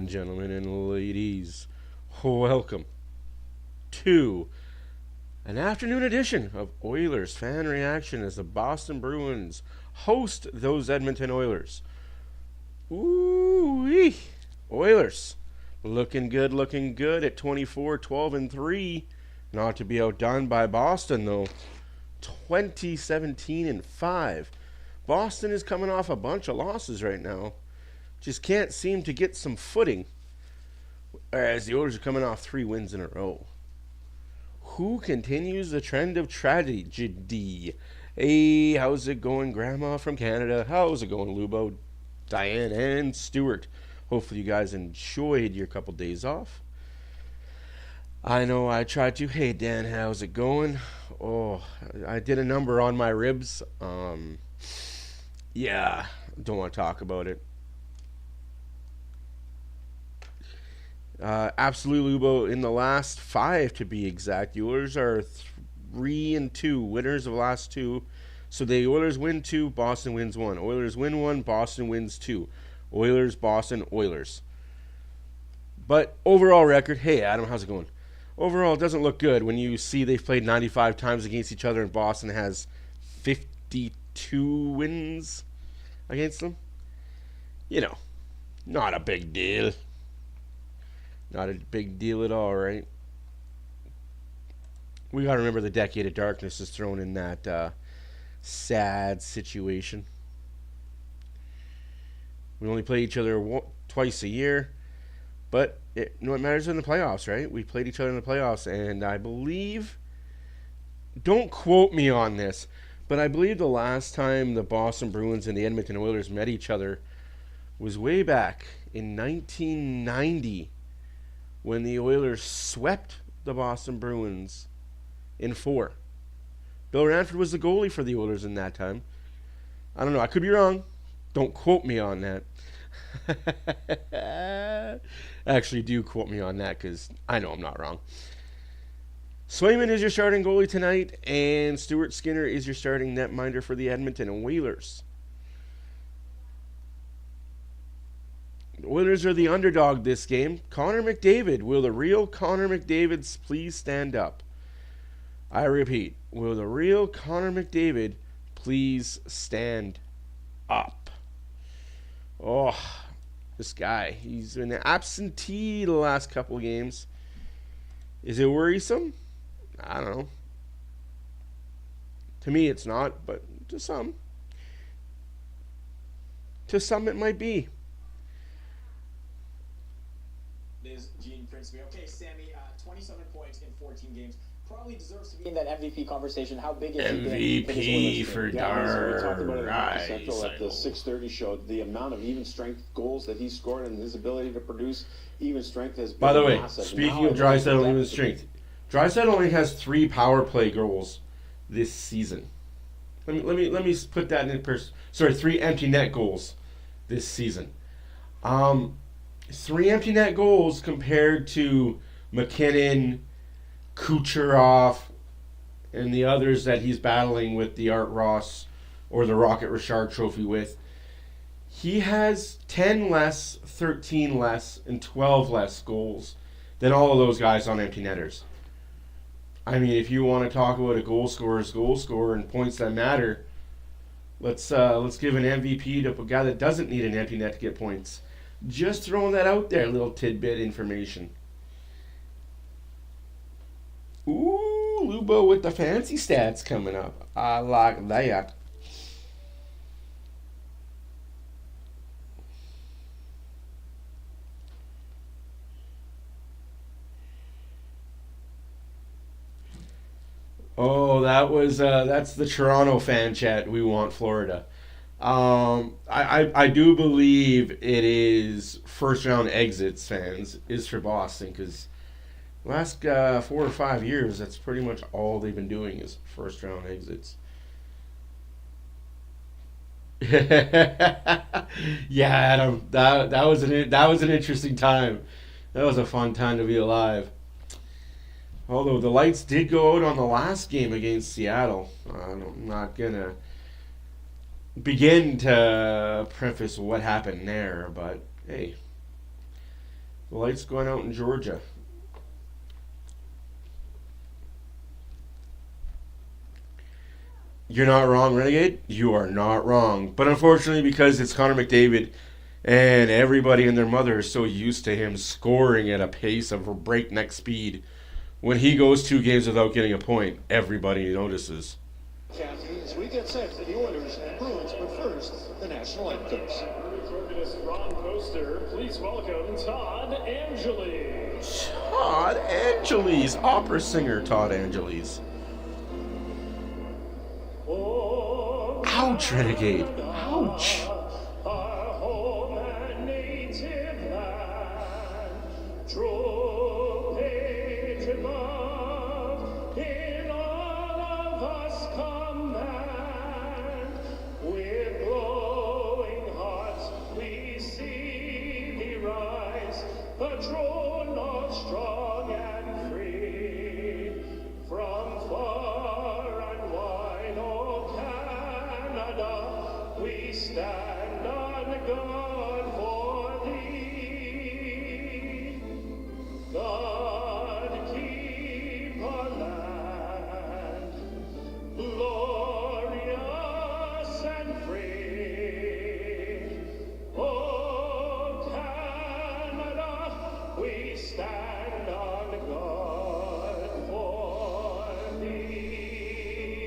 and gentlemen and ladies, welcome to an afternoon edition of Oilers Fan Reaction as the Boston Bruins host those Edmonton Oilers. Ooh-wee. Oilers looking good at 24, 12, and 3. Not to be outdone by Boston, though. 2017 and 5. Boston is coming off a bunch of losses right now. Just can't seem to get some footing. Whereas the Oilers are coming off 3 wins in a row. Who continues the trend of tragedy? Hey, how's it going, Grandma from Canada? How's it going, Lubo, Diane, and Stuart? Hopefully you guys enjoyed your couple days off. I know I tried to. Hey, Dan, how's it going? Oh, I did a number on my ribs. Yeah, don't want to talk about it. Absolute Lubo in the last 5 to be exact. The Oilers are 3-2, winners of the last 2. So the Oilers win 2, Boston wins 1. Oilers win 1, Boston wins 2. Oilers, Boston, Oilers. But overall record, hey Adam, how's it going? Overall, it doesn't look good when you see they've played 95 times against each other and Boston has 52 wins against them. You know, not a big deal. Not a big deal at all, right? We got to remember the decade of darkness is thrown in that sad situation. We only play each other twice a year, but it matters in the playoffs, right? We played each other in the playoffs, and I believe, don't quote me on this, but I believe the last time the Boston Bruins and the Edmonton Oilers met each other was way back in 1990. When the Oilers swept the Boston Bruins in 4. Bill Ranford was the goalie for the Oilers in that time. I don't know. I could be wrong. Don't quote me on that. Actually, do quote me on that because I know I'm not wrong. Swayman is your starting goalie tonight, and Stuart Skinner is your starting netminder for the Edmonton Oilers. The Oilers are the underdog this game. Connor McDavid. Will the real Connor McDavid please stand up? I repeat, will the real Connor McDavid please stand up? Oh, this guy. He's been absentee the last couple games. Is it worrisome? I don't know. To me, it's not, but to some. To some, it might be. Gene Princeby. Okay, Sammy, 27 points in 14 games. Probably deserves to be in that MVP conversation. How big is MVP for Dar? We talked about it in Central at the 6:30 show. The amount of even strength goals that he scored and his ability to produce even strength has been By the way, massive. speaking of Draisaitl even strength, Draisaitl only has 3 power play goals this season. Let me put that in person. Sorry, 3 empty net goals this season. 3 empty net goals compared to McKinnon, Kucherov, and the others that he's battling with the Art Ross or the Rocket Richard trophy with. He has 10 less, 13 less, and 12 less goals than all of those guys on empty netters. I mean, if you want to talk about a goal scorer's goal scorer and points that matter, let's give an MVP to a guy that doesn't need an empty net to get points. Just throwing that out there, little tidbit information. Ooh, Lubo with the fancy stats coming up. I like that. Oh, that's the Toronto fan chat. We want Florida. I do believe it is first round exits fans is for Boston because last 4 or 5 years that's pretty much all they've been doing is first round exits. Yeah, Adam, that was an interesting time. That was a fun time to be alive. Although the lights did go out on the last game against Seattle, I'm not gonna begin to preface what happened there, but hey, The light's going out in Georgia. You're not wrong, Renegade. You are not wrong. But unfortunately, because it's Connor McDavid and everybody and their mother is so used to him scoring at a pace of breakneck speed, when he goes 2 games without getting a point, everybody notices. As we get set for the Oilers and Bruins, but first, the national anthems. Organist Ron Poster, please welcome Todd Angeles. Todd Angeles, opera singer Todd Angeles. Ouch, Renegade. Ouch. Our home and native land, true patriot love in all of us command. With glowing hearts we see thee rise, the true north strong and free. From far and wide, oh Canada, we stand on guard for thee. God keep our land glorious and free. Oh Canada, we stand on guard for thee.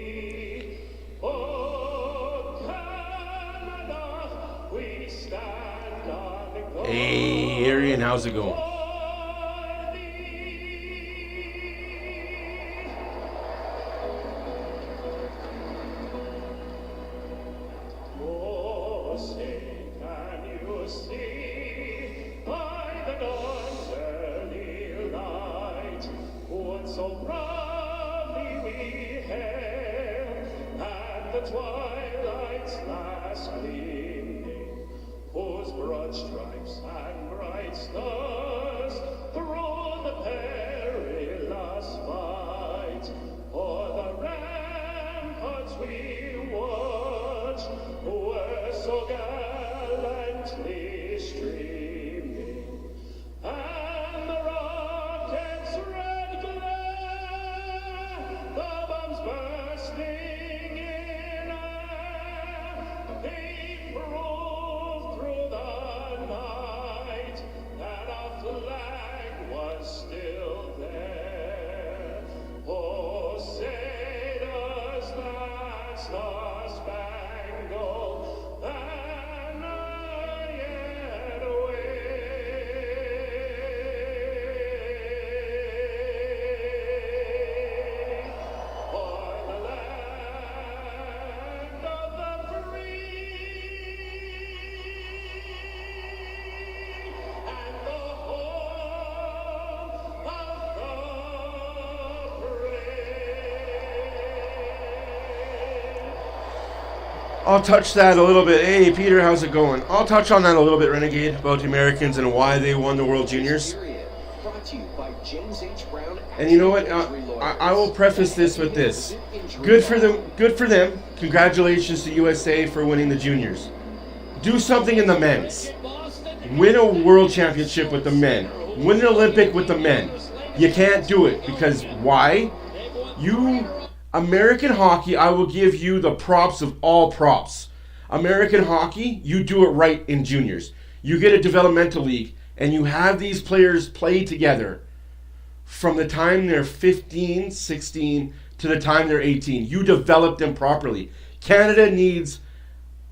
Oh Canada, we stand on guard. Hey, Arian, how's it going? for thee. Oh, say, can you see by the dawn's early light what so proudly we hailed at the twilight's last gleaming, whose broad stripes and bright stars through the perilous fight o'er the ramparts we watched were so gallantly streaming, and the rocket's red glare, the bombs bursting in air, they proved through the night that our flag was still there. Oh, say does that star-spangled banner yet wave o'er the land of the free and the home of the brave. I'll touch that a little bit. Hey, Peter, how's it going? I'll touch on that a little bit, Renegade, about the Americans and why they won the World Juniors. Brought to you by James H. Brown. And you know what? I will preface this with this. Good for them. Good for them. Congratulations to USA for winning the juniors. Do something in the men's. Win a world championship with the men. Win an Olympic with the men. You can't do it because why? American hockey, I will give you the props of all props. American hockey, you do it right in juniors. You get a developmental league and you have these players play together from the time they're 15, 16 to the time they're 18. You develop them properly. Canada needs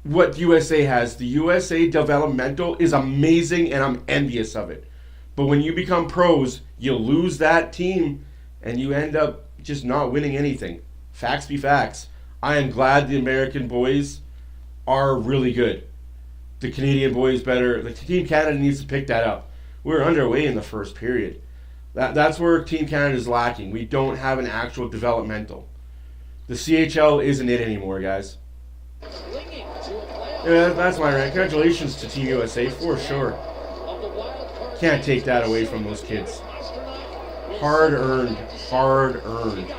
what USA has. The USA developmental is amazing and I'm envious of it. But when you become pros, you lose that team and you end up just not winning anything. Facts be facts. I am glad the American boys are really good. The Canadian boys better. The Team Canada needs to pick that up. We're underway in the first period. That's where Team Canada is lacking. We don't have an actual developmental. The CHL isn't it anymore, guys. Yeah, that's my rant. Congratulations to Team USA for sure. Can't take that away from those kids. Hard earned. Hard earned.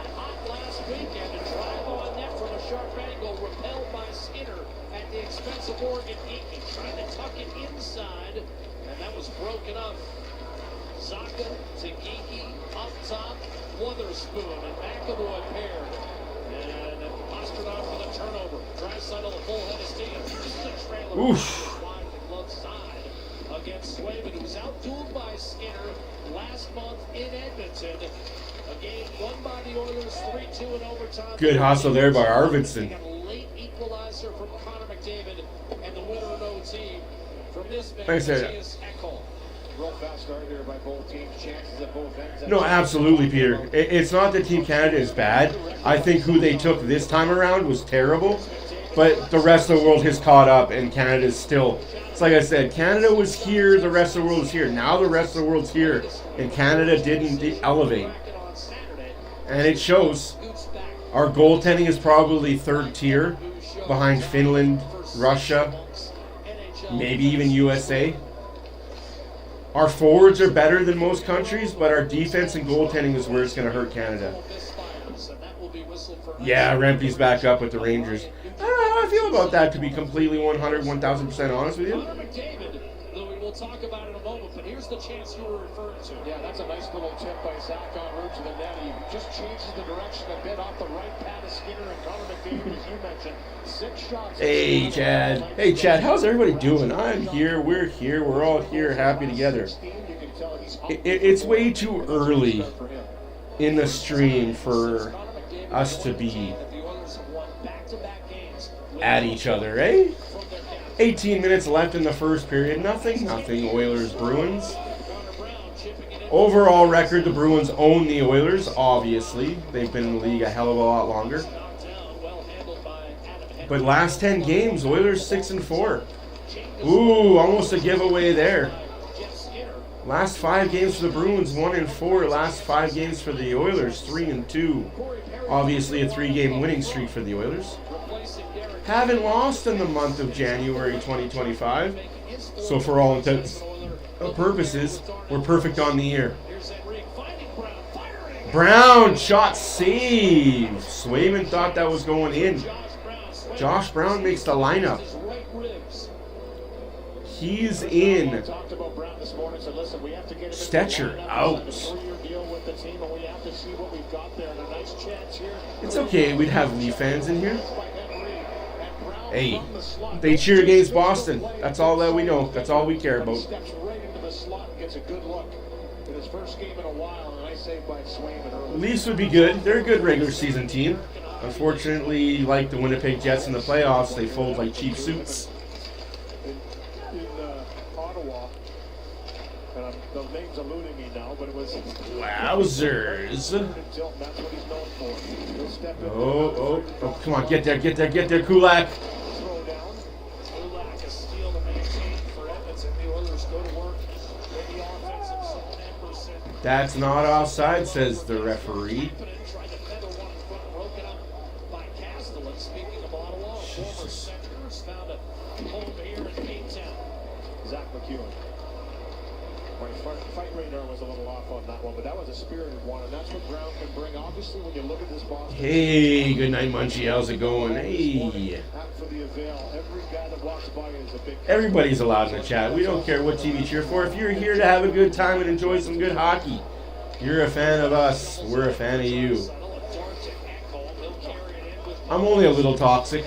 Zaka to Geeky, up top, Witherspoon, and McAvoy pair. And Osternoff for the turnover. Draisaitl a full head of steam. Here's the trailer. Oof. Wide the glove side against Swayman, who was outdueled by Skinner last month in Edmonton. A game won by the Oilers 3-2 in overtime. Good hustle there by Arvidsson. A late equalizer from Connor McDavid, and the winner in OT from this man, Thanks, Sarah. Matthias Ekholm. Real fast start here by both teams. Chances at both ends. No, absolutely, Peter. It's not that Team Canada is bad. I think who they took this time around was terrible. But the rest of the world has caught up, and Canada's still... It's like I said, Canada was here, the rest of the world is here. Now the rest of the world's here, and Canada didn't elevate. And it shows. Our goaltending is probably third tier, behind Finland, Russia, maybe even USA. Our forwards are better than most countries, but our defense and goaltending is where it's going to hurt Canada. Yeah, Rempe's back up with the Rangers. I don't know how I feel about that, to be completely 1,000% honest with you. We'll talk about it in a moment, but here's the chance you were referring to. Yeah, that's a nice little tip by Zach en route to the net. He just changes the direction a bit off the right pad of Skinner and Connor McDavid, as you mentioned. 6 shots. Hey, Chad. Hey, Chad, how's everybody doing? I'm here, we're all here, happy together. It's way too early in the stream for us to be at each other, eh? 18 minutes left in the first period. Nothing. Oilers, Bruins. Overall record, the Bruins own the Oilers, obviously. They've been in the league a hell of a lot longer. But last 10 games, Oilers 6-4. Ooh, almost a giveaway there. Last 5 games for the Bruins, 1-4. Last 5 games for the Oilers, 3-2. Obviously a 3-game winning streak for the Oilers. Haven't lost in the month of January 2025. So for all intents and purposes, we're perfect on the year. Brown shot save. Swayman thought that was going in. Josh Brown makes the lineup. He's in. Stetcher out. It's okay, we'd have Leaf fans in here. Hey, they cheer against Boston. That's all that we know. That's all we care about. Leafs would be good. They're a good regular season team. Unfortunately, like the Winnipeg Jets in the playoffs, they fold like cheap suits. Ottawa, and the name's eluding me now, but it was Wowzers. That's what he's known for. He'll step in. Oh, come on, get there, Kulak. Throw down. Kulak, a steal to maintain for Edmonton. The Oilers go to work in the offensive zone. Anderson. That's not offside, says the referee. Tried to feather one in front, broken up by Castellan. Speaking of Ottawa, former Senators found a home here in Cape Zach McEwen. Fight radar was a little off on that one, but that was a spirited one, and that's what Brown can bring. Obviously, when you look at this Boston. Hey, good night, Munchie. How's it going? Hey. For the Avail, every guy that walks by is a big. Everybody's allowed in the chat. We don't care what team you cheer for. If you're here to have a good time and enjoy some good hockey, you're a fan of us. We're a fan of you. I'm only a little toxic.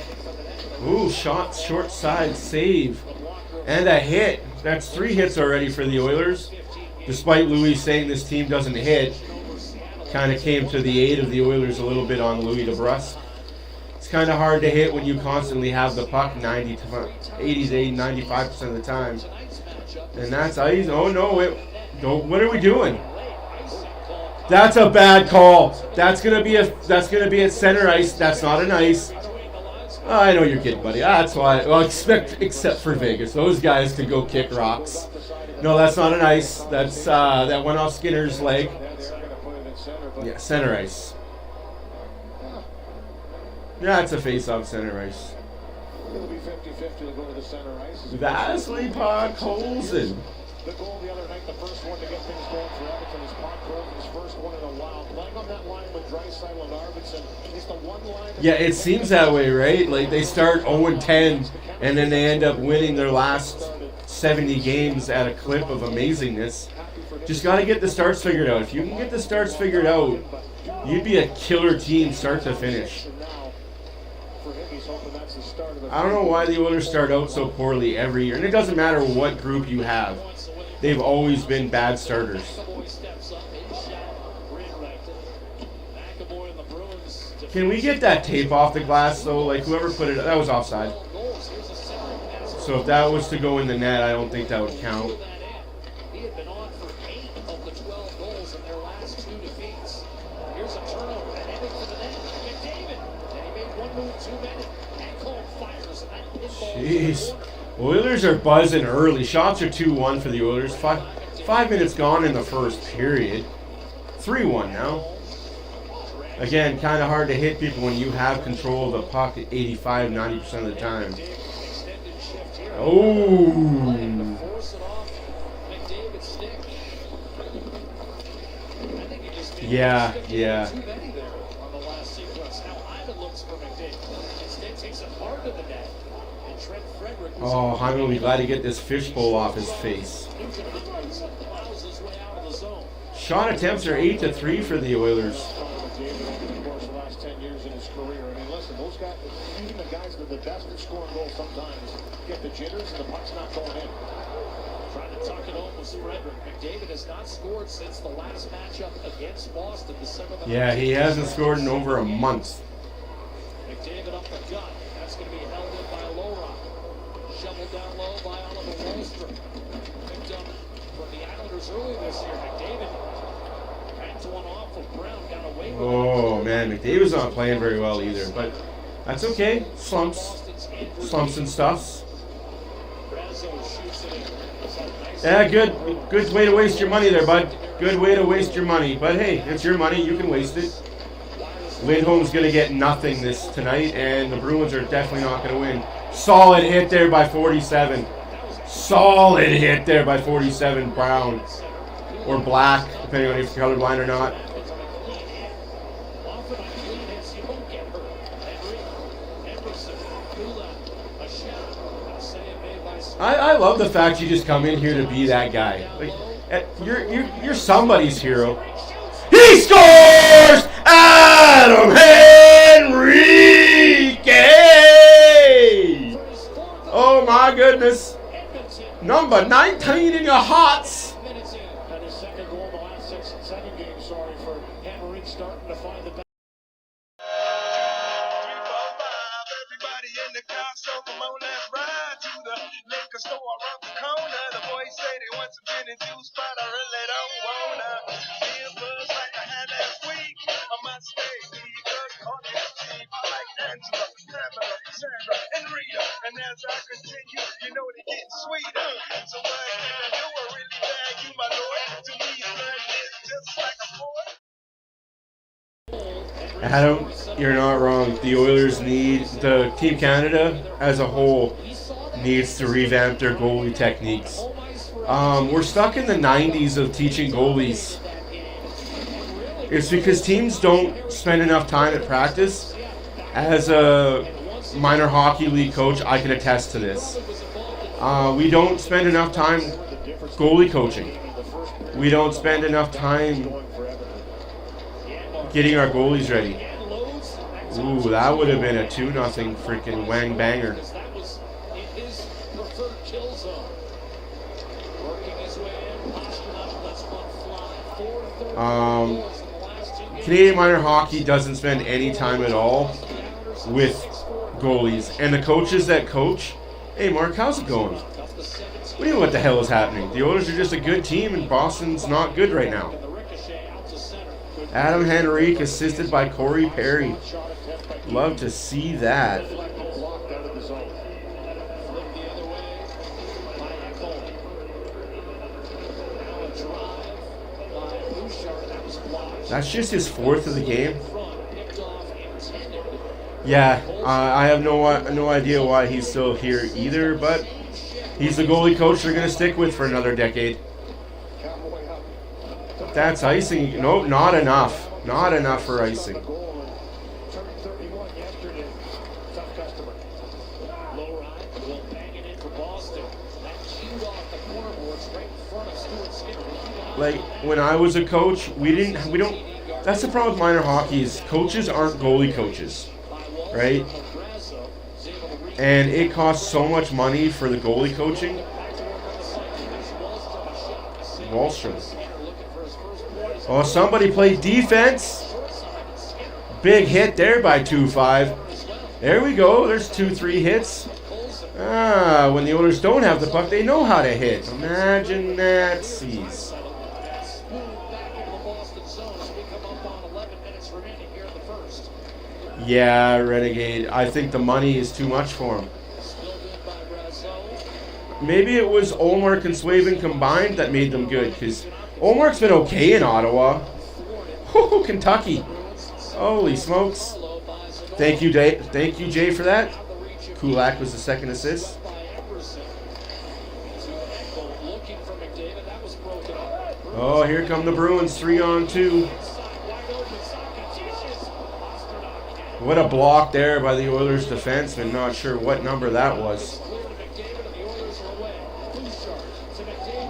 Ooh, shot, short side, save. And a hit. That's 3 hits already for the Oilers. Despite Louis saying this team doesn't hit, kind of came to the aid of the Oilers a little bit on Louis DeBrusk. It's kind of hard to hit when you constantly have the puck 80 to 95% of the time. And that's ice. Oh no, what are we doing? That's a bad call. That's gonna be at center ice. That's not an ice. I know you're kidding, buddy. That's why. Well, except for Vegas, those guys could go kick rocks. No, that's not an ice. That's that went off Skinner's leg. Yeah, center ice. Yeah, it's a face-off center ice. It'll be 50-50 to go to the center ice. Vasily Podkolzin. The goal the other night, the first one to get things going for Edmonton is Podkolzin's first one in a while. Playing on that line with Draisaitl and Arvidsson. It's the one line. Yeah, it seems that way, right? Like they start 0-10, and then they end up winning their last 70 games at a clip of amazingness. Just got to get the starts figured out. If you can get the starts figured out, you'd be a killer team start to finish. I don't know why the Oilers start out so poorly every year. And it doesn't matter what group you have. They've always been bad starters. Can we get that tape off the glass, though? Like, whoever put it, that was offside. So if that was to go in the net, I don't think that would count. He had been on for 8 of the 12 goals in their last 2 defeats. Here's a turnover and heading to the net. McDavid, and he made one move too many. Ekholm fires, and that pinball. Jeez. Oilers are buzzing early. Shots are 2-1 for the Oilers. Five minutes gone in the first period. 3-1 now. Again, kind of hard to hit people when you have control of the puck at 85-90% of the time. Oh. Yeah. Oh, Hyman will be glad to get this fishbowl off his face. Shot attempts are 8-3 for the Oilers. Those guys, even the guys that are the best at scoring goals sometimes get the jitters and the puck's not going in. Trying to tuck it home was Frederick. McDavid has not scored since the last matchup against Boston, December the 19th. Yeah, he hasn't scored in over a month. McDavid up the gut. That's going to be held in by Lora. Shoveled down low by Oliver Wahlstrom. Picked up from the Islanders early this year. McDavid banked one off of Brown, got away with it. Oh, man, McDavid's not playing very well either, but that's okay. Slumps and stuffs. Yeah, good way to waste your money there, bud. Good way to waste your money. But hey, it's your money. You can waste it. Lindholm's going to get nothing this tonight, and the Bruins are definitely not going to win. Solid hit there by 47. Solid hit there by 47, Brown. Or Black, depending on if you're colorblind or not. I love the fact you just come in here to be that guy. Like, you're somebody's hero. He scores! Adam Henrique! Oh my goodness. Number 19 in your hearts. And his second goal in the last 7 games, sorry, for Henrique starting to find the back. Everybody in the car, so come on, let's ride to the liquor store around the corner. The boys say they want some gin and juice, but I really don't wanna feel buzz like I had last week. I must stay because coffee is cheap. Like Angela, Pamela, Sandra, and Rita. And as I continue, you know they get sweeter. So what can I do? I really bag you, my lord. To me, blood is just like a boy. Adam, you're not wrong. The Oilers need, the Team Canada as a whole needs to revamp their goalie techniques. We're stuck in the 90s of teaching goalies. It's because teams don't spend enough time at practice. As a minor hockey league coach, I can attest to this. We don't spend enough time goalie coaching. We don't spend enough time getting our goalies ready. Ooh, that would have been a 2-0 freaking wang banger. Canadian minor hockey doesn't spend any time at all with goalies. And the coaches that coach, hey Mark, how's it going? What do you know what the hell is happening? The Oilers are just a good team and Boston's not good right now. Adam Henrique assisted by Corey Perry. Love to see that. That's just his 4th of the game. Yeah, I have no idea why he's still here either, but he's the goalie coach they're going to stick with for another decade. That's icing. Nope, not enough. Not enough for icing. Cued off the corner boards right in front of Stuart Skinner. Like, when I was a coach, we don't, that's the problem with minor hockey is coaches aren't goalie coaches, right? And it costs so much money for the goalie coaching. Wallstrom. Oh, somebody played defense. Big hit there by 2-5. There we go. There's 2-3 hits. When the Oilers don't have the puck, they know how to hit. Imagine that. Sees. Yeah, Renegade. I think the money is too much for him. Maybe it was Olmark and Swayven combined that made them good, because Olmark's been okay in Ottawa. Whoo, Kentucky. Holy smokes. Thank you, Jay. Thank you, Jay, for that. Kulak was the second assist. Oh, here come the Bruins, 3-on-2. What a block there by the Oilers defenseman. Not sure what number that was.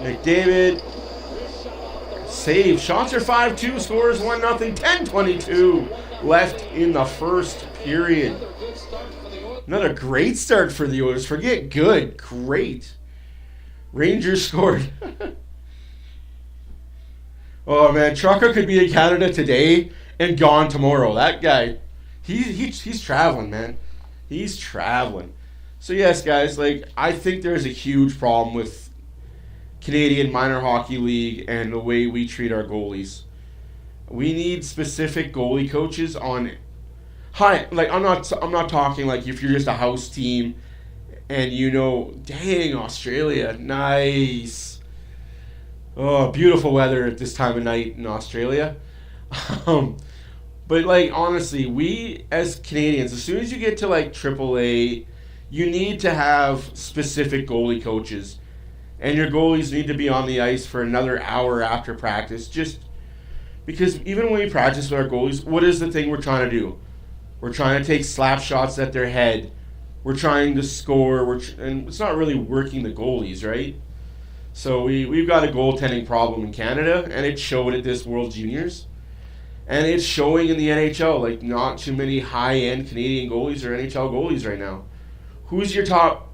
McDavid. Save. Shots are 5-2. Scores 1-0. 10:22 left in the first period. Another great start for the Oilers. Forget good. Great. Rangers scored. Oh, man. Trucker could be in Canada today and gone tomorrow. That guy. He's traveling, man. He's traveling. So yes, guys, like I think there's a huge problem with Canadian Minor Hockey League and the way we treat our goalies. We need specific goalie coaches on I'm not talking like if you're just a house team and dang, Australia, nice. Oh, beautiful weather at this time of night in Australia. But, like, honestly, we as Canadians, as soon as you get to, like, AAA, you need to have specific goalie coaches. And your goalies need to be on the ice for another hour after practice. Just because even when we practice with our goalies, what is the thing we're trying to do? We're trying to take slap shots at their head. We're trying to score. And it's not really working the goalies, right? So we've got a goaltending problem in Canada, and it showed at this World Juniors. And it's showing in the NHL, like not too many high-end Canadian goalies or NHL goalies right now. Who's your top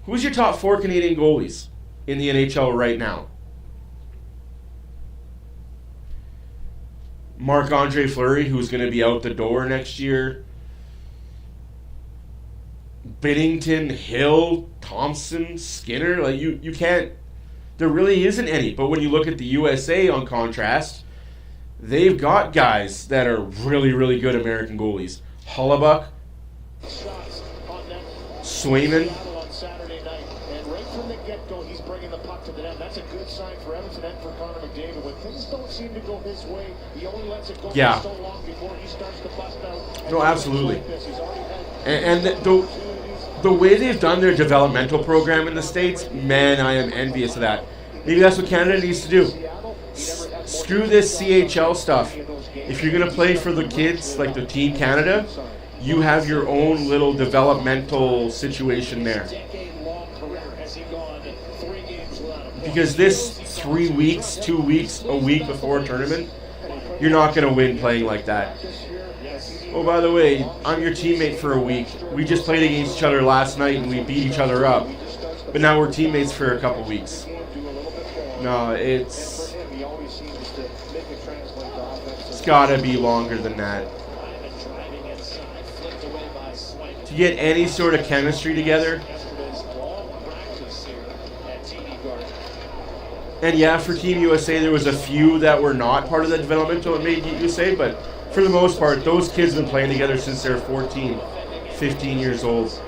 4 Canadian goalies in the NHL right now? Marc-Andre Fleury, who's going to be out the door next year. Binnington, Hill, Thompson, Skinner. Like you can't. There really isn't any. But when you look at the USA on contrast, they've got guys that are really, really good American goalies. Hollebuck, Swayman. On Saturday night, and right from the get-go, he's bringing the puck to the net. That's a good sign for Edmonton and for Connor McDavid. When things don't seem to go his way, he only lets it go for so long before he starts to bust out. No, absolutely. And the way they've done their developmental program in the States, man, I am envious of that. Maybe that's what Canada needs to do. Screw this CHL stuff. If you're going to play for the kids, like the Team Canada, you have your own little developmental situation there. Because this 3 weeks, 2 weeks, a week before a tournament, you're not going to win playing like that. Oh, by the way, I'm your teammate for a week. We just played against each other last night and we beat each other up. But now we're teammates for a couple weeks. No, it's got to be longer than that. To get any sort of chemistry together. And yeah, for Team USA, there was a few that were not part of the developmental that made USA, but for the most part, those kids have been playing together since they're 14, 15 years old.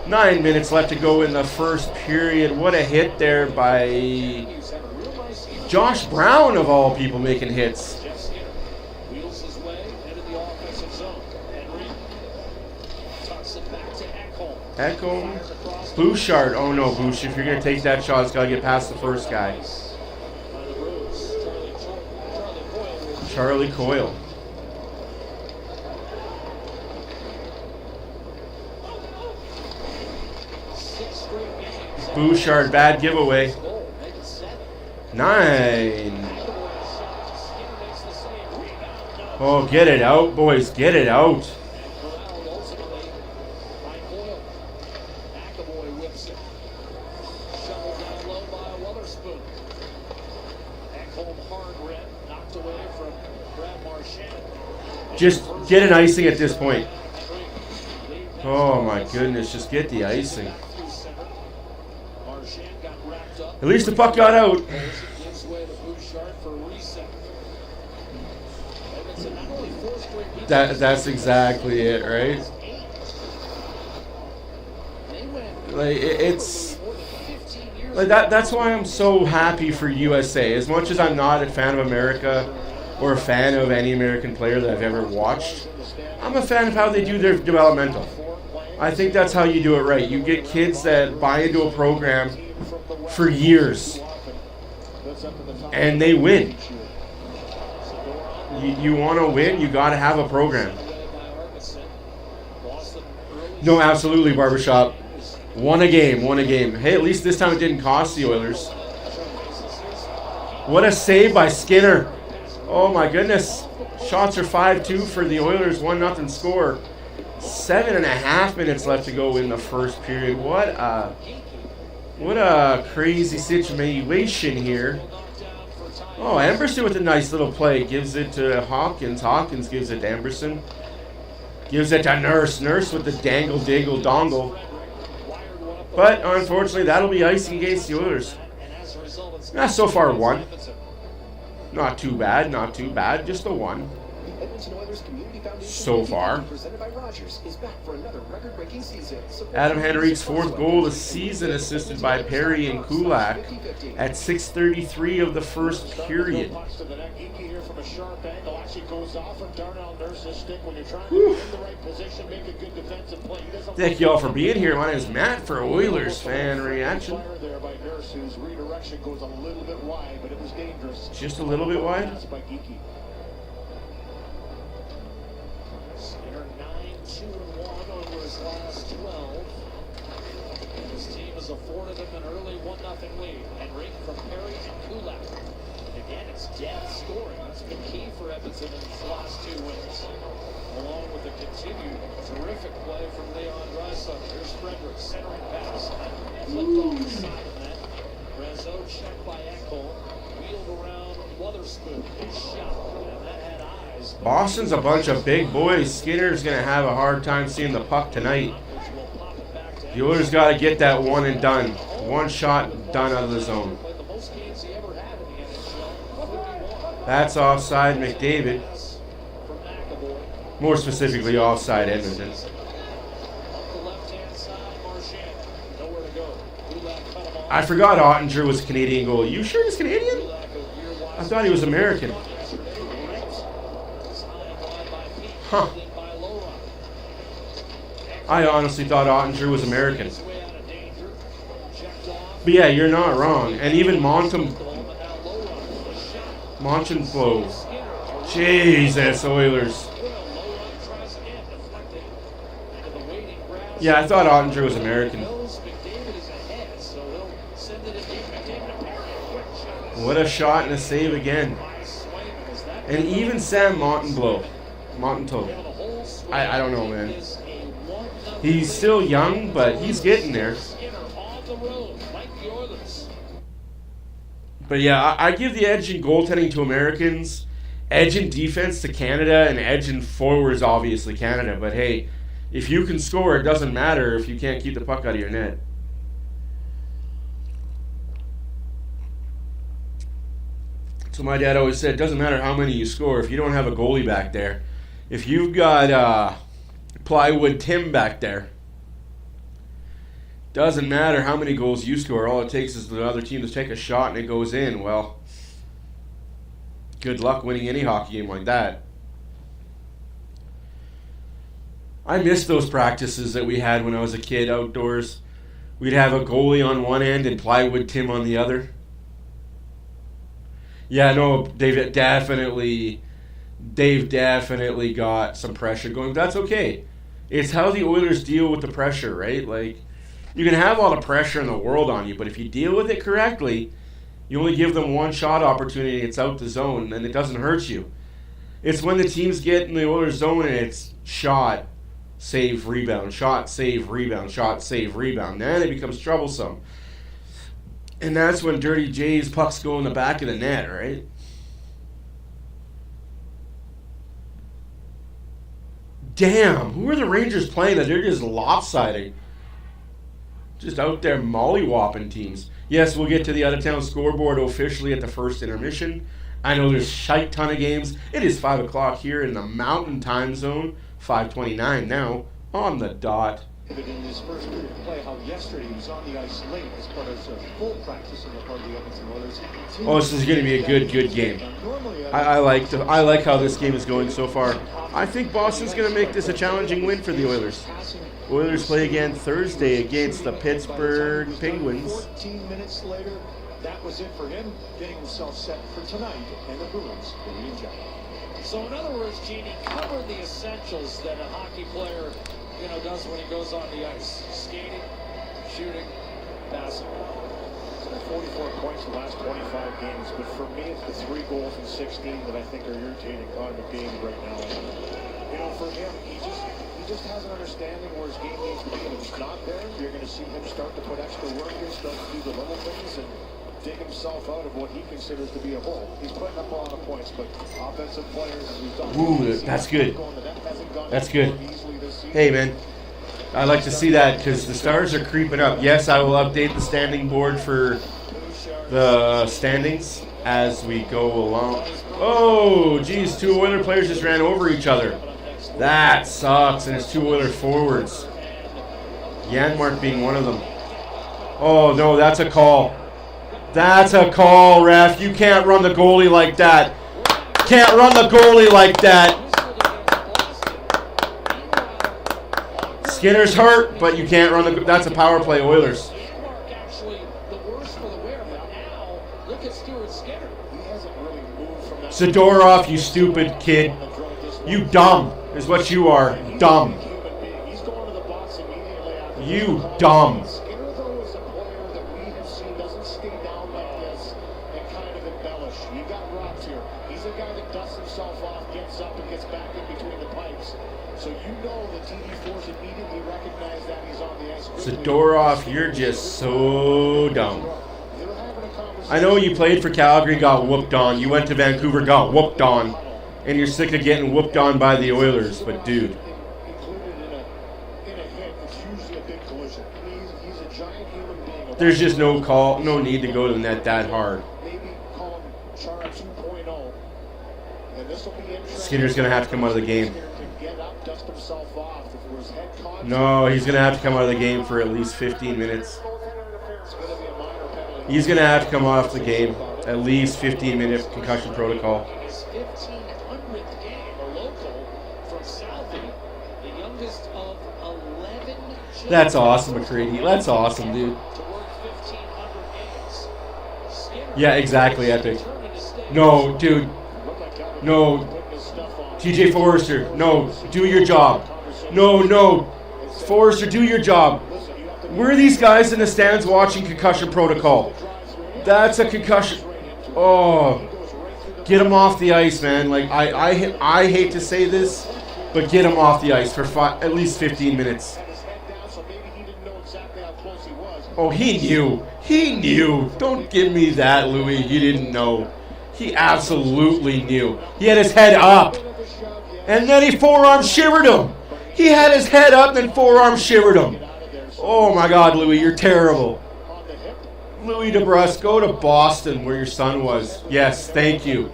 9 minutes left to go in the first period. What a hit there by Josh Brown, of all people, making hits. Ekholm. Bouchard. Oh no, Bouch. If you're going to take that shot, it's got to get past the first guy. Charlie Coyle. Bouchard, bad giveaway. Goal, make it 7. 9. Oh, get it out, boys. Get it out. And corralled ultimately by Coyle. McAvoy whips it. Shoveled down low by Witherspoon. Ekholm hard red, knocked away from Brad Marchand. Just get an icing at this point. Oh my goodness, just get the icing. Marchand got wrapped up. At least the puck got out. Gives way to Bouchard for a reset. Edmonton not only 4 straight beats, That's exactly it, right? they went Like it's more than 15 years like that's why I'm so happy for USA. As much as I'm not a fan of America or a fan of any American player that I've ever watched, I'm a fan of how they do their developmental. I think that's how you do it right. You get kids that buy into a program for years, and they win. You want to win, you got to have a program. No, absolutely, Barbershop. Won a game. Hey, at least this time it didn't cost the Oilers. What a save by Skinner. Oh my goodness. Shots are 5-2 for the Oilers, 1-0 score. 7.5 minutes left to go in the first period. What a crazy situation here. Oh, Emberson with a nice little play. Gives it to Hawkins. Hawkins gives it to Emberson. Gives it to Nurse. Nurse with the dangle-dingle-dongle. But, unfortunately, that'll be icing against the Oilers. So far, 1. Not too bad. Just a 1. Edmonton Oilers Community Foundation So far. presented by Rogers is back for another record-breaking season. Adam Henrique's 4th goal of the season, assisted by Perry and Kulak at 6:33 of the first period. Here from a sharp angle actually goes off of Darnell Nurse's stick when you're trying to be in the right position, make a good defensive play. Thank you all for being here. My name is Matt for Oilers Fan Reaction. Fire there by Nurse, whose redirection goes a little bit wide, but it was dangerous. Just a little bit wide? Pass by Geekie. Skinner 9-2-1 over his last 12. His team has afforded him an early 1-0 lead. Henrique from Perry and Kulak. Again, it's depth scoring. That's been key for Edmonton in his last 2 wins. Along with the continued terrific play from Leon Draisaitl. Here's Frederick, centering pass. Flipped off the side of that. Brazeau checked by Ekholm. Wheeled around Witherspoon. His shot. And that had eyes. Boston's a bunch of big boys. Skinner's going to have a hard time seeing the puck tonight. The Oilers got to get that one and done. One shot done out of the zone. That's offside McDavid. More specifically, offside Edmonton. I forgot Ottinger was a Canadian goalie. You sure he's Canadian? I thought he was American. Huh. I honestly thought Ottinger was American. But yeah, you're not wrong. And even Montembeault. Jesus, Oilers. Yeah, I thought Ottinger was American. What a shot and a save again. And even Sam Montembeault. I don't know, man. He's still young, but he's getting there. But yeah, I give the edge in goaltending to Americans, edge in defense to Canada, and edge in forwards, obviously, Canada. But hey, if you can score, it doesn't matter if you can't keep the puck out of your net. So my dad always said, it doesn't matter how many you score if you don't have a goalie back there. If you've got Plywood Tim back there, doesn't matter how many goals you score. All it takes is the other team to take a shot and it goes in. Well, good luck winning any hockey game like that. I miss those practices that we had when I was a kid outdoors. We'd have a goalie on one end and Plywood Tim on the other. Yeah, no, Dave definitely got some pressure going. That's okay. It's how the Oilers deal with the pressure, right? Like, You can have all the pressure in the world on you, but if you deal with it correctly, you only give them one shot opportunity, it's out the zone, and it doesn't hurt you. It's when the teams get in the Oilers zone and it's shot, save, rebound, shot, save, rebound, shot, save, rebound. Then it becomes troublesome. And that's when Dirty J's pucks go in the back of the net, right? Damn, who are the Rangers playing that they're just lopsiding? Just out there molly-whopping teams. Yes, we'll get to the out-of-town scoreboard officially at the first intermission. I know there's a shite ton of games. It is 5 o'clock here in the Mountain Time Zone. 5:29 now on the dot. In his first period of play, how yesterday he was on the ice late as part of full practice on the part of the Edmonton Oilers. Oh, this is going to be a good game. I like how this game is going so far. I think Boston's going to make this a challenging win for the Oilers. Oilers play again Thursday against the Pittsburgh Penguins. 14 minutes later, that was it for him, getting himself set for tonight and the Bruins. So in other words, Gene, he covered the essentials that a hockey player, does when he goes on the ice. Skating, shooting, passing. 44 points in the last 25 games, but for me, it's the 3 goals in 16 that I think are irritating Connor McDavid right now. For him, he just has an understanding where his game needs to be, and if it's not there, you're going to see him start to put extra work in, start to do the little things, and dig himself out of what he considers to be a hole. He's putting up a lot of points, but offensive players, that's good. That's good. Hey, man. I like to see that because the Stars are creeping up. Yes, I will update the standing board for the standings as we go along. Oh, geez, 2 Oiler players just ran over each other. That sucks, and it's 2 Oiler forwards. Janmark being one of them. Oh, no, that's a call. That's a call, ref. You can't run the goalie like that. Can't run the goalie like that. Skinner's hurt, but you can't run the... That's a power play, Oilers. Zadorov, you stupid kid. You dumb is what you are. Dumb. You dumb. Zadorov, you're just so dumb. I know you played for Calgary, got whooped on. You went to Vancouver, got whooped on. And you're sick of getting whooped on by the Oilers. But, dude. There's just no need to go to the net that hard. Skinner's going to have to come out of the game. No, he's going to have to come out of the game for at least 15 minutes. He's going to have to come off the game. At least 15-minute concussion protocol. That's awesome, McCready. That's awesome, dude. Yeah, exactly, Epic. No, dude. No. TJ Forrester. No, do your job. No. Forrester, do your job. Where are these guys in the stands watching concussion protocol? That's a concussion. Oh. Get him off the ice, man. Like, I hate to say this, but get him off the ice for at least 15 minutes. Oh, he knew. He knew. Don't give me that, Louis. He didn't know. He absolutely knew. He had his head up. And then he forearm shivered him. He had his head up and forearm shivered him. Oh, my God, Louis, you're terrible. Louis DeBrusk, go to Boston where your son was. Yes, thank you.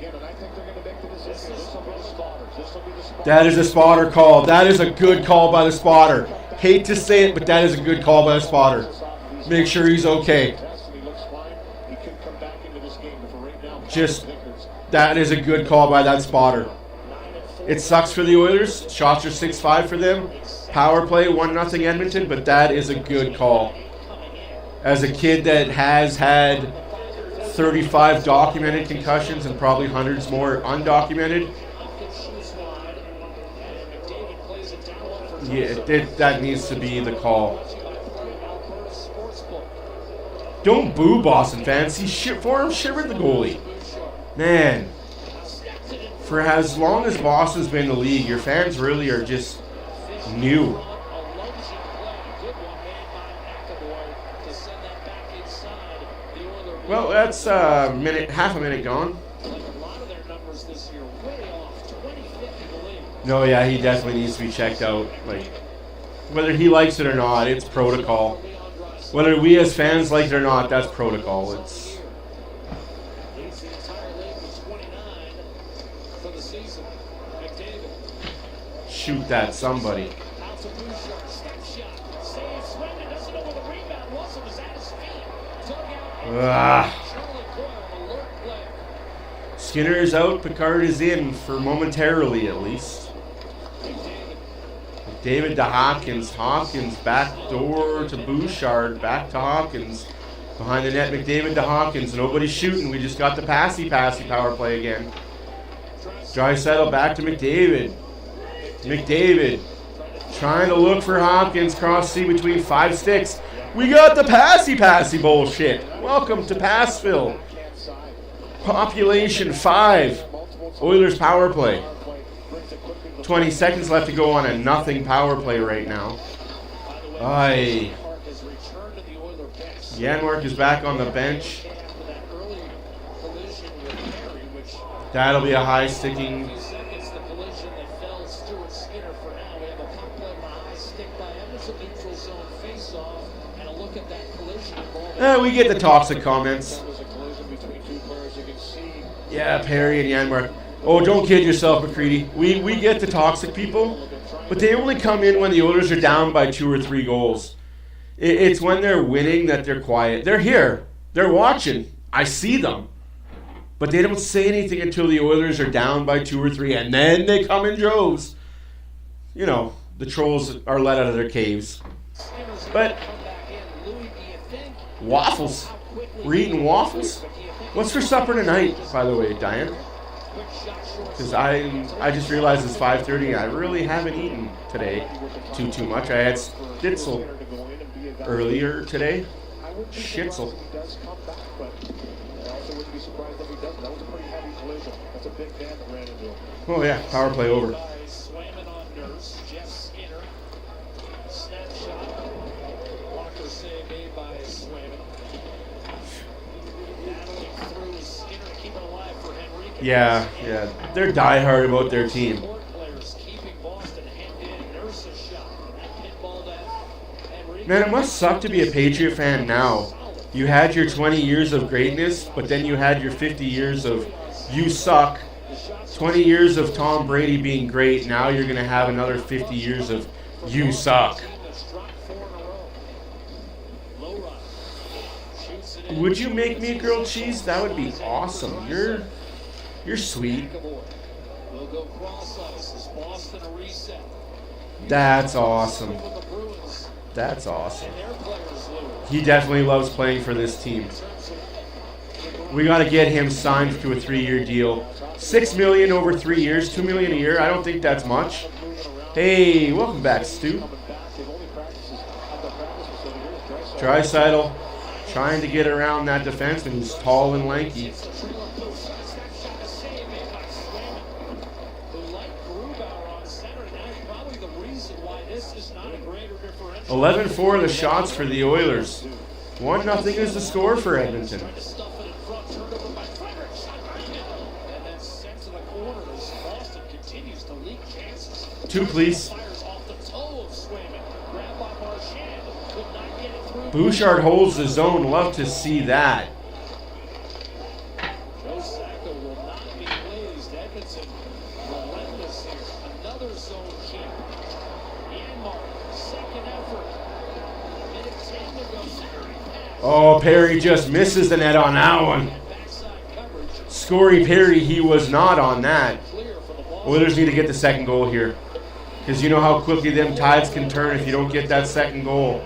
That is a spotter call. That is a good call by the spotter. Hate to say it, but that is a good call by the spotter. Make sure he's okay. That is a good call by that spotter. It sucks for the Oilers. Shots are 6-5 for them. Power play, 1-0 Edmonton, but that is a good call. As a kid that has had 35 documented concussions and probably hundreds more undocumented, yeah, that needs to be the call. Don't boo Boston fans. He forearm shivered the goalie. Man, for as long as Boston's been in the league, your fans really are just new. Well, that's half a minute gone. No, yeah, he definitely needs to be checked out. Like, whether he likes it or not, it's protocol. Whether we as fans like it or not, that's protocol. It's shoot that somebody. Skinner is out, Picard is in for momentarily at least. David to Hopkins. Hopkins back door to Bouchard. Back to Hopkins. Behind the net, McDavid to Hopkins. Nobody's shooting. We just got the passy power play again. Draisaitl back to McDavid. McDavid trying to look for Hopkins. Cross C between 5 sticks. We got the passy bullshit. Welcome to Passville. Population 5. Oilers power play. 20 seconds left to go on a nothing power play right now. Aye. Janmark is back on the bench. That'll be a high sticking. We get the toxic comments. Yeah, Perry and Janmark. Oh, don't kid yourself, McCready. We get the toxic people, but they only come in when the Oilers are down by 2 or 3 goals. It's when they're winning that they're quiet. They're here. They're watching. I see them. But they don't say anything until the Oilers are down by 2 or 3, and then they come in droves. You know, the trolls are let out of their caves. But waffles. We're eating waffles? What's for supper tonight, by the way, Diane? Because I just realized it's 5:30 and I really haven't eaten today too much. I had schnitzel earlier today. Schnitzel. Oh yeah, power play over. Yeah, they're diehard about their team. Man, it must suck to be a Patriot fan now. You had your 20 years of greatness, but then you had your 50 years of you suck. 20 years of Tom Brady being great, now you're going to have another 50 years of you suck. Would you make me grilled cheese? That would be awesome. You're sweet. That's awesome. That's awesome. He definitely loves playing for this team. We got to get him signed to a 3-year deal. $6 million over 3 years, $2 million a year. I don't think that's much. Hey, welcome back, Stu. Draisaitl trying to get around that defenseman who's tall and lanky. 11-4 the shots for the Oilers. 1-0 is the score for Edmonton. Two, please. Bouchard holds the zone. Love to see that. Oh, Perry just misses the net on that one. Scory Perry, he was not on that. Oilers need to get the second goal here. Because you know how quickly them tides can turn if you don't get that second goal.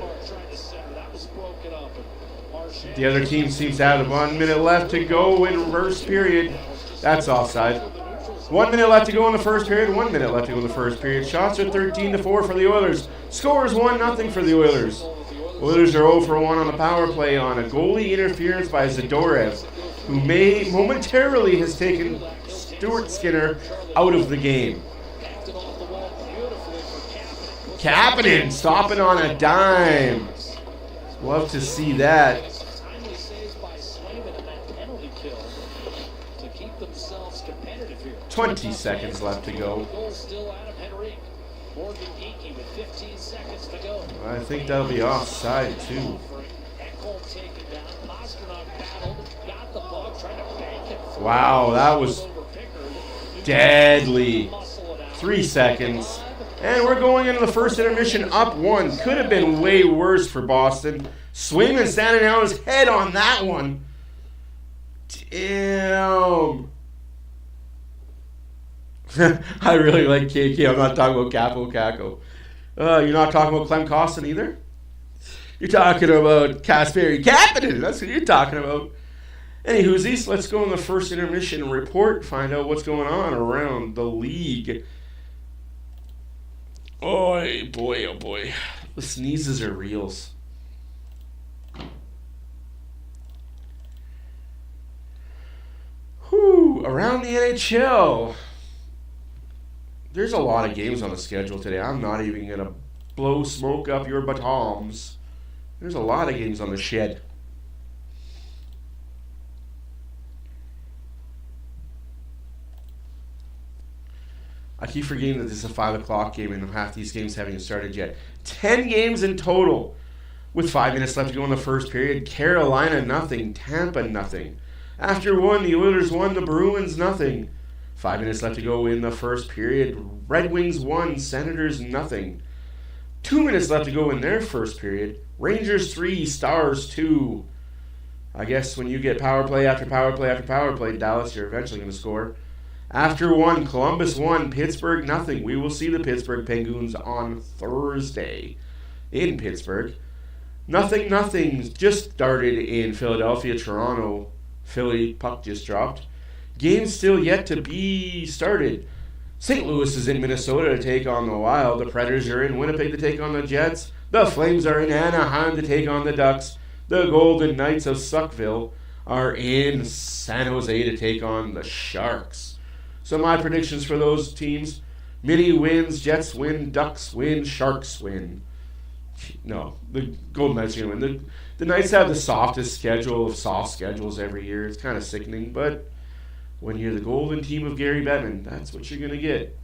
The other team seems to have 1 minute left to go in reverse period. That's offside. 1 minute left to go in the first period. 1 minute left to go in the first period. Shots are 13-4 for the Oilers. Scores 1-0 for the Oilers. Oilers are 0 for 1 on the power play on a goalie interference by Zadorev, who may momentarily has taken Stuart Skinner out of the game. Kapanen stopping on a dime. Love to see that. 20 seconds left to go. I think that'll be offside too. Wow, that was deadly. 3 seconds. And we're going into the first intermission up 1. Could have been way worse for Boston. Swayman standing on his head on that one. Damn. I really like KK. I'm not talking about Capo Caco. You're not talking about Clem Costin either? You're talking about Kasperi Kapanen. That's what you're talking about. Anywhoosies, let's go in the first intermission report, find out what's going on around the league. Oh boy, oh boy. The sneezes are reals. Whew, around the NHL. There's a lot of games on the schedule today. I'm not even going to blow smoke up your bottoms. There's a lot of games on the shed. I keep forgetting that this is a 5 o'clock game and half these games haven't started yet. 10 games in total with 5 minutes left to go in the first period. Carolina, nothing. Tampa, nothing. After 1, the Oilers won. The Bruins, nothing. 5 minutes left to go in the first period. Red Wings 1, Senators, nothing. 2 minutes left to go in their first period. Rangers 3, Stars 2. I guess when you get power play after power play after power play, Dallas, you're eventually going to score. After 1, Columbus 1, Pittsburgh nothing. We will see the Pittsburgh Penguins on Thursday in Pittsburgh. Nothing just started in Philadelphia, Toronto, Philly. Puck just dropped. Games still yet to be started. St. Louis is in Minnesota to take on the Wild. The Predators are in Winnipeg to take on the Jets. The Flames are in Anaheim to take on the Ducks. The Golden Knights of Suckville are in San Jose to take on the Sharks. So my predictions for those teams: Mini wins, Jets win, Ducks win, Sharks win. No, the Golden Knights are going to win. The Knights have the softest schedule of soft schedules every year. It's kind of sickening, but when you're the golden team of Gary Bettman, that's what you're going to get.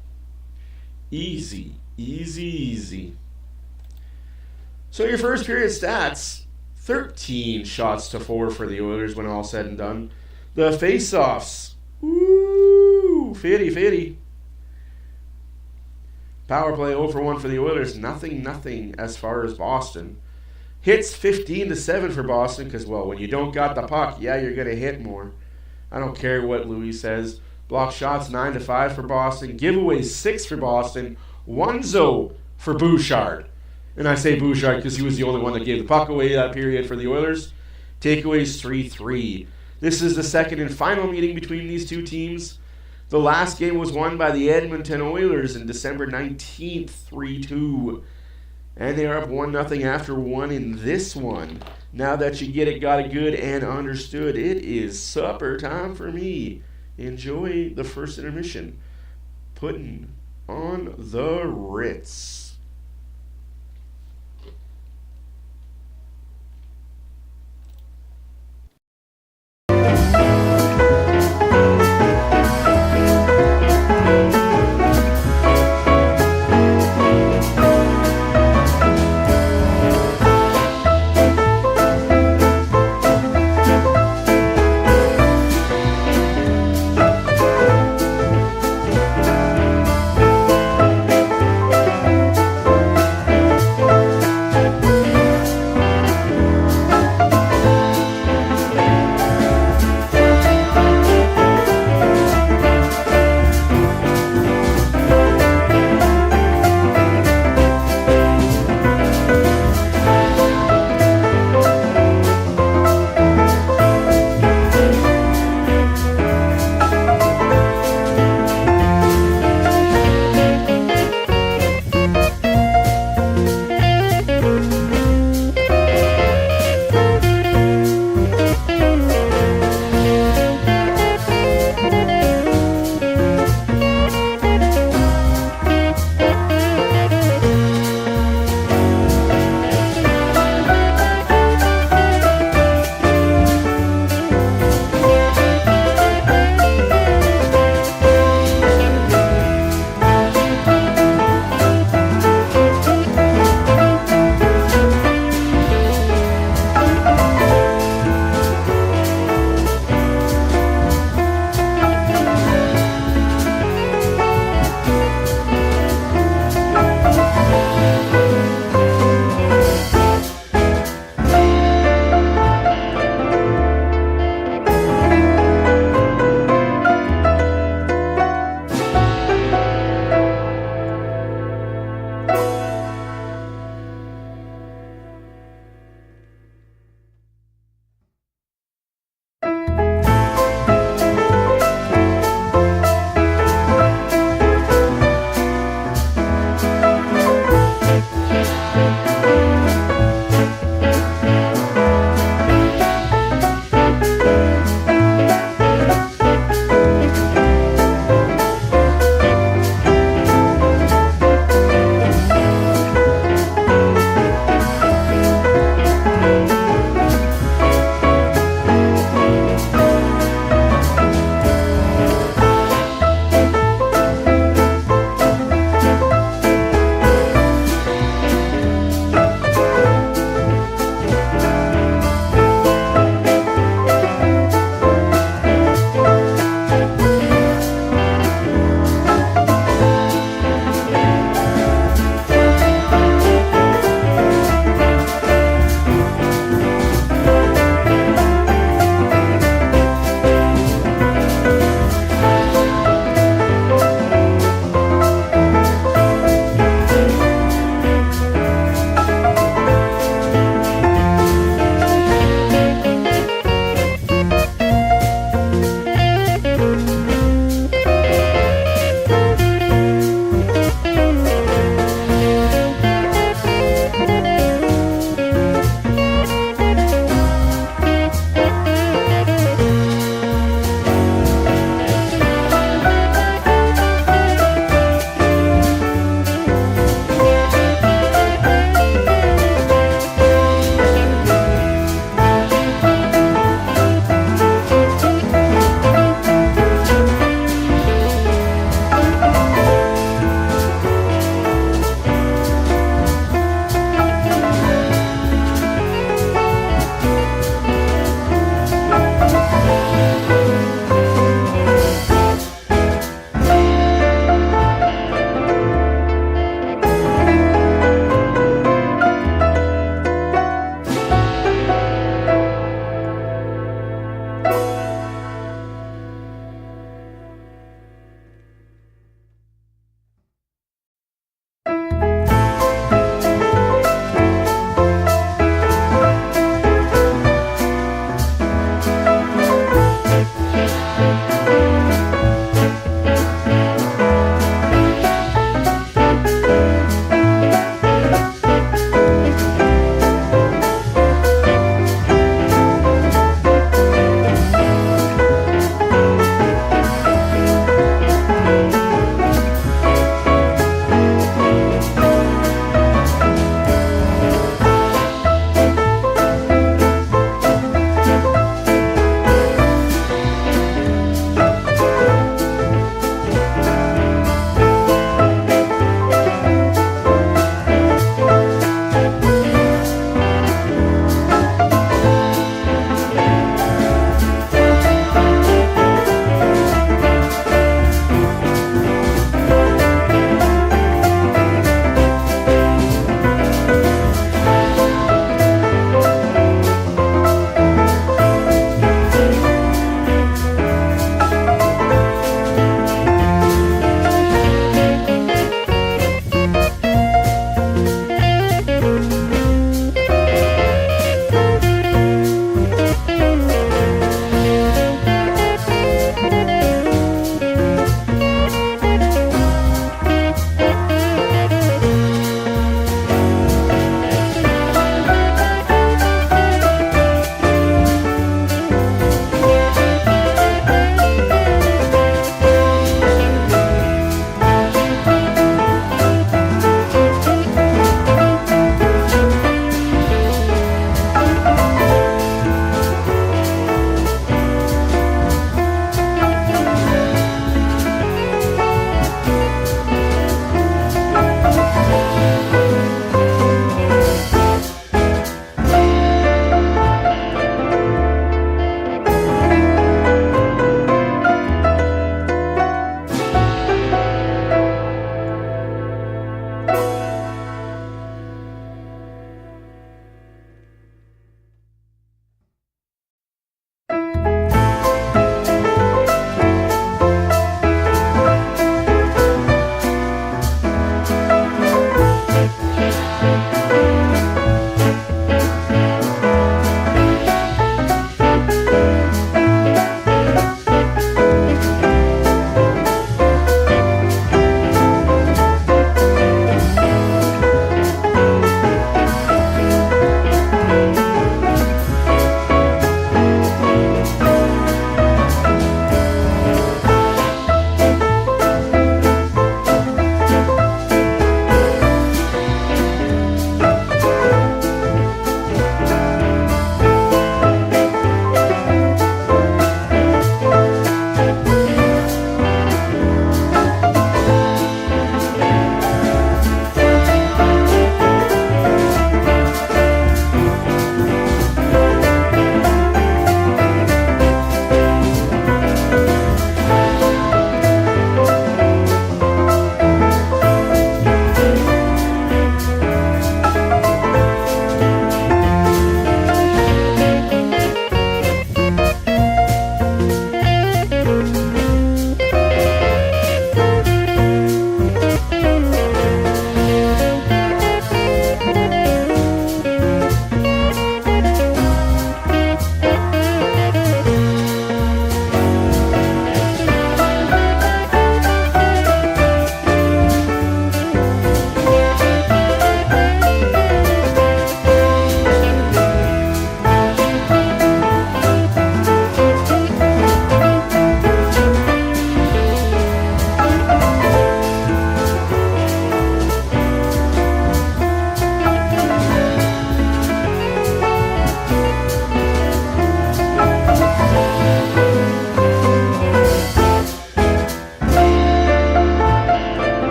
Easy, easy, easy. So your first period stats: 13 shots to 4 for the Oilers when all said and done. The face-offs, woo, 50-50. Power play 0 for 1 for the Oilers. Nothing as far as Boston. Hits 15-7 for Boston because, well, when you don't got the puck, yeah, you're going to hit more. I don't care what Louis says. Block shots 9-5 for Boston. Giveaways 6 for Boston. 1-0 for Bouchard. And I say Bouchard because he was the only one that gave the puck away that period for the Oilers. Takeaways 3-3. This is the second and final meeting between these two teams. The last game was won by the Edmonton Oilers on December 19th, 3-2. And they are up 1-0 after 1 in this one. Now that you get it, got it good, and understood, it is supper time for me. Enjoy the first intermission. Putting on the Ritz.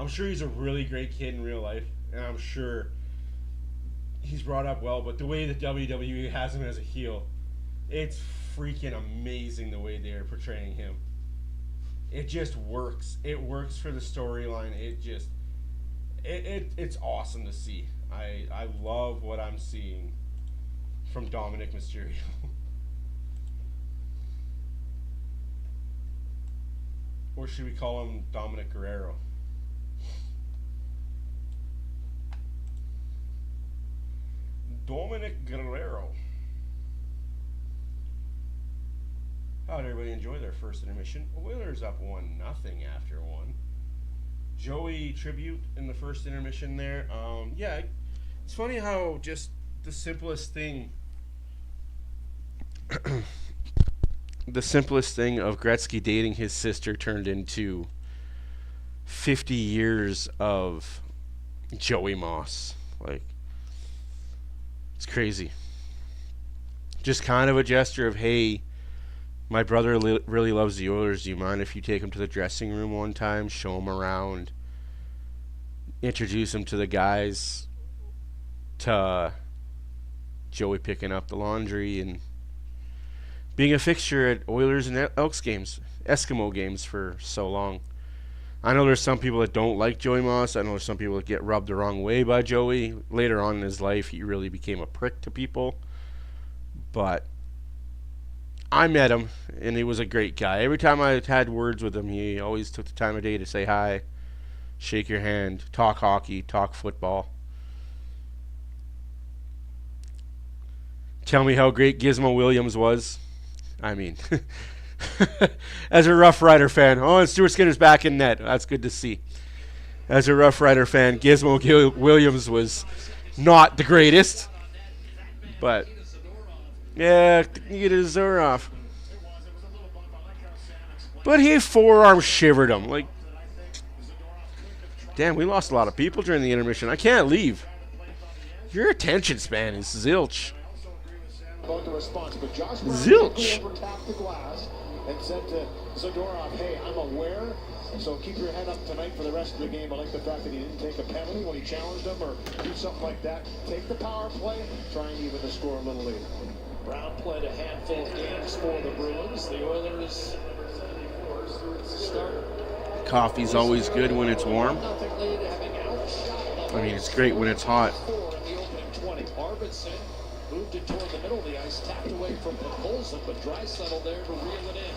I'm sure he's a really great kid in real life, and I'm sure he's brought up well, but the way that WWE has him as a heel, it's freaking amazing the way they're portraying him. It just works. It works for the storyline. It's awesome to see. I love what I'm seeing from Dominic Mysterio. Or should we call him Dominic Guerrero? Dominic Guerrero. How did everybody enjoy their first intermission? Oilers up 1-0 after one. Joey tribute in the first intermission there. Yeah, it's funny how just the simplest thing, the simplest thing of Gretzky dating his sister turned into 50 years of Joey Moss. Like, it's crazy. Just kind of a gesture of, hey, my brother really loves the Oilers. Do you mind if you take him to the dressing room one time, show him around, introduce him to the guys, to Joey picking up the laundry and being a fixture at Oilers and Elks games, Eskimo games for so long. I know there's some people that don't like Joey Moss. I know there's some people that get rubbed the wrong way by Joey. Later on in his life, he really became a prick to people. But I met him, and he was a great guy. Every time I had words with him, he always took the time of day to say hi, shake your hand, talk hockey, talk football. Tell me how great Gizmo Williams was. I mean, as a Rough Rider fan, and Stuart Skinner's back in net. That's good to see. As a Rough Rider fan, Gizmo Williams was not the greatest, but yeah, you get his Zoroff. But he forearm shivered him. Like, damn, we lost a lot of people during the intermission. I can't leave. Your attention span is zilch. About the response, but Josh Brown Zilch. overtapped the glass and said to Zadorov, hey, I'm aware, so keep your head up tonight for the rest of the game. I like the fact that he didn't take a penalty when he challenged him or do something like that. Take the power play, try and even the score a little later. Brown played a handful of games for the Bruins. The Oilers start. Coffee's always good when it's warm. I mean, it's great when it's hot. Arvidsson moved it toward the middle of the ice, tapped away from Polson, but Draisaitl there to reel it in.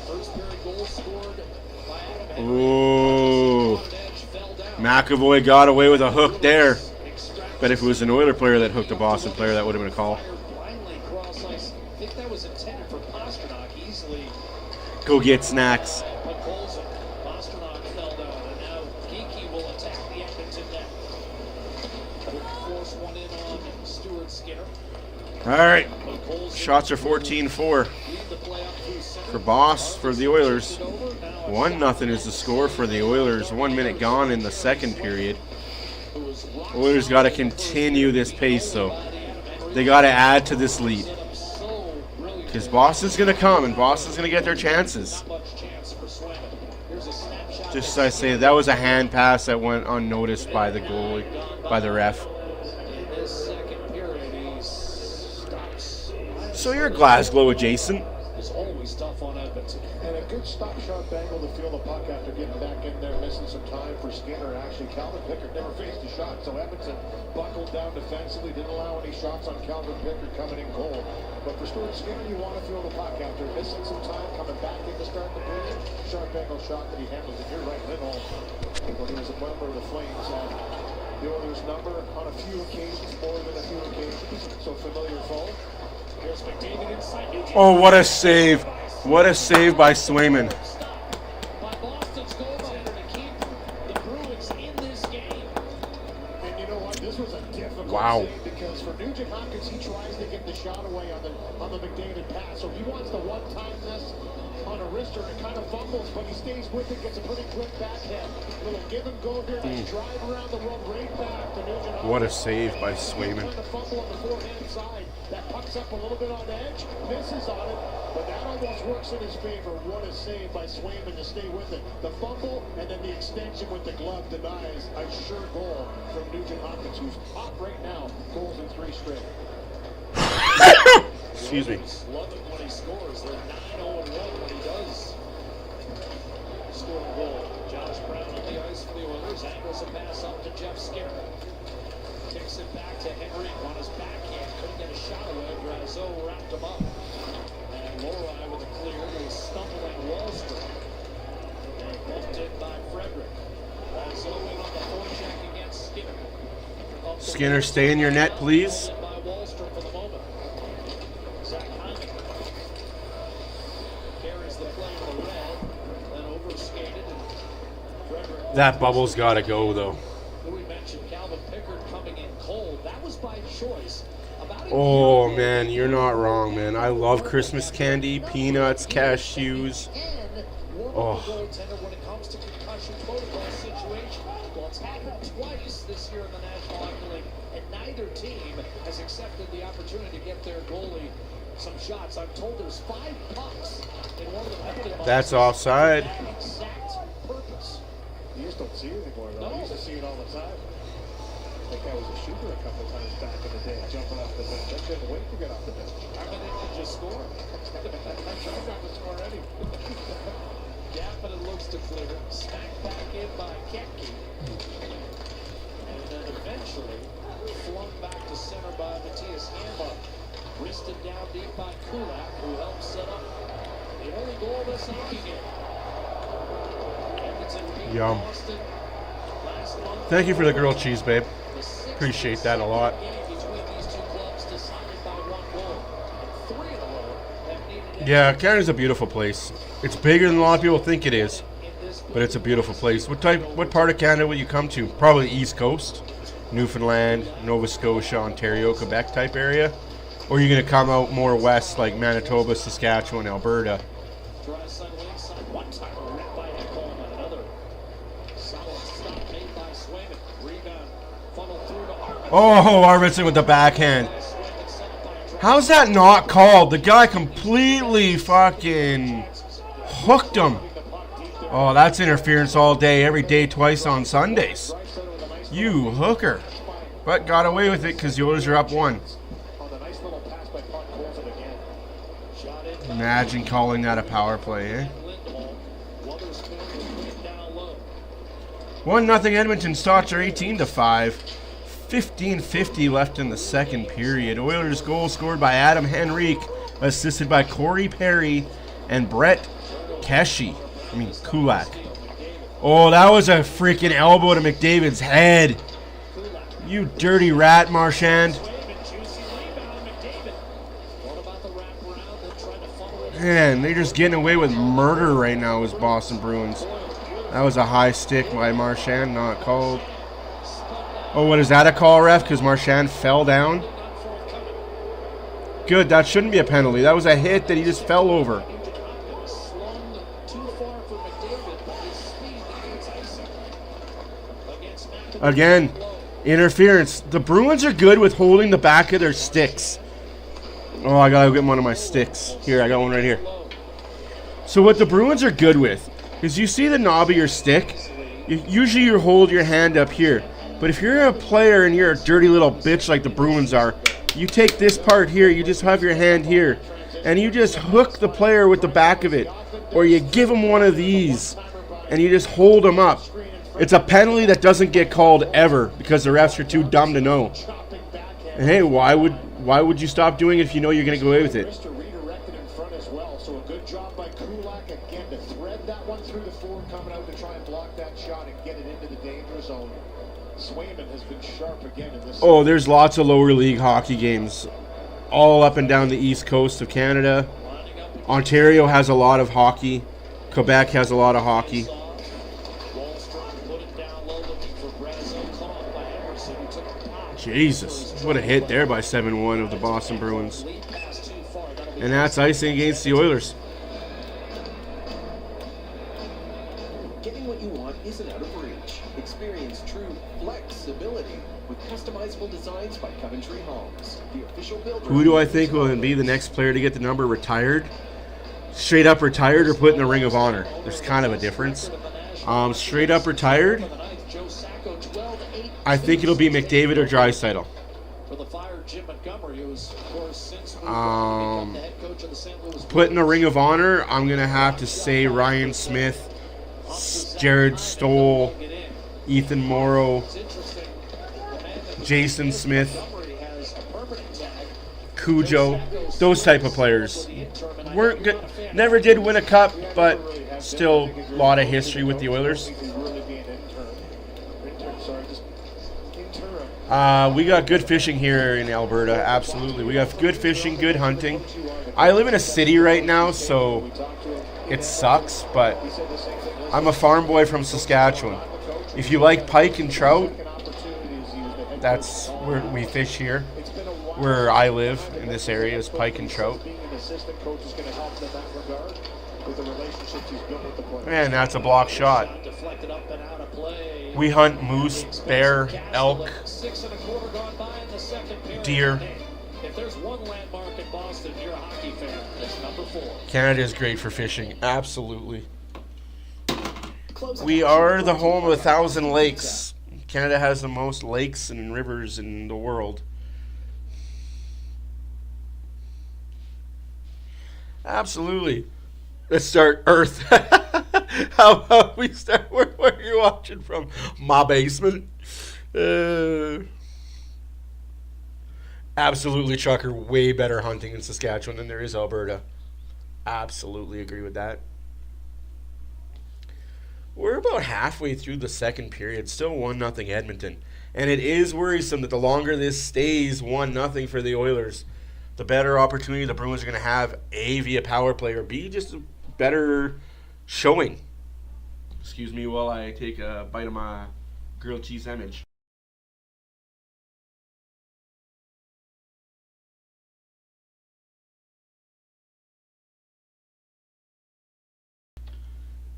First period goal scored by Adam Henry. Ooh. McAvoy got away with a hook there. But if it was an Oiler player that hooked a Boston player, that would have been a call. I think that was intended for Pastrnak easily. Go get snacks. Pastrnak fell down, and now Geekie will attack the Edmonton net. Force one in on Stuart Skinner. All right. Shots are 14-4 for the Oilers. 1-0 is the score for the Oilers. 1 minute gone in the second period. Oilers got to continue this pace, though. They got to add to this lead. Because Boston's going to come, and Boston's going to get their chances. Just as I say, that was a hand pass that went unnoticed by the goalie, by the ref. So you're Glasgow adjacent. It's always tough on Edmonton. And a good stop sharp angle to feel the puck after getting back in there, missing some time for Skinner. Actually, Calvin Pickard never faced a shot, so Edmonton buckled down defensively, didn't allow any shots on Calvin Pickard coming in cold. But for Stuart Skinner, you want to throw the puck after missing some time, coming back in to start the period. Sharp angle shot that he handles it. You're right, Lindholm, when he was a member of the Flames, had the Oilers' number on a few occasions, more than a few occasions. So familiar foe. Here's McDavid inside. Oh, what a save. What a save by Swayman. By Boston's goaltender to keep the Bruins in this game. And you know what? This was a difficult save because for Nugent Hopkins, he tries to get the shot away on the McDavid pass. So he wants the one-time miss on a wrister and kind of fumbles, but he stays with it, gets a pretty quick backhand. Little give and go here. Let's drive around the world right back to Nugent Hopkins. What a save by Swayman. Trying to fumble on the forehand side. That puck's up a little bit on edge, misses on it. But that almost works in his favor. What a save by Swayman to stay with it. The fumble and then the extension with the glove denies a sure goal from Nugent Hopkins, who's hot right now. Goals in 3 straight. Excuse me. Love it when he scores. They're 9-0-1 when he does score a goal. Josh Brown on the ice for the Oilers. Angles a pass up to Jeff Skinner. Kicks it back to Henry on his backhand. Couldn't get a shot away. Brazeau wrapped him up. And Lori with a clear to a stumbling Wallstrom. And bumped in by Frederick. Brazeau in on the forecheck against Skinner. Skinner, stay in your net, please. By Wallstrom for the moment. Zach Hyman carries the play in the red, then overskated. Frederick. That bubble's got to go, though. We mentioned Calvin Pickard coming in cold. That was by choice. Oh, man, you're not wrong, man. I love Christmas candy, peanuts, cashews. Oh. When it comes to concussion protocol situation, well, it's happened twice this year in the National Hockey League, and neither team has accepted the opportunity to get their goalie some shots. I'm told there's 5 pucks in one of the penalty boxes. That's offside. That exact purpose. You just don't see it anymore, though. No. I used to see it all the time. I think I was a shooter a couple times back in the day, jumping off the bench. I couldn't wait to get off the bench. I mean, they could just score. I'm trying not to score anyway. Gap, and it looks to clear. Smacked back in by Kepke. And then eventually flung back to center by Matthias Janmark. Wristed down deep by Kulak, who helped set up the only goal of this hockey game. Edmonton beat Yum. Boston last month. Thank you for the grilled cheese, babe. The 6th Appreciate that a lot. game between these two clubs decided by 1 goal. And 3 in a row have needed Yeah, Canada's a beautiful place. It's bigger than a lot of people think it is, but it's a beautiful place. What part of Canada will you come to? Probably East Coast, Newfoundland, Nova Scotia, Ontario, Quebec type area, or are you gonna come out more west like Manitoba, Saskatchewan, Alberta? Try side wing side. One time ripped by Ekholm and another solid stop made by Swayman. Rebound funneled through to Arvidsson. Oh, Arvidsson with the backhand. Swayman set up by a drop. How's that not called? The guy completely fucking hooked him. Oh, that's interference all day, every day, twice on Sundays. You hooker. But got away with it because the Oilers are up 1. On the nice little pass by Puck, pulls it again. Shot in by Imagine calling that a power play, eh? Lindholm. Wotherspoon was put down low. 1-0 Edmonton. Stocks are 18-5. 15:50 left in the second period. Oilers goal scored by Adam Henrique, assisted by Corey Perry and Brett Kulak. Oh, that was a freaking elbow to McDavid's head. You dirty rat, Marchand. Swayman, juicy rebound. McDavid. What about the wraparound? They're trying to funnel it. Man, they're just getting away with murder right now as Boston Bruins. That was a high stick by Marchand, not called. Oh, what is that, a call, ref? Because Marchand fell down? Good, that shouldn't be a penalty. That was a hit that he just fell over. Slung too far for McDavid, but his speed against icing. Against McAvoy. Again, interference. The Bruins are good with holding the back of their sticks. Oh, I gotta get one of my sticks. Here, I got one right here. So what the Bruins are good with is you see the knob of your stick, usually you hold your hand up here. But if you're a player and you're a dirty little bitch like the Bruins are, you take this part here, you just have your hand here, and you just hook the player with the back of it. Or you give him one of these, and you just hold him up. It's a penalty that doesn't get called ever because the refs are too dumb to know. And hey, why would you stop doing it if you know you're going to go away with it? Mr. redirected in front as well, so a good job by Kulak again to thread that one through the forward, coming out to try and block that shot and get it into the danger zone. Swayman has been sharp again in this. Oh, there's lots of lower league hockey games all up and down the east coast of Canada. Ontario has a lot of hockey. Quebec has a lot of hockey. Jesus, what a hit there by 7-1 of the Boston Bruins. And that's icing against the Oilers. Getting what you want isn't out of reach. Experience true flexibility with customizable designs by Coventry Homes, the official builder. Who do I think will be the next player to get the number retired? Straight up retired or put in the Ring of Honor. There's kind of a difference. Straight up retired, I think it'll be McDavid or Draisaitl. Put in the Ring of Honor, I'm going to have to say Ryan Smith, Jared Stoll, Ethan Morrow, Jason Smith, Cujo, those type of players. Weren't good, never did win a cup, but still a lot of history with the Oilers. We got good fishing here in Alberta, absolutely. We got good fishing, good hunting. I live in a city right now, so it sucks, but I'm a farm boy from Saskatchewan. If you like pike and trout, that's where we fish here. Where I live in this area is pike and trout. Man, that's a block shot. We hunt moose, bear, elk, deer. If there's one landmark in Boston, you're a hockey fan, it's number 4. Canada is great for fishing, absolutely. We are the home of 1,000 lakes. Canada has the most lakes and rivers in the world. Absolutely. Let's start Earth. How about we start? Where are you watching from? My basement. Absolutely, Trucker. Way better hunting in Saskatchewan than there is Alberta. Absolutely agree with that. We're about halfway through the second period. Still 1-0 Edmonton. And it is worrisome that the longer this stays 1-0 for the Oilers, the better opportunity the Bruins are going to have, A, via power play, or B, just a better showing. Excuse me while I take a bite of my grilled cheese sandwich.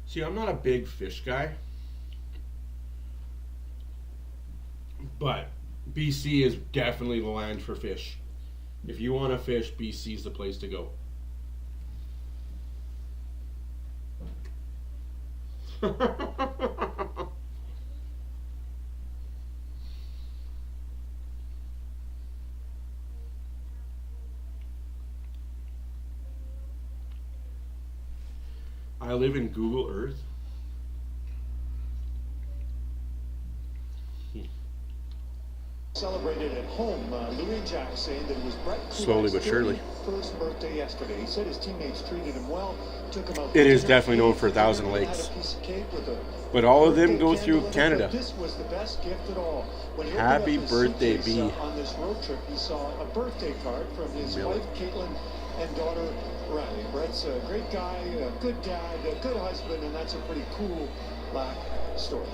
See, I'm not a big fish guy, but BC is definitely the land for fish. If you want to fish, BC is the place to go. I live in Google Earth. Celebrated at home. Louis Jack saying that it was Brett Slowly but surely. First birthday yesterday. He said his teammates treated him well. Took him out. It is definitely known for 1,000 lakes. But all of them go through Canada. This was the best gift at all. When Happy birthday, B. On this road trip, he saw a birthday card from his wife, Caitlin, and daughter, Riley. Brett's a great guy, a good dad, a good husband, and that's a pretty cool black story.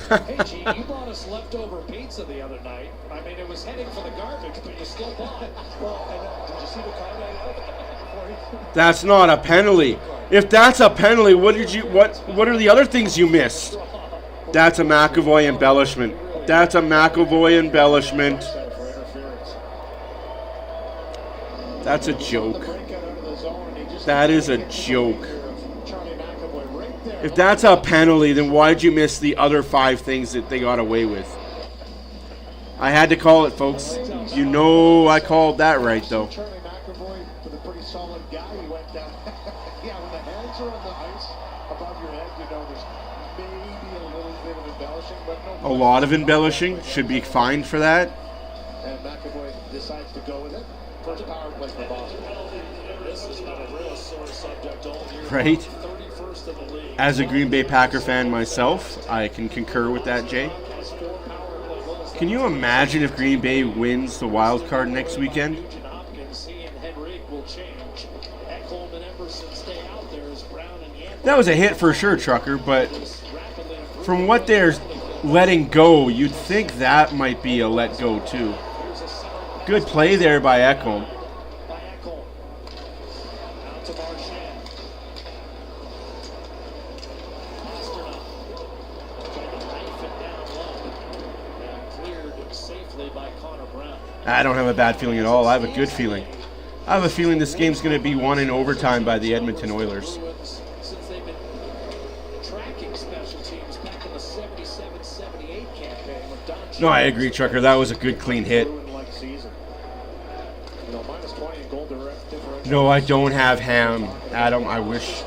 Hey, Gene, you brought us leftover pizza the other night. I mean, it was heading for the garbage, but you still bought it. Well, and, did you see the card I had? That's not a penalty. If that's a penalty, what are the other things you missed? That's a McAvoy embellishment. That's a McAvoy embellishment. That's a joke. That is a joke. If that's a penalty, then why'd you miss the other 5 things that they got away with? I had to call it, folks. You know I called that right, though. Charlie McAvoy was a pretty solid guy. He went down. Yeah, when the hands are on the ice above your head, you know there's maybe a little bit of embellishing, but no. A lot of embellishing. Should be fined for that. And McAvoy decides to go with it. First power play for Boston. This has been a real sore subject all year. Right. 31st in the league. As a Green Bay Packer fan myself, I can concur with that, Jay. Can you imagine if Green Bay wins the wild card next weekend? That was a hit for sure, Trucker, but from what they're letting go, you'd think that might be a let go too. Good play there by Ekholm. I don't have a bad feeling at all. I have a good feeling. I have a feeling this game's going to be won in overtime by the Edmonton Oilers. Bruins, since they've been tracking special teams back in the 77-78 campaign with Don. No, I agree, Trucker. That was a good, clean hit. Bruin-like season. You know, minus 20 in goal differential. No, I don't have ham, Adam. I wish.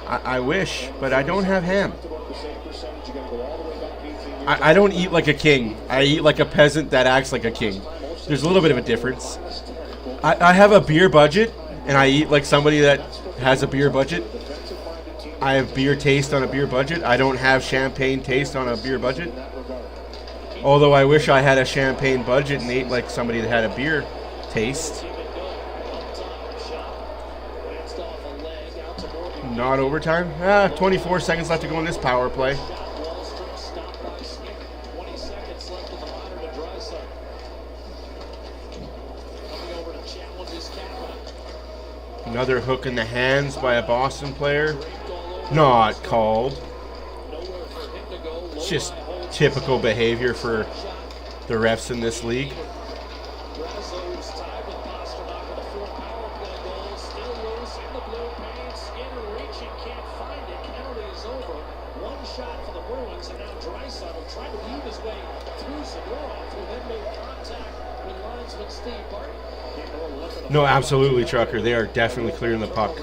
I wish, but I don't have ham. I don't eat like a king. I eat like a peasant that acts like a king. There's a little bit of a difference. I have a beer budget, and I eat like somebody that has a beer budget. I have beer taste on a beer budget. I don't have champagne taste on a beer budget. Although I wish I had a champagne budget and ate like somebody that had a beer taste. Not overtime. 24 seconds left to go in this power play. Another hook in the hands by a Boston player. Not called. It's just typical behavior for the refs in this league. No, absolutely, Trucker. They are definitely clearing the puck.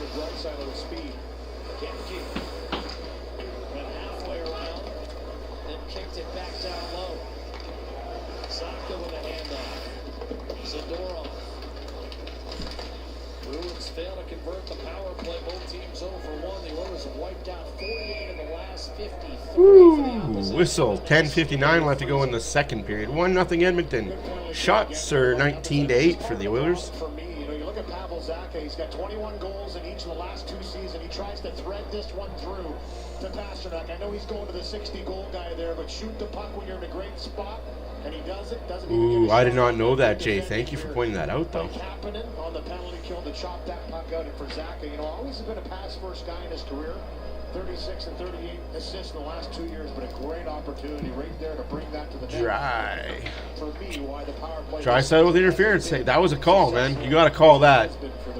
Bruins fail to convert the power play. Both teams 0 for 1. The Oilers have wiped out 48 in the last 53. Woo! Whistle. 10:59 left to go in the second period. 1-0 Edmonton. Shots are 19-8 for the Oilers. He's got 21 goals in each of the last 2 seasons. He tries to thread this one through to Pasternak. I know he's going to the 60-goal guy there, but shoot the puck when you're in a great spot, and he does it. Ooh, I did not know that, Jay. Thank you for pointing that out, though. Kapanen on the penalty kill to chop that puck out, and for Zaka, you know, always has been a pass-first guy in his career. 36 and 38 assists in the last 2 years, but a great opportunity right there to bring that to the net. Dry. For me, why the power play. Dry side with interference. Hey, that was a call, man. You got to call that.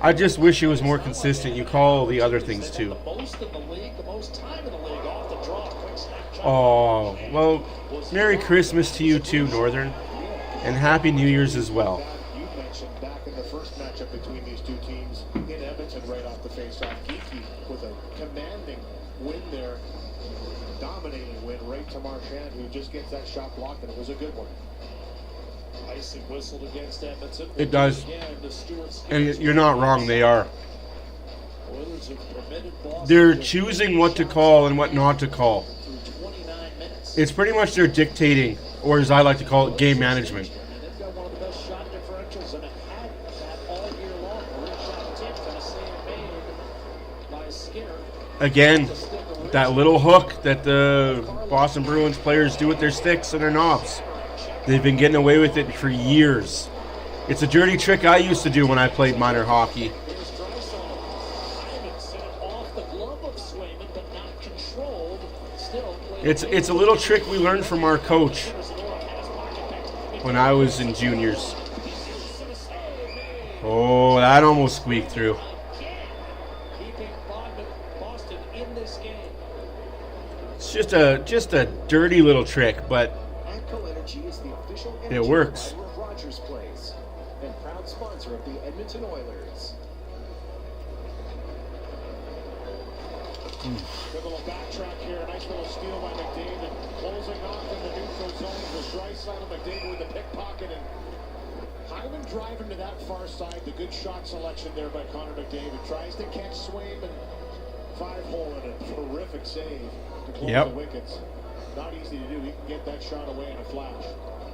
I just wish it was more consistent. You call the other things too. Oh, well, Merry Christmas to you too, Northern, and Happy New Year's as well. You mentioned back in the first matchup between these two teams in Edmonton, right off the face-off, Geeky with a commanding win there, dominating win right to Marchand, who just gets that shot blocked, and it was a good one. Icing whistled against Edmonton. It does. And you're not wrong, they are. They're choosing what to call and what not to call. It's pretty much they're dictating, or as I like to call it, game management. They've got one of the best shot differentials, and it had that all year long. A real shot tipped and a save made by Skinner. Again, that little hook that the Boston Bruins players do with their sticks and their knobs. They've been getting away with it for years. It's a dirty trick I used to do when I played minor hockey. It's a little trick we learned from our coach when I was in juniors. Oh, that almost squeaked through. It's just a dirty little trick, but it works. And proud sponsor of the Edmonton Oilers. Good little backtrack here. A nice little steal by McDavid. Closing off in the neutral zone was Draisaitl. McDavid with the pickpocket, and Hyman driving to that far side. The good shot selection there by Connor McDavid. Tries to catch Swain, and 5-hole and a terrific save to close the wickets. Not easy to do. He can get that shot away in a flash.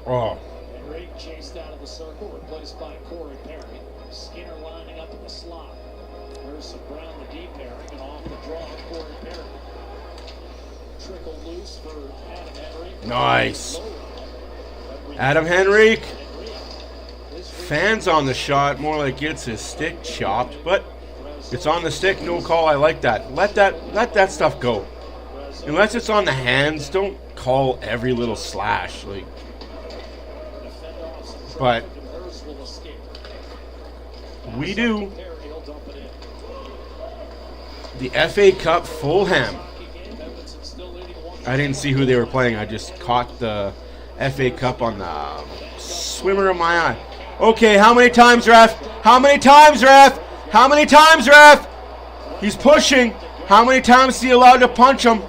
Oh. Henrique chased out of the circle, replaced by Corey Perry. Skinner lining up in the slot. There's Brown, the deep pairing, and off the draw, Corey Perry. Trickle loose for Adam Henrique. Nice. Adam Henrique. Fans on the shot, more like gets his stick chopped, but it's on the stick, no call. I like that. Let that stuff go. Unless it's on the hands, don't call every little slash. But We do. The FA Cup Fulham. I didn't see who they were playing. I just caught the FA Cup on the swimmer of my eye. Okay, how many times, ref? How many times, ref? How many times, ref? He's pushing. How many times is he allowed to punch him?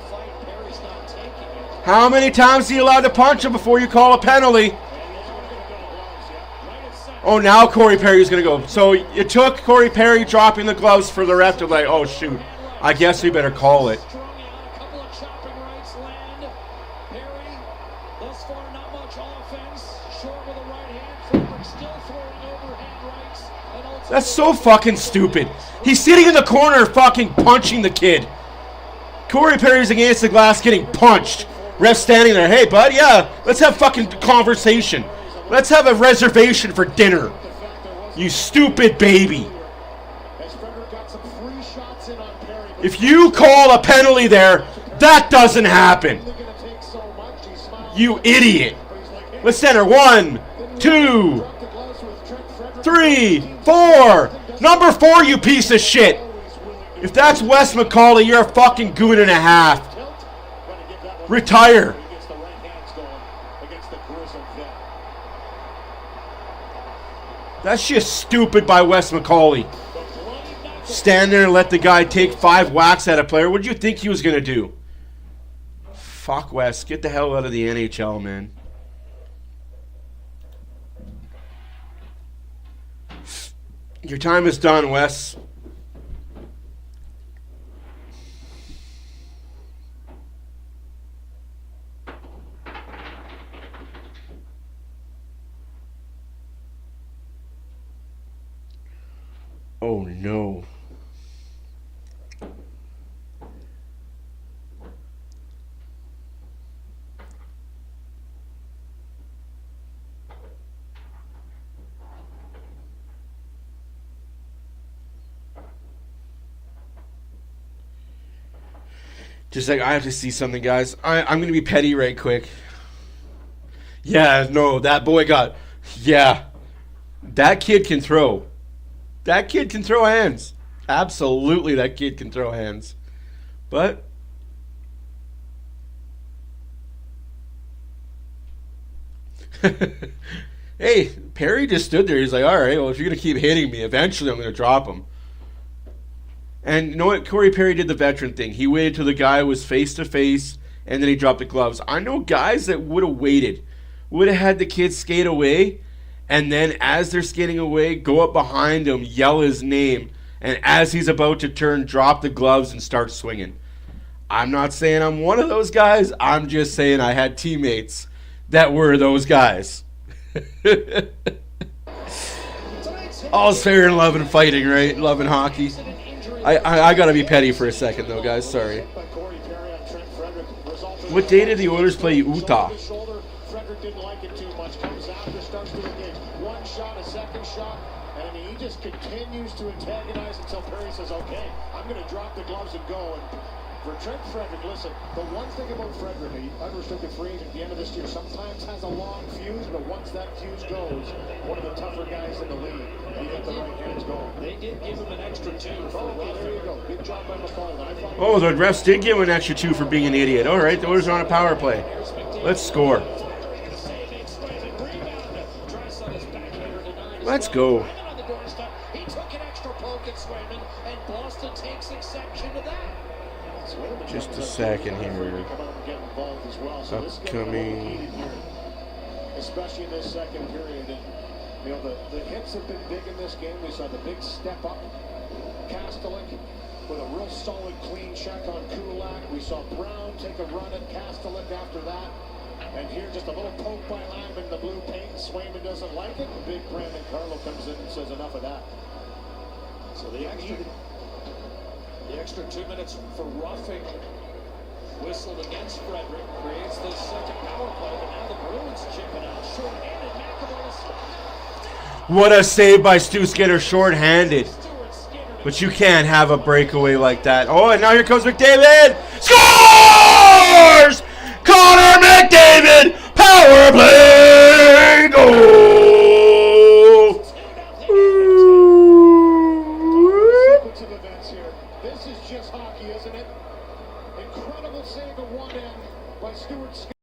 How many times is he allowed to punch him before you call a penalty? Oh, now Corey Perry's going to go. So it took Corey Perry dropping the gloves for the ref to like, oh, shoot. I guess we better call it. That's so fucking stupid. He's sitting in the corner fucking punching the kid. Corey Perry's against the glass getting punched. Ref standing there. Hey, bud, yeah, let's have fucking conversation. Let's have a reservation for dinner. You stupid baby. If you call a penalty there, that doesn't happen. You idiot. Let's center. 1, 2, 3, 4. Number 4, you piece of shit. If that's Wes McCauley, you're a fucking goon and a half. Retire. That's just stupid by Wes McCauley. Stand there and let the guy take 5 whacks at a player. What did you think he was going to do? Fuck Wes. Get the hell out of the NHL, man. Your time is done, Wes. Oh no. Just like, I have to see something, guys. I'm going to be petty right quick. Yeah, no, that boy got... Yeah. That kid can throw. That kid can throw hands. Absolutely, that kid can throw hands. But... Hey, Perry just stood there. He's like, all right, well, if you're going to keep hitting me, eventually I'm going to drop him. And you know what? Corey Perry did the veteran thing. He waited till the guy was face-to-face, and then he dropped the gloves. I know guys that would have waited. Would have had the kid skate away, and then as they're skating away, go up behind him, yell his name, and as he's about to turn, drop the gloves and start swinging. I'm not saying I'm one of those guys. I'm just saying I had teammates that were those guys. All's fair in love and fighting, right? Love and hockey. I gotta be petty for a second, though, guys. Sorry. What day did the Oilers play Utah? Frederick didn't like it too much. Comes after, starts to engage. One shot, a second shot, and he just continues to antagonize until Perry says, okay, I'm going to drop the gloves and go. And for Trent Frederick, listen, the one thing about Frederick, he unrestricted free agent at the end of this year, sometimes has a long fuse, but once that fuse goes, one of the tougher guys in the league. He got the right hands going. They did give him an extra 2. There you go. Good job by McCall. Oh, the refs did give him an extra 2 for being an idiot. All right, the Oilers are on a power play. Let's score. Let's go. He took an extra poke at Swayman, and Boston takes exception to that. Just a second here. Upcoming. Especially in this second period. And, you know, the hits have been big in this game. We saw the big step up. Kastelik with a real solid clean check on Kulak. We saw Brown take a run at Kastelik after that. And here just a little poke by Lamb in the blue paint. Swayman doesn't like it. Big Brandon Carlo comes in and says enough of that. So the extra 2 minutes for roughing whistled against Frederick creates the second power play, but now the Bruins chip it out. Short-handed, McAvoy. What a save by Stu Skinner, short-handed. But you can't have a breakaway like that. Oh, and now here comes McDavid. Scores! Connor McDavid, power play goal! Ooh. wasn't it? Incredible save at one end by Stuart Skinner.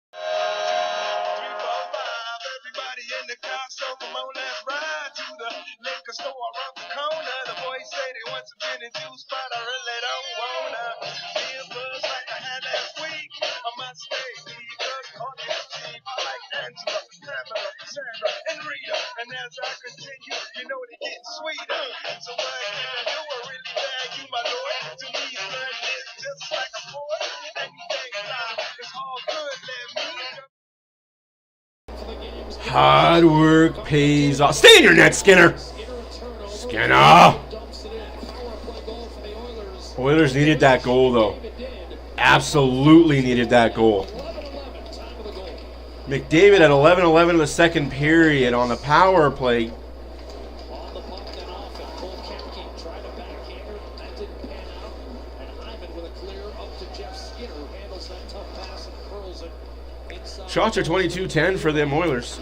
3, 4, 5, everybody in the car, so come on, let's ride to the liquor store around the corner. The boys say they want some gin and juice, but I really don't wanna be a buzz like I had last week. I must stay because coffee is cheap. I like Angela, Pamela, Sandra, and Rita. And as I continue, you know they get sweeter. So what can I do? I really value my lord. To me, blood is just like a boy. Anything live is all good. Let me go. Hard work pays off. Stay in your net, Skinner. Skinner. Oilers needed that goal, though. Absolutely needed that goal. McDavid at 11-11 in the second period on the power play. Shots are 22-10 for them Oilers.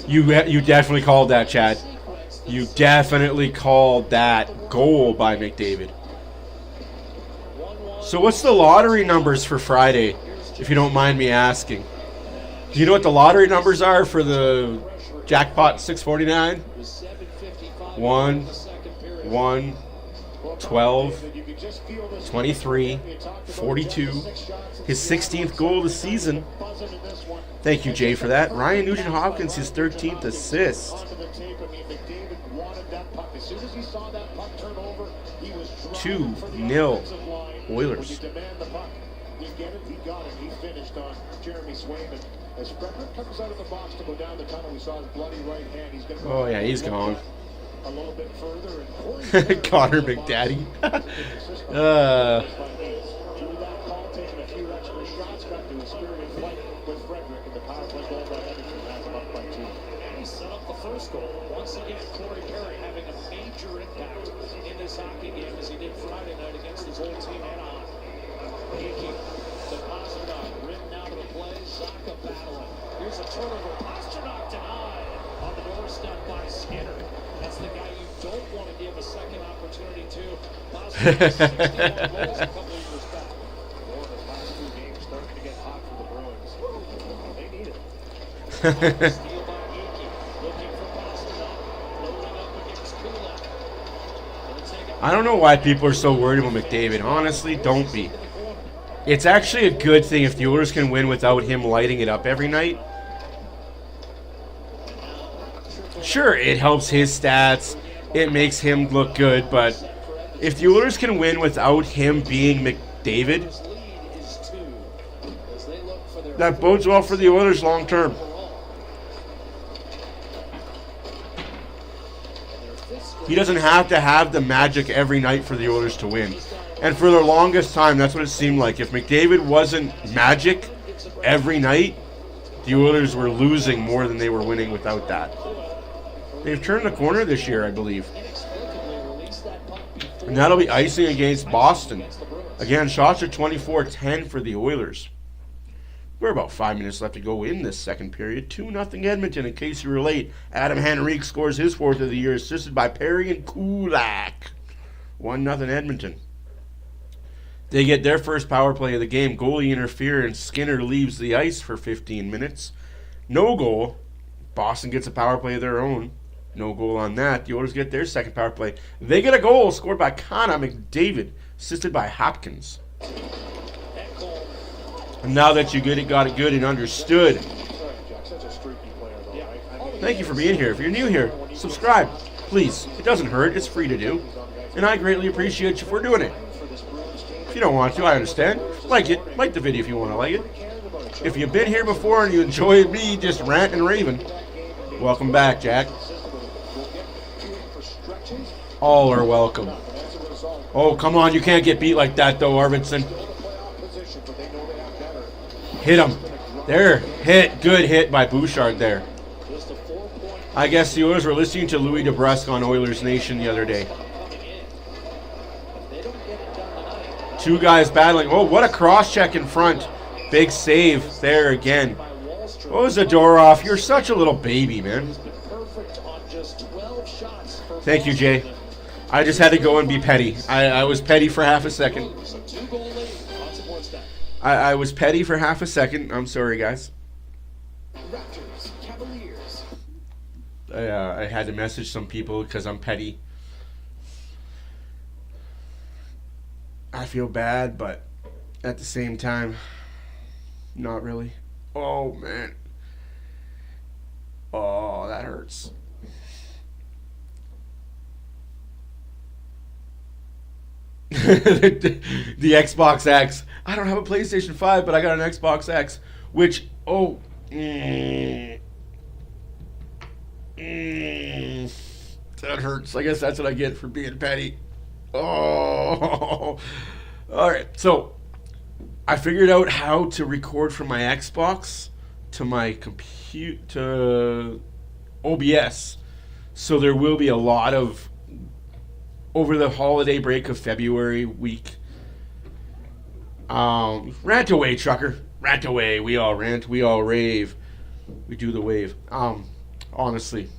You definitely called that, Chad. You definitely called that goal by McDavid. So what's the lottery numbers for Friday, if you don't mind me asking? Do you know what the lottery numbers are for the jackpot 649? 1, 12, 23, 42. His 16th goal of the season. Thank you, Jay, for that. Ryan Nugent-Hopkins, his 13th assist. 2-0 Oilers. Oh, yeah, he's gone. Connor McDaddy. Once again, Corey Perry having a major impact in this hockey game as he did Friday night against his old team Anaheim. Hickey deposited on, ridden out of the play, Zaka battling. Here's a turnover, Pasternak denied on the doorstep by Skinner. That's the guy you don't want to give a second opportunity to. Pasternak 61 goals a couple of years back. Well, the last 2 games starting to get hot for the Bruins. They need it. Steal by Hickey, looking for Pasternak, loading up against Kulak. I don't know why people are so worried about McDavid. Honestly, don't be. It's actually a good thing if the Oilers can win without him lighting it up every night. Sure, it helps his stats. It makes him look good. But if the Oilers can win without him being McDavid, that bodes well for the Oilers long term. He doesn't have to have the magic every night for the Oilers to win. And for the longest time, that's what it seemed like. If McDavid wasn't magic every night, the Oilers were losing more than they were winning without that. They've turned the corner this year, I believe. And that'll be icing against Boston. Again, shots are 24-10 for the Oilers. We're about 5 minutes left to go in this second period. 2-0 Edmonton, in case you were late. Adam Henrique scores his 4th of the year, assisted by Perry and Kulak. 1-0 Edmonton. They get their first power play of the game. Goalie interference. Skinner leaves the ice for 15 minutes. No goal. Boston gets a power play of their own. No goal on that. The Oilers get their second power play. They get a goal scored by Connor McDavid, assisted by Hopkins. And now that you got it good and understood. Thank you for being here. If you're new here, subscribe, please. It doesn't hurt. It's free to do. And I greatly appreciate you for doing it. If you don't want to, I understand. Like it. Like the video if you want to like it. If you've been here before and you enjoy me just ranting and raving, welcome back, Jack. All are welcome. Oh, come on. You can't get beat like that, though, Arvidsson. Hit him. There. Hit. Good hit by Bouchard there. I guess the Oilers were listening to Louis DeBrusque on Oilers Nation the other day. 2 guys battling. Oh, what a cross-check in front. Big save there again. Oh, Zadorov, you're such a little baby, man. shots for Thank you, Boston. Jay. I just had to go and be petty. I was petty for half a second. So 2-goal lead on Sports Net. I was petty for half a second. I'm sorry, guys. Raptors, Cavaliers. I had to message some people because I'm petty. I feel bad, but at the same time, not really. Oh, man. Oh, that hurts. The Xbox X. I don't have a PlayStation 5, but I got an Xbox X, which, that hurts. I guess that's what I get for being petty. Oh. All right. So, I figured out how to record from my Xbox to my to OBS. So there will be a lot of over the holiday break of February week. Rant away, trucker. Rant away. We all rant. We all rave. We do the wave. Honestly,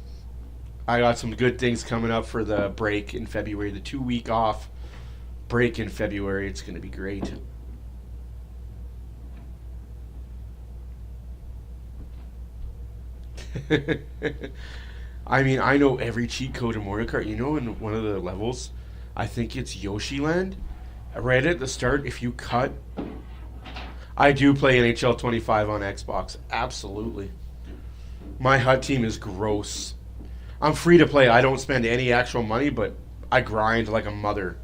I got some good things coming up for the break in February. The 2-week off break in February. It's going to be great. I mean, I know every cheat code in Mario Kart. You know, in one of the levels, I think it's Yoshi Land. Right at the start, if you cut... I do play NHL 25 on Xbox. Absolutely. My HUT team is gross. I'm free to play. I don't spend any actual money, but I grind like a mother.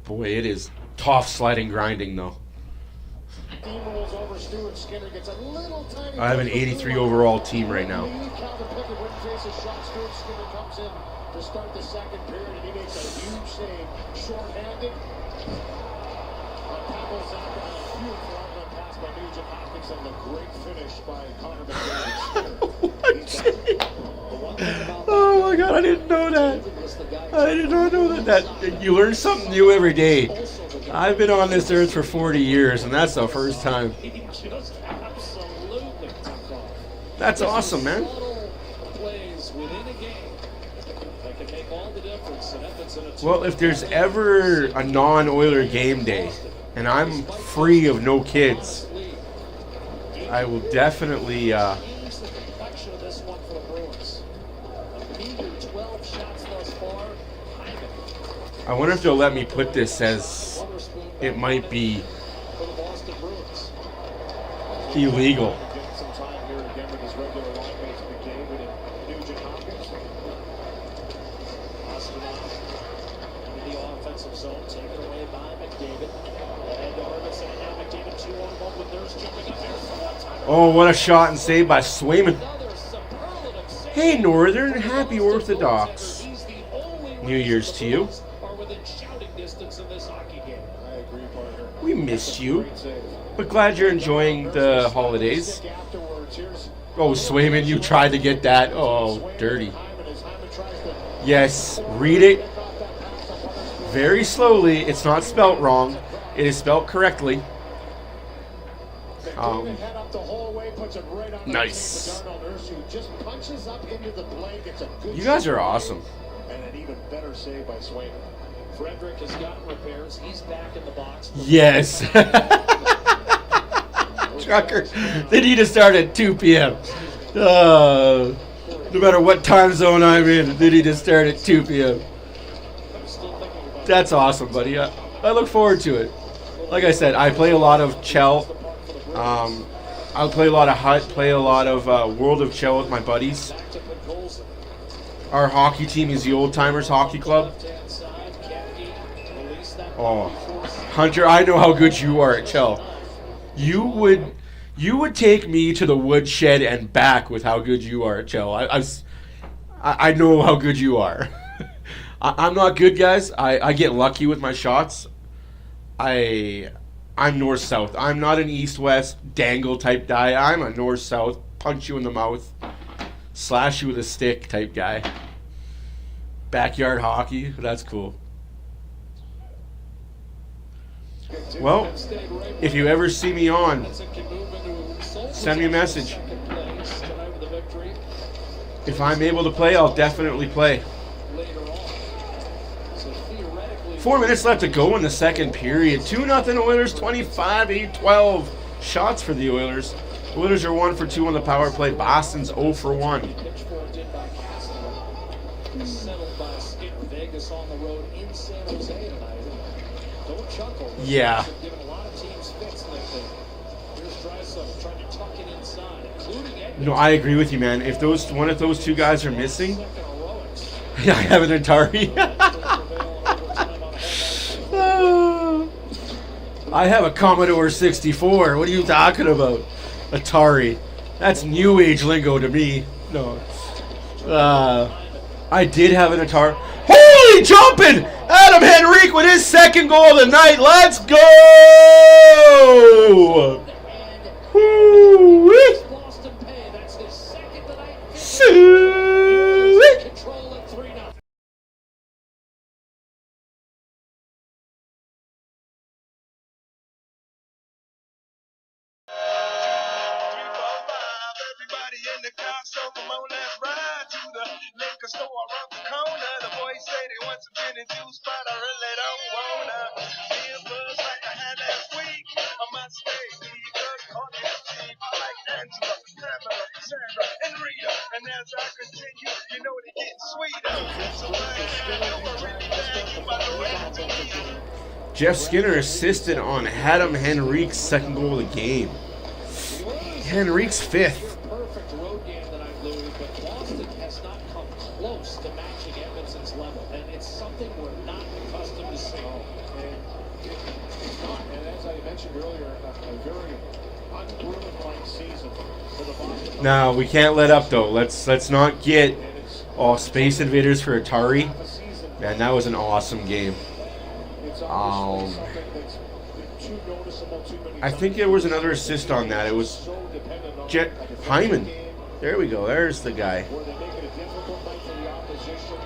Boy, it is tough sledding grinding, though. I have an 83 overall team right now. To start the second period, and he makes a huge save, short-handed. Beautiful outlet pass by Nugent Hopkins, and the great finish by Connor McDavid. Oh my God, I didn't know that. I did not know that. You learn something new every day. I've been on this earth for 40 years, and that's the first time. That's awesome, man. Well, if there's ever a non-Oiler game day, and I'm free of no kids, I will definitely... I wonder if they'll let me put this as it might be illegal. Oh, what a shot and save by Swayman. Hey, Northern, happy Orthodox New Year's to you. We missed you, but glad you're enjoying the holidays. Oh, Swayman, you tried to get that. Oh, dirty. Yes, read it very slowly. It's not spelt wrong. It is spelt correctly. Nice. You guys are awesome. And an even better save by Swayman. Frederick has gotten repairs. He's back in the box. Yes. Trucker, they need to start at 2 p.m. No matter what time zone I'm in, they need to start at 2 p.m. That's awesome, buddy. I look forward to it. Like I said, I play a lot of Chell. I'll play a lot of HUT, play a lot of World of Chell with my buddies. Our hockey team is the Old Timers Hockey Club. Oh, Hunter, I know how good you are at Chell. You would take me to the woodshed and back with how good you are at Chell. I know how good you are. I'm not good, guys. I get lucky with my shots. I'm north-south. I'm not an east-west dangle type guy. I'm a north-south, punch you in the mouth, slash you with a stick type guy. Backyard hockey, that's cool. Well, if you ever see me on, send me a message. If I'm able to play, I'll definitely play. later on. So theoretically, 4 minutes left to go in the second period. 2-0 Oilers, 25, 8-12 shots for the Oilers. Oilers are 1 for 2 on the power play. Boston's 0 for 1. pitchforked in by Castro. Settled by Skinner. Vegas on the road in San Jose tonight. Don't chuckle. Yeah. They've given a lot of teams fits lately. Here's Drysdale trying to tuck it inside, including Edmonton. No, I agree with you, man. If one of those two guys are missing, Second heroics. I have an Atari. I have a Commodore 64. What are you talking about? Atari. That's new age lingo to me. No. I did have an Atari. Holy jumping! Adam Henrique with his second goal of the night. Let's go! Woo-wee. Boston pay. That's his second tonight. Sweet. Control at 3-0. Everybody in the car, so come on, let's ride to the liquor store around the corner. The boys say they want some gin and juice, but I really don't wanna feel buzz like I had last week. I must stay because coffee is cheap. Like Angela, Pamela, Sandra, and Rita. And as I continue, you know they getting sweeter. So I know I really bad my Lord. Jeff Skinner assisted on Adam Henrique's second goal of the game. Henrique's fifth. Perfect road game tonight, Louis, but Boston has not come close to matching Edmonton's level, and it's something we're not accustomed to seeing. It's not, and as I mentioned earlier, a very unproven season for the Boston. Now we can't let up though. Let's not get Space Invaders for Atari. Man, that was an awesome game. It's obviously something that's too noticeable too many I think there was another assist on that. It was so dependent on Jet Hyman. There we go. There's the guy. where they make it a difficult night for the opposition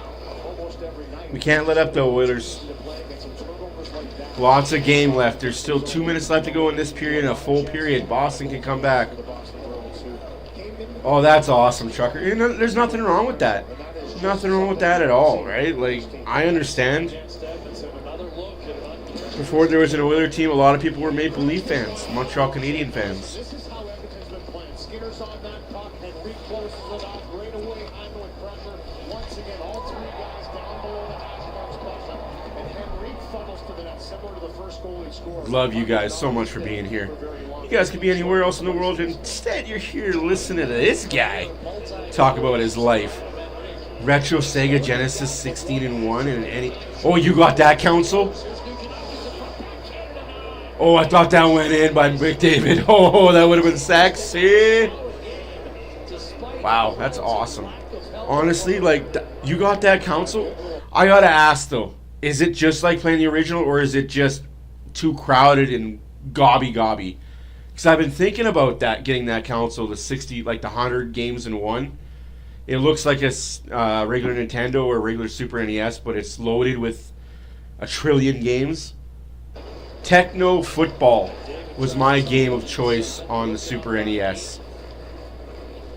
almost every night. We can't let up though, Oilers. To play against some turnovers like that. Lots of game left. There's still 2 minutes left to go in this period and a full period. Boston can come back. The Boston Bruins who came in Oh, that's awesome, Trucker. You know, there's nothing wrong with that. Nothing wrong with that at all, right? Like, I understand. Against Edmonton, another look at an Before there was an Oiler team, a lot of people were Maple Leaf fans, Montreal Canadian fans. This is how Edmonton's been playing. Skinner's on that puck. Henrique closes it off right away. Hyman with pressure. Once again, all three guys down below the hash marks pressure. And Henrique funnels to the net, similar to the first goal he scored. Love you guys so much for being here. You guys could be anywhere else in the world, and instead you're here listening to this guy talk about his life. Retro Sega Genesis 16-1 and any. Oh, you got that, Council? Oh, I thought that went in by McDavid. Oh, that would have been sexy. Wow, that's awesome. Honestly, like, you got that, Council? I gotta ask though, is it just like playing the original, or is it just too crowded and gobby? Because I've been thinking about that, getting that Council, the 60, like the 100 games in one. It looks like a regular Nintendo or regular Super NES, but it's loaded with a trillion games. Techno Football was my game of choice on the Super NES.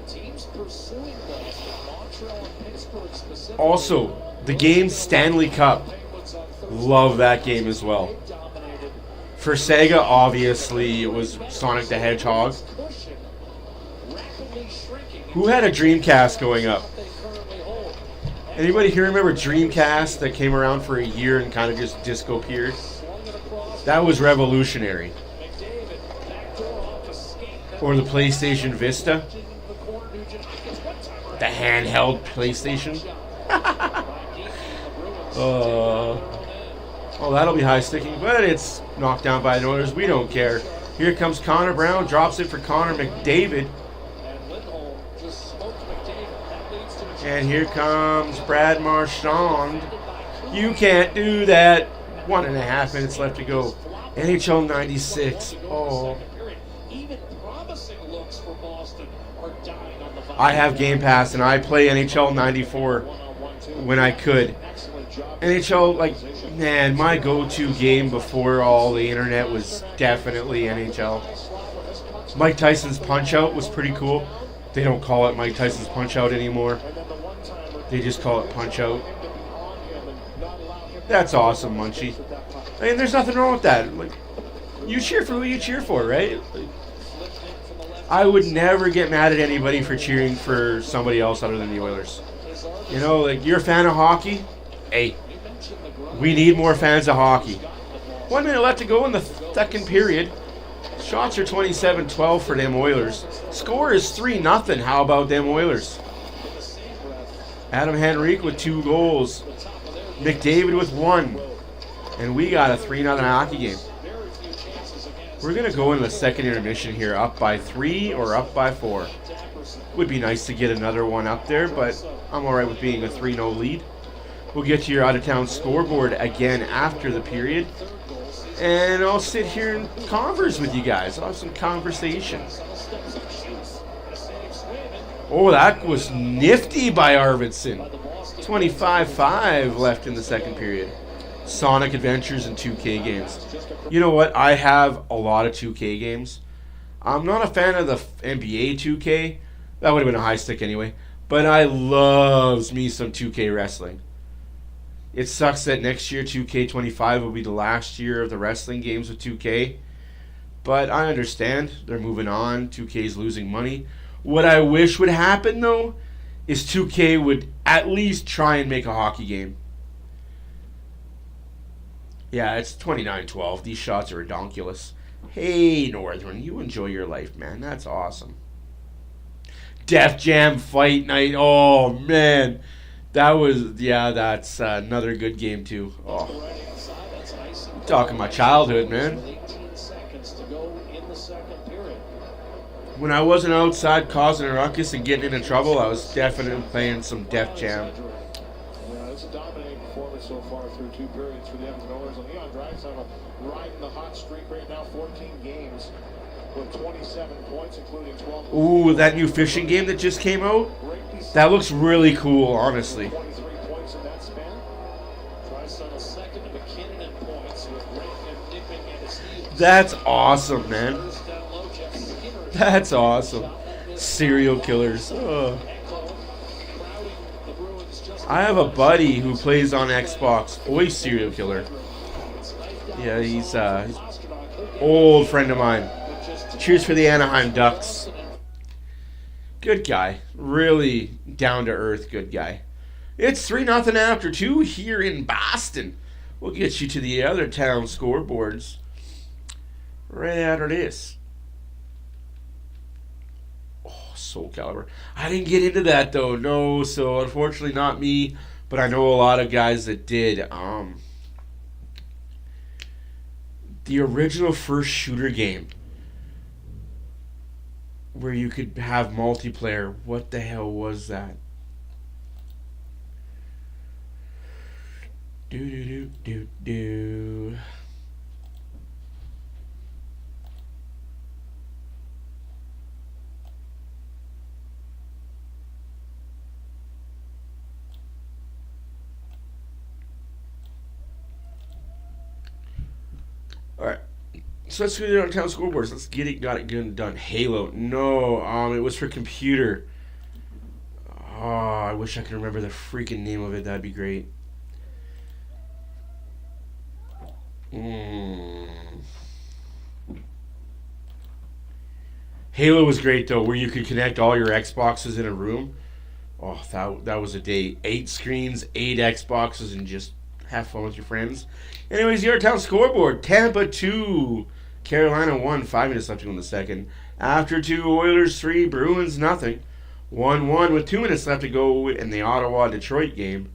teams pursuing Boston, Montreal and Pittsburgh specifically. Also, the game Stanley Cup. Love that game as well. Dominated. For Sega, obviously, it was Sonic the Hedgehog. Cushion rapidly shrinking. Who had a Dreamcast going up? They currently hold. Anybody here remember Dreamcast that came around for a year and kind of just disco-peered? Swung it across. That was revolutionary. McDavid, backdoor off a skate. Or the PlayStation Vista. The corner, Nugent gets one timer. The handheld PlayStation. Oh, that'll be high sticking, but it's knocked down by the Oilers. We don't care. Here comes Connor Brown, drops it for Connor McDavid. And Lindholm just smoked McDavid. That leads to a And here comes Brad Marchand. You can't do that. 1.5 minutes left to go. NHL 96. Oh. Even promising looks for Boston are dying on the vine. I have Game Pass and I play NHL 94 when I could. NHL, like, man, my go-to game before all the internet was definitely NHL. Mike Tyson's Punch-Out was pretty cool. They don't call it Mike Tyson's Punch-Out anymore. They just call it Punch-Out. That's awesome, Munchie. I mean, there's nothing wrong with that. Like, you cheer for who you cheer for, right? Like, I would never get mad at anybody for cheering for somebody else other than the Oilers. You know, like, you're a fan of hockey? Hey, we need more fans of hockey. 1 minute left to go in the second period. Shots are 27-12 for them Oilers. Score is 3-0. How about them Oilers? Adam Henrique with 2 goals. McDavid with 1. And we got a 3-0 hockey game. We're going to go in the second intermission here, up by 3 or up by 4. Would be nice to get another one up there, but I'm all right with being a 3-0 lead. We'll get to your out-of-town scoreboard again after the period. And I'll sit here and converse with you guys. I'll have some conversation. Oh, that was nifty by Arvidsson. 25-5 left in the second period. Sonic Adventures and 2K games. You know what? I have a lot of 2K games. I'm not a fan of the NBA 2K. That would have been a high stick anyway. But I loves me some 2K wrestling. It sucks that next year 2K25 will be the last year of the wrestling games with 2K. But I understand. They're moving on. 2K's losing money. What I wish would happen, though, is 2K would at least try and make a hockey game. Yeah, it's 29-12. These shots are redonkulous. Hey, Northern, you enjoy your life, man. That's awesome. Def Jam Fight Night. Oh, man. That's another good game, too. Oh. I'm talking my childhood, man. When I wasn't outside causing a ruckus and getting into trouble, I was definitely playing some Def Jam. Yeah, it's a dominating performance so far through 2 periods for the Edmonton Oilers. And Leon Draisaitl riding the hot streak right now, 14 games with 27 points, including 12. Ooh, that new fishing game that just came out? That looks really cool, honestly. 23 points in that span. Draisaitl second to McKinnon in points with Rankin dipping at his heels. That's awesome, man. That's awesome. Serial killers. Oh. I have a buddy who plays on Xbox. Always serial killer. Yeah, he's old friend of mine. Cheers for the Anaheim Ducks. Good guy. Really down-to-earth good guy. It's 3-0 after 2 here in Boston. We'll get you to the other town scoreboards right after this. Soul Calibur. I didn't get into that though, no, so unfortunately not me, but I know a lot of guys that did. The original first shooter game where you could have multiplayer, what the hell was that? Do. Alright, so let's go to town scoreboards. Let's get it, got it good and done. Halo. No, it was for computer. Oh, I wish I could remember the freaking name of it. That'd be great. Halo was great, though, where you could connect all your Xboxes in a room. Oh, that was a day. 8 screens, 8 Xboxes, and just have fun with your friends. Anyways, your town scoreboard. Tampa 2. Carolina 1. 5 minutes left to go in the second. After 2, Oilers 3. Bruins nothing. 1-1 with 2 minutes left to go in the Ottawa-Detroit game.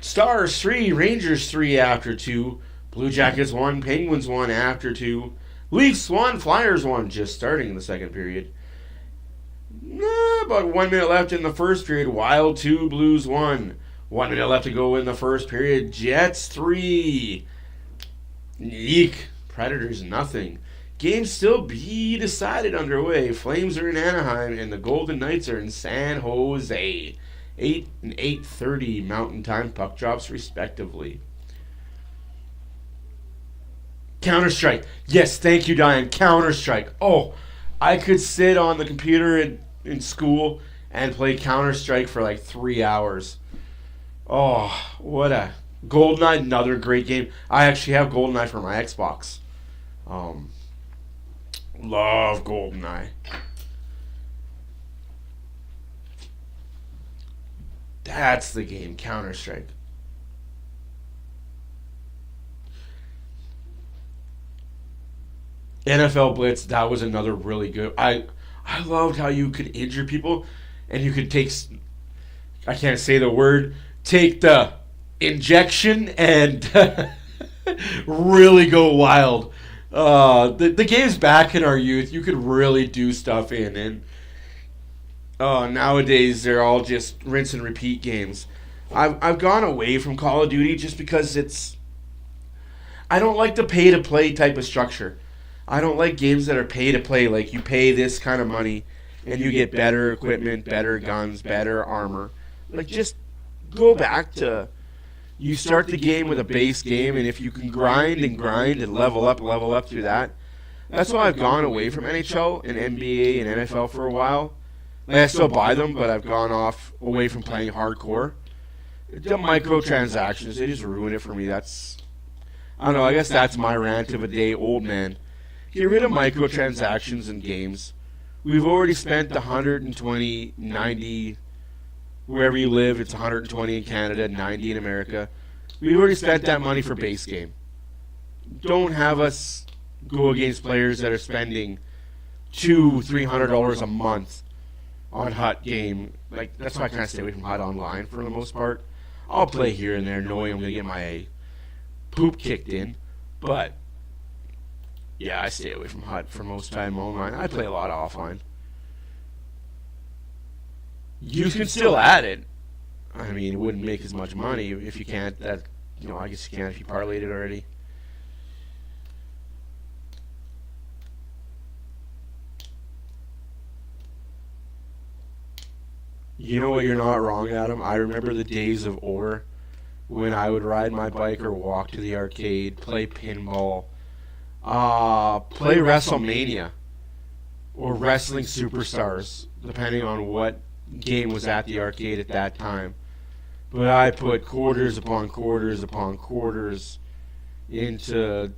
Stars 3. Rangers 3 after 2. Blue Jackets 1. Penguins 1 after 2. Leafs 1. Flyers 1. Just starting in the second period. About 1 minute left in the first period. Wild 2. Blues 1. 1 minute left to go in the first period. Jets 3. Eek. Predators nothing. Game still be decided underway. Flames are in Anaheim and the Golden Knights are in San Jose. 8 and 8:30 Mountain Time puck drops respectively. Counter-Strike. Yes, thank you, Diane. Counter-Strike. Oh, I could sit on the computer in school and play Counter-Strike for like 3 hours. Oh, what a GoldenEye, another great game. I actually have GoldenEye for my Xbox. Love GoldenEye. That's the game, Counter-Strike. NFL Blitz, that was another really good. I loved how you could injure people and you could take, I can't say the word, take the injection and really go wild. The games back in our youth, you could really do stuff in, and nowadays they're all just rinse and repeat games. I've gone away from Call of Duty just because I don't like the pay to play type of structure. I don't like games that are pay to play, like you pay this kind of money and you get better equipment, better guns, better armor. Like, just go back to, you start the game with a base game, and if you can grind and level up through that. That's why I've gone away from NHL and NBA and NFL for a while. Like, I still buy them, but I've gone away from playing hardcore. The microtransactions, they just ruin it for me. I don't know, I guess that's my rant of a day, old man. Get rid of microtransactions in games. We've already spent 120, 90, wherever you live, it's 120 in Canada, 90 in America. We've already spent that money for base game. Don't have us go against players that are spending $200-$300 a month on HUT game. Like, that's why I kind of stay away from HUT online for the most part. I'll play here and there knowing I'm going to get my poop kicked in, but yeah, I stay away from HUT for most time online. I play a lot offline. You can still add it. I mean, it wouldn't make as much money if you can't. I guess you can if you parlayed it already. You know what? You're not wrong, Adam. I remember the days of OR when I would ride my bike or walk to the arcade, play pinball, play WrestleMania or Wrestling Superstars, depending on what game was at the arcade at that time. But I put quarters upon quarters upon quarters into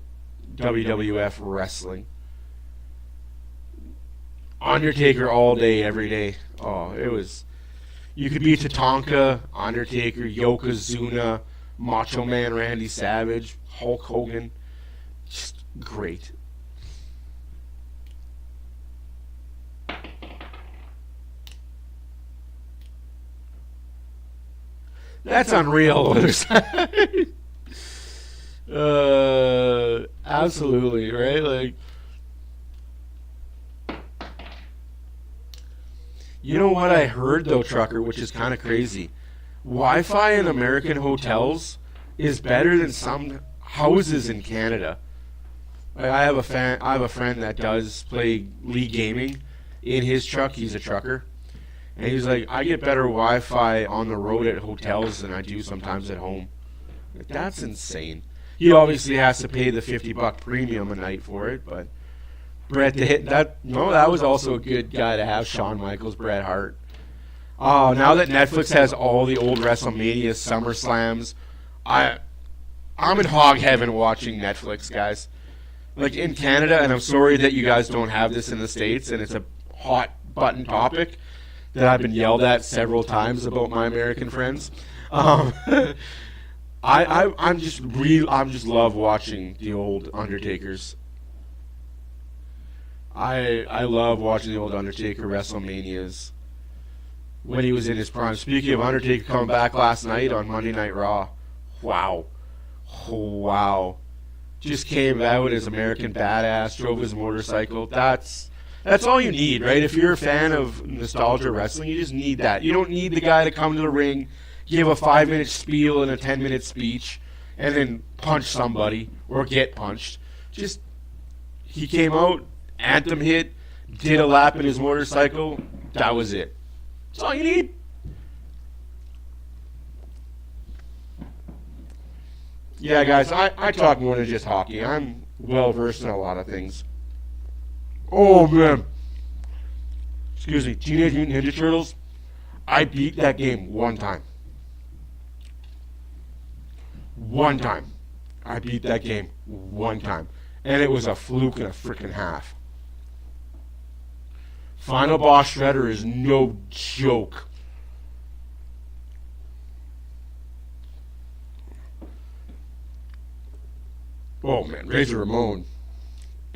WWF wrestling. Undertaker all day, every day. Oh, it was... You could be Tatanka, Undertaker, Yokozuna, Macho Man Randy Savage, Hulk Hogan. Just great. That's unreal, OilersFan. Absolutely, right? Like, you know what I heard though, Trucker, which is kind of crazy. Wi-Fi in American hotels is better than some houses in Canada. I have a friend that does play League Gaming in his truck. He's a trucker. And he's like, I get better Wi-Fi on the road at hotels than I do sometimes at home. Like, that's insane. He obviously has to pay the $50 premium a night for it, but Bret the Hit, that was also a good guy to have, Shawn Michaels, Bret Hart. Oh, now that Netflix has all the old WrestleMania, SummerSlams, I'm in hog heaven watching Netflix, guys. Like, in Canada, and I'm sorry that you guys don't have this in the States, and it's a hot button topic that I've been yelled at several times about my American friends. I'm just love watching the old Undertakers. I love watching the old Undertaker WrestleManias when he was in his prime. Speaking of Undertaker coming back last night on Monday Night Raw, wow, just came out as American Badass, drove his motorcycle. That's all you need, right? If you're a fan of nostalgia wrestling, you just need that. You don't need the guy to come to the ring, give a 5-minute spiel and a 10-minute speech, and then punch somebody or get punched. Just, he came out, anthem hit, did a lap in his motorcycle, that was it. That's all you need. Yeah, guys, I talk more than just hockey. I'm well-versed in a lot of things. Oh, man. Excuse me. Teenage Mutant Ninja Turtles. I beat that game one time. One time. I beat that game one time. And it was a fluke and a freaking half. Final boss shredder is no joke. Oh man, Razor Ramon.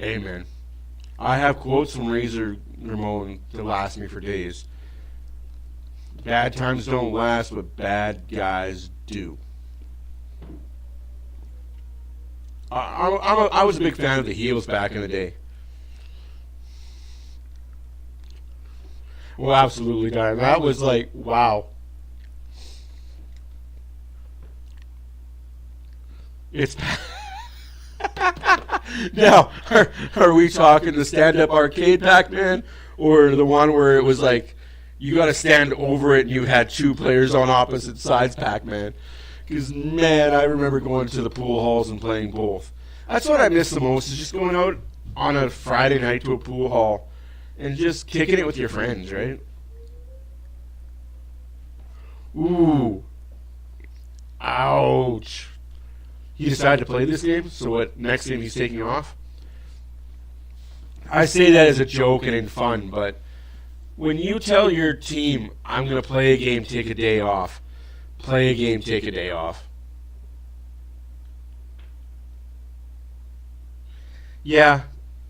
Amen. I have quotes from Razor Ramon that last me for days. Bad times don't last, but bad guys do. I was a big fan of the heels back in the day. Well, absolutely, guys. That was like, wow. It's... Now, are we talking the stand-up arcade Pac-Man, or the one where it was like you got to stand over it and you had two players on opposite sides Pac-Man? Because, man, I remember going to the pool halls and playing both. That's what I miss the most, is just going out on a Friday night to a pool hall and just kicking it with your friends, right? Ooh. Ouch. He decided to play this game, so what, next game he's taking off? I say that as a joke and in fun, but when you tell your team, I'm going to play a game, take a day off, play a game, take a day off. Yeah,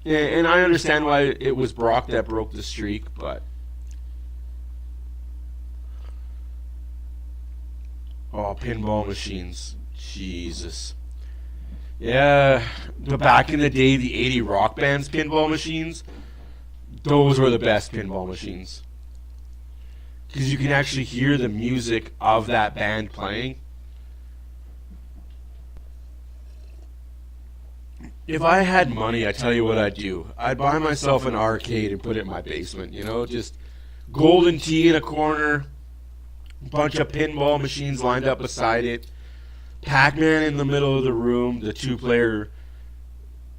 and I understand why it was Brock that broke the streak, but... Oh, pinball machines. Jesus. Yeah, but back in the day, the 80 Rock Band's pinball machines, those were the best pinball machines. Because you can actually hear the music of that band playing. If I had money, I tell you what I'd do. I'd buy myself an arcade and put it in my basement, you know, just golden tee in a corner, a bunch of pinball machines lined up beside it, Pac-Man in the middle of the room, the two-player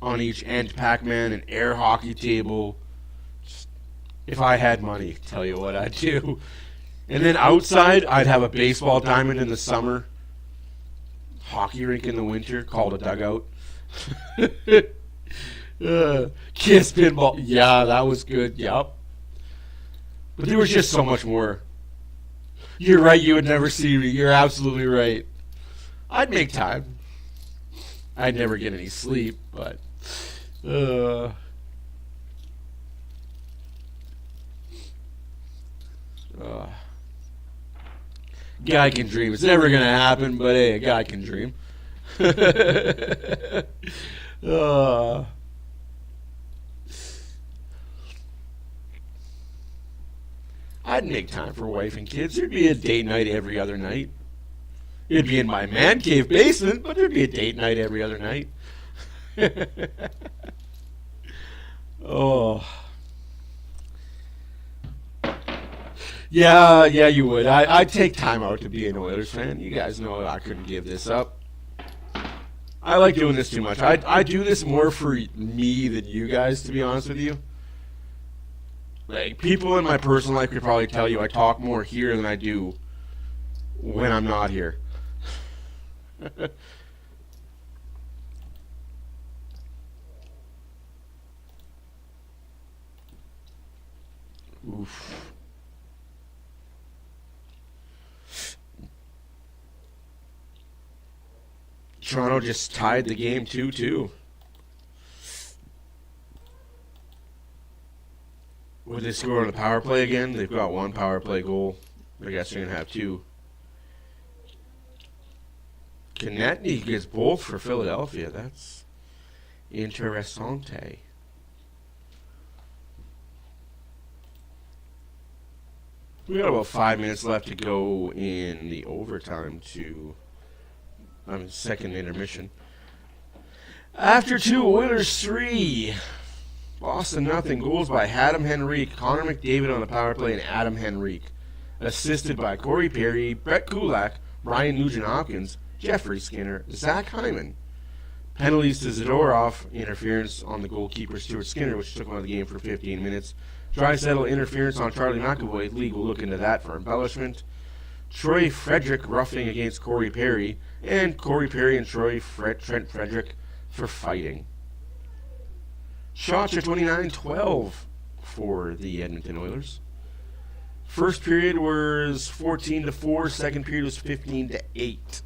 on each end Pac-Man, an air hockey table. Just, if I had money, tell you what I'd do. And then outside, I'd have a baseball diamond in the summer, hockey rink in the winter, called a dugout. Kiss pinball. Yeah, that was good. Yep. But there was just so much more. You're right, you would never see me. You're absolutely right. I'd make time. I'd never get any sleep, but... Guy can dream. It's never going to happen, but hey, a guy can dream. I'd make time for wife and kids. There'd be a date night every other night. It'd be in my man cave basement, but there'd be a date night every other night. Oh. Yeah, you would. I'd take time out to be an Oilers fan. You guys know I couldn't give this up. I like doing this too much. I do this more for me than you guys, to be honest with you. Like, people in my personal life could probably tell you I talk more here than I do when I'm not here. Oof. Toronto just tied the game 2-2. Would they score on the power play again? They've got one power play goal. I guess they're going to have two. Konechny gets both for Philadelphia. That's interessante. We got about 5 minutes left to go in the overtime second intermission. After 2, Oilers 3. Boston nothing. Goals by Adam Henrique, Connor McDavid on the power play, and Adam Henrique. Assisted by Corey Perry, Brett Kulak, Ryan Nugent-Hopkins, Jeffrey Skinner, Zach Hyman. Penalties to Zadorov, interference on the goalkeeper Stuart Skinner, which took him out of the game for 15 minutes. Draisaitl interference on Charlie McAvoy. League will look into that for embellishment. Troy Frederick roughing against Corey Perry, and Corey Perry and Trent Frederick for fighting. Shots are 29-12 for the Edmonton Oilers. First period was 14-4. Second period was 15-8.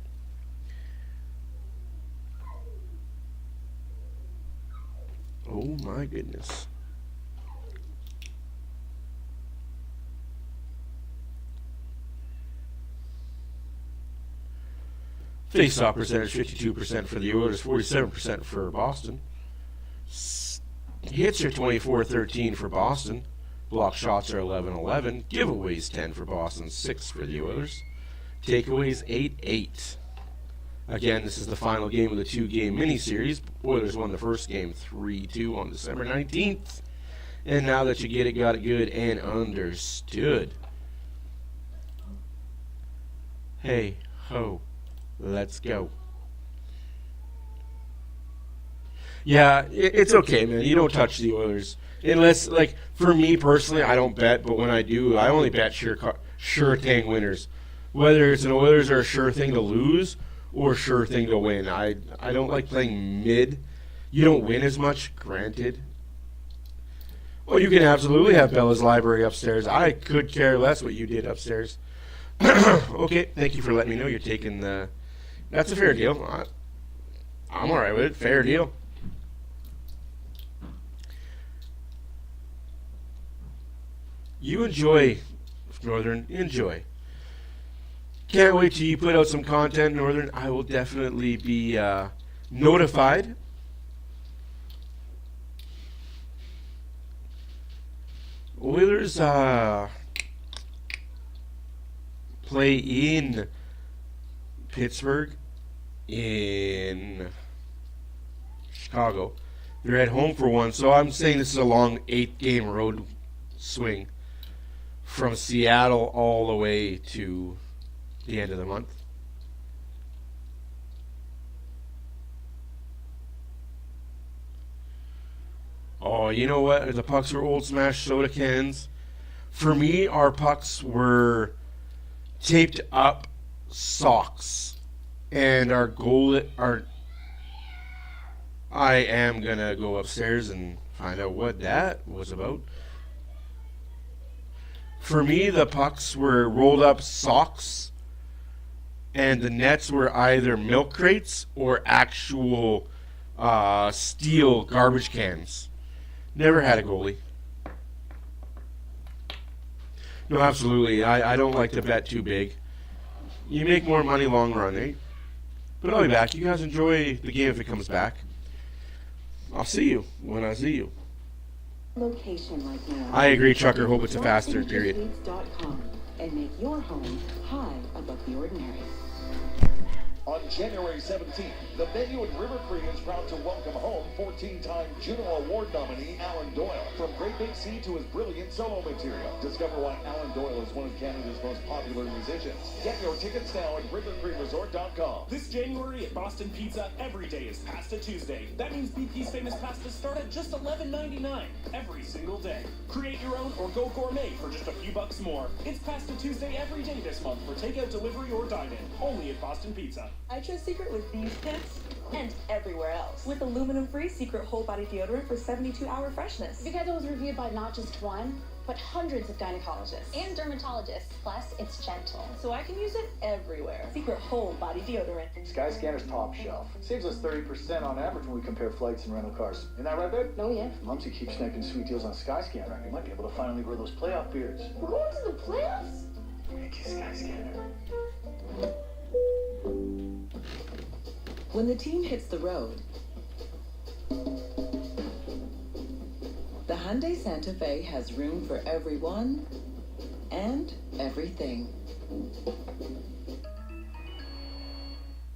Oh my goodness. Face-off percentage 52% for the Oilers, 47% for Boston. Hits are 24-13 for Boston. Block shots are 11-11. Giveaways 10 for Boston, 6 for the Oilers. Takeaways 8-8. Again, this is the final game of the two-game mini-series. Oilers won the first game 3-2 on December 19th. And now that you get it, got it good, and understood. Hey, ho. Let's go. Yeah, it's okay, man. You don't touch the Oilers. Unless, like, for me personally, I don't bet, but when I do, I only bet sure thing winners. Whether it's an Oilers or a sure thing to lose or sure thing to win. I don't like playing mid. You don't win as much, granted. Well, you can absolutely have Bella's Library upstairs. I could care less what you did upstairs. Okay, thank you for letting me know you're taking the... That's a fair deal. I'm all right with it. Fair deal. You enjoy, Northern. Enjoy. Can't wait till you put out some content, Northern. I will definitely be notified. Oilers play in Pittsburgh, in Chicago. They're at home for one, so I'm saying this is a long 8-game road swing from Seattle all the way to the end of the month. Oh, you know what? The pucks were old smash soda cans. For me, our pucks were taped up socks. And our goal, I am going to go upstairs and find out what that was about. For me, the pucks were rolled up socks, and the nets were either milk crates or actual steel garbage cans. Never had a goalie. No, absolutely. I don't like to bet too big. You make more money long run, eh? But I'll be back. You guys enjoy the game if it comes back. I'll see you when I see you. Location right now. I agree, Chucker. Hope it's a faster period. And make your home high above the ordinary. On January 17th, the venue in River Cree is proud to welcome home 14-time Juno Award nominee Alan Doyle. From Great Big Sea to his brilliant solo material, discover why Alan Doyle is one of Canada's most popular musicians. Get your tickets now at rivercreeresort.com. This January at Boston Pizza, every day is Pasta Tuesday. That means BP's famous pastas start at just $11.99 every single day. Create your own or go gourmet for just a few bucks more. It's Pasta Tuesday every day this month for takeout, delivery, or dine-in. Only at Boston Pizza. I chose Secret with these pits and everywhere else. With aluminum-free Secret whole body deodorant for 72-hour freshness. Because it was reviewed by not just one, but hundreds of gynecologists and dermatologists. Plus, it's gentle, so I can use it everywhere. Secret whole body deodorant. Skyscanner's top shelf. Saves us 30% on average when we compare flights and rental cars. Isn't that right, babe? Oh, yeah. Mumsy keeps sniping sweet deals on Skyscanner. We might be able to finally grow those playoff beards. We're going to the playoffs? Thank you, Skyscanner. When the team hits the road, the Hyundai Santa Fe has room for everyone and everything.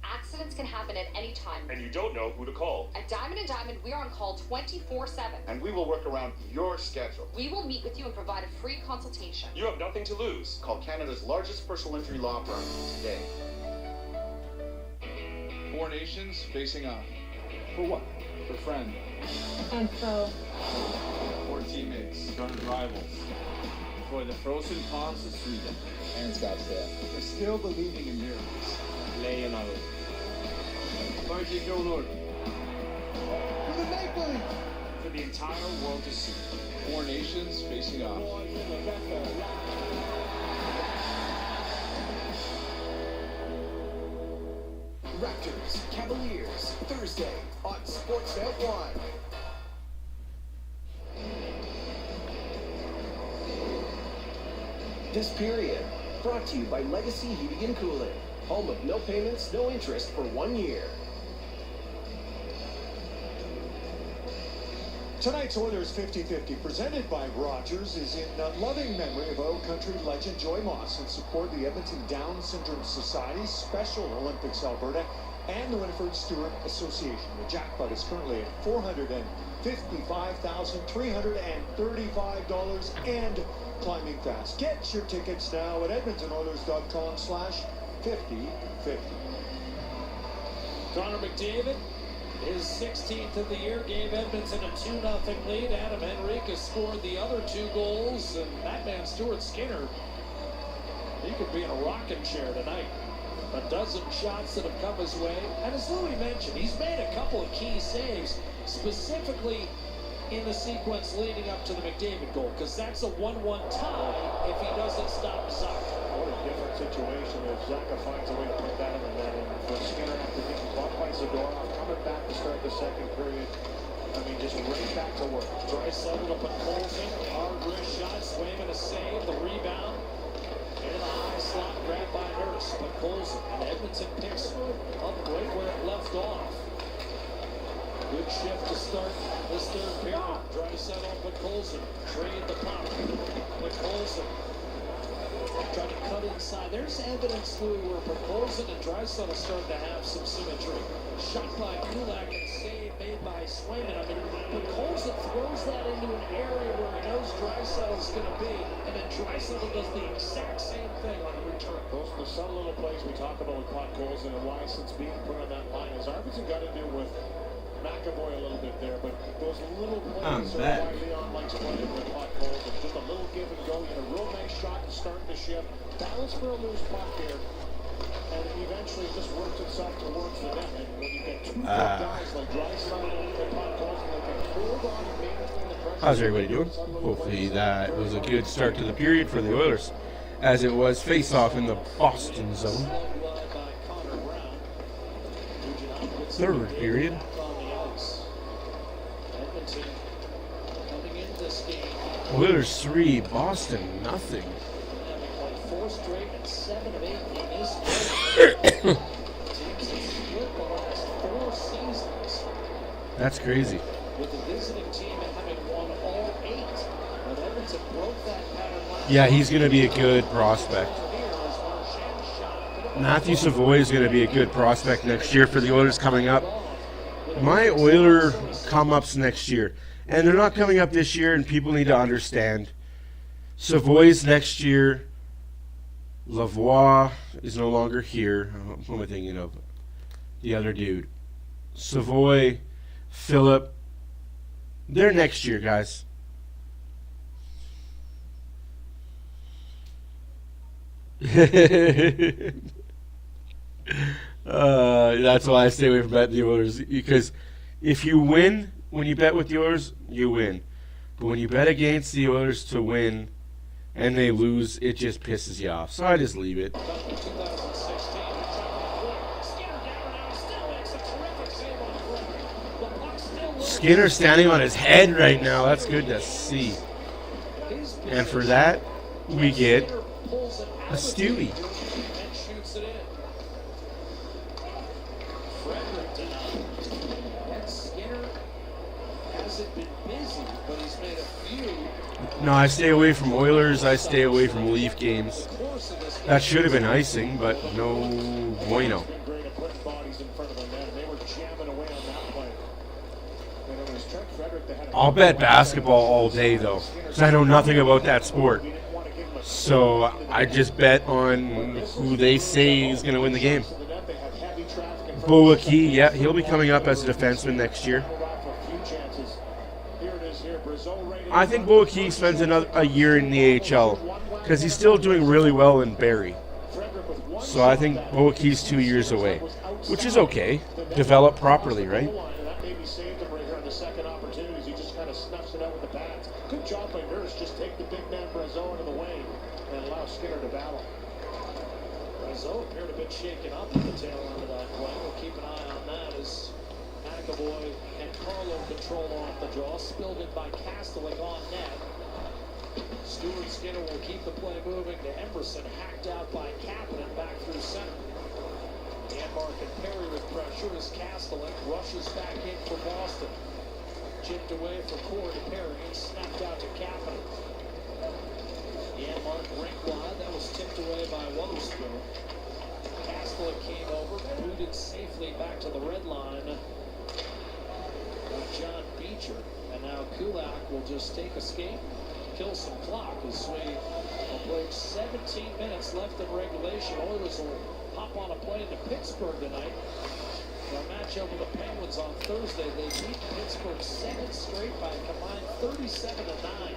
Accidents can happen at any time. And you don't know who to call. At Diamond & Diamond, we are on call 24/7. And we will work around your schedule. We will meet with you and provide a free consultation. You have nothing to lose. Call Canada's largest personal injury law firm today. 4 nations facing off. For what? For friend. And foe. 4 teammates. Started rivals. for the frozen ponds of Sweden. And Scottsdale. They're still believing in miracles. Lejon 40 kronor. For the Maple Leafs. For the entire world to see. 4 nations facing off. Raptors, Cavaliers, Thursday on Sportsnet 1. This period brought to you by Legacy Heating and Cooling, home of no payments, no interest for 1 year. Tonight's Oilers 50-50, presented by Rogers, is in loving memory of Oil Country legend Joy Moss and support the Edmonton Down Syndrome Society, Special Olympics Alberta, and the Winifred Stewart Association. The jackpot is currently at $455,335 and climbing fast. Get your tickets now at edmontonoilers.com/50-50. Connor McDavid, his 16th of the year, gave Edmonton a 2-0 lead. Adam Henrique scored the other 2 goals, and that man, Stuart Skinner, he could be in a rocking chair tonight. A dozen shots that have come his way, and as Louis mentioned, he's made a couple of key saves, specifically in the sequence leading up to the McDavid goal, because that's a 1-1 tie if he doesn't stop Zaka. What a different situation if Zaka finds a way to put that in the net. And for Skinner, after getting bumped by Zadorov, coming back to start the second period, I mean, just right back to work. Draisaitl up at Colson, hard wrist shot, Swayman a save, the rebound. In the high slot, grabbed by Nurse, but Colson, and Edmonton picks up right where it left off. Good shift to start this third period. Draisaitl up at Colson, trade the puck. But Colson trying to cut inside. There's evidence, Louis, where Colson and Draisaitl starting to have some symmetry. Shot by Kulak and save made by Swayman. I mean, but Colson throws that into an area where he knows Draisaitl's going to be, and then Draisaitl does the exact same thing on the return. Those are the subtle little plays we talk about with Pot Colson and why, since being put on that line, has Arvidsson got to do with McAvoy a little bit there, but those little plays are why Leon likes playing with Pot Colson. Just a little give and go. You had a real nice shot to start the shift. Balance for a loose puck here. And eventually just works itself towards the net. And when you get 2 guys like Draisaitl and Pot Colson, they can hold on and maintain the pressure. How's everybody doing? Hopefully that was a good start to the period for the Oilers, as it was face-off in the Boston zone. Third period. Oilers 3, Boston nothing. 4 straight and 7 of 8 in this game. Teams have split the last 4 seasons. That's crazy. With the visiting team having won all 8. But Edmonton broke that pattern last Yeah, he's going to be a good prospect. Matthew Savoy is going to be a good prospect next year for the Oilers coming up. My Oiler come-ups next year. And they're not coming up this year, and people need to understand. Savoy's next year. Lavoie is no longer here. Who am I thinking of? The other dude. Savoy, Phillip. They're next year, guys. That's why I stay away from betting the Oilers. Because if you win, when you bet with the Oilers, you win. But when you bet against the Oilers to win and they lose, it just pisses you off. So I just leave it. Skinner standing on his head right now. That's good to see. And for that, we get a Stewie. No, I stay away from Oilers. I stay away from Leaf games. That should have been icing, but no bueno. I'll bet basketball all day, though, because I know nothing about that sport. So I just bet on who they say is going to win the game. Boakey, yeah, he'll be coming up as a defenseman next year. I think Boakey spends a year in the AHL because he's still doing really well in Barrie. So I think Boakey's 2 years away, which is okay. Develop properly, right? That maybe saved him right here on the second opportunities. He just kind of snuffs it out with the pads. Good job by Nurse. Just take the big man Brazeau out of the way and allow Skinner to battle. Brazeau appeared a bit shaken up at the tail end of that play. We'll keep an eye on that as McAvoy and Carlo control off the draw. Spilled it by Kastelik on net. Stuart Skinner will keep the play moving to Emerson, hacked out by Kapanen back through center. Janmark and Perry with pressure as Kastelik rushes back in for Boston. Chipped away for Core to Perry and snapped out to Kapanen. Janmark rink wide, that was tipped away by Wotherspoon. Kastelik came over, booted safely back to the red line by John Beecher. And now Kulak will just take a skate, kill some clock as we approach 17 minutes left in regulation. Oilers will hop on a plane to Pittsburgh tonight for a matchup with the Penguins on Thursday. They beat Pittsburgh 7 straight by a combined 37-9.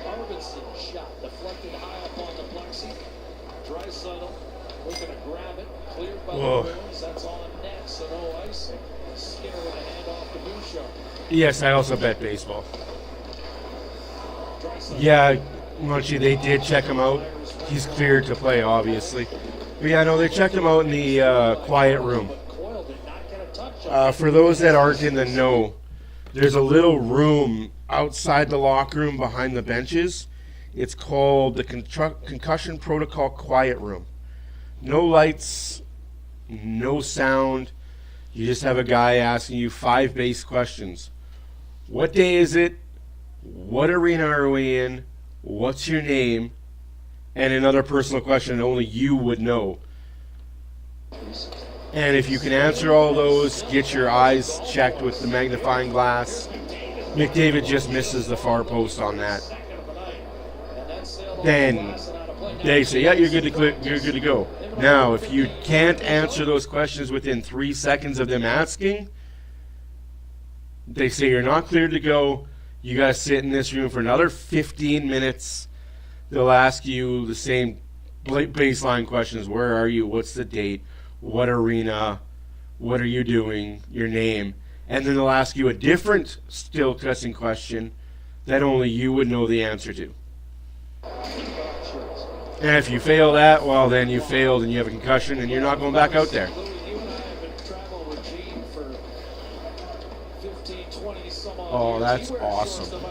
Arvidsson shot deflected high up on the plexi. Draisaitl looking to grab it, cleared by the Bruins. That's on net, so no icing. Skinner with a handoff to Bouchard. Yes, I also bet baseball. Yeah, Munchie, they did check him out. He's cleared to play, obviously. But yeah, no, they checked him out in the quiet room. For those that aren't in the know, there's a little room outside the locker room behind the benches. It's called the Concussion Protocol Quiet Room. No lights, no sound. You just have a guy asking you 5 base questions. What day is it? What arena are we in? What's your name? And another personal question that only you would know. And if you can answer all those, get your eyes checked with the magnifying glass. McDavid just misses the far post on that. Then they say, yeah, you're good to go. Now, if you can't answer those questions within 3 seconds of them asking, they say you're not cleared to go. You got to sit in this room for another 15 minutes. They'll ask you the same baseline questions. Where are you? What's the date? What arena? What are you doing? Your name. And then they'll ask you a different skill testing question that only you would know the answer to. And if you fail that, well, then you failed and you have a concussion and you're not going back out there. Oh, that's awesome.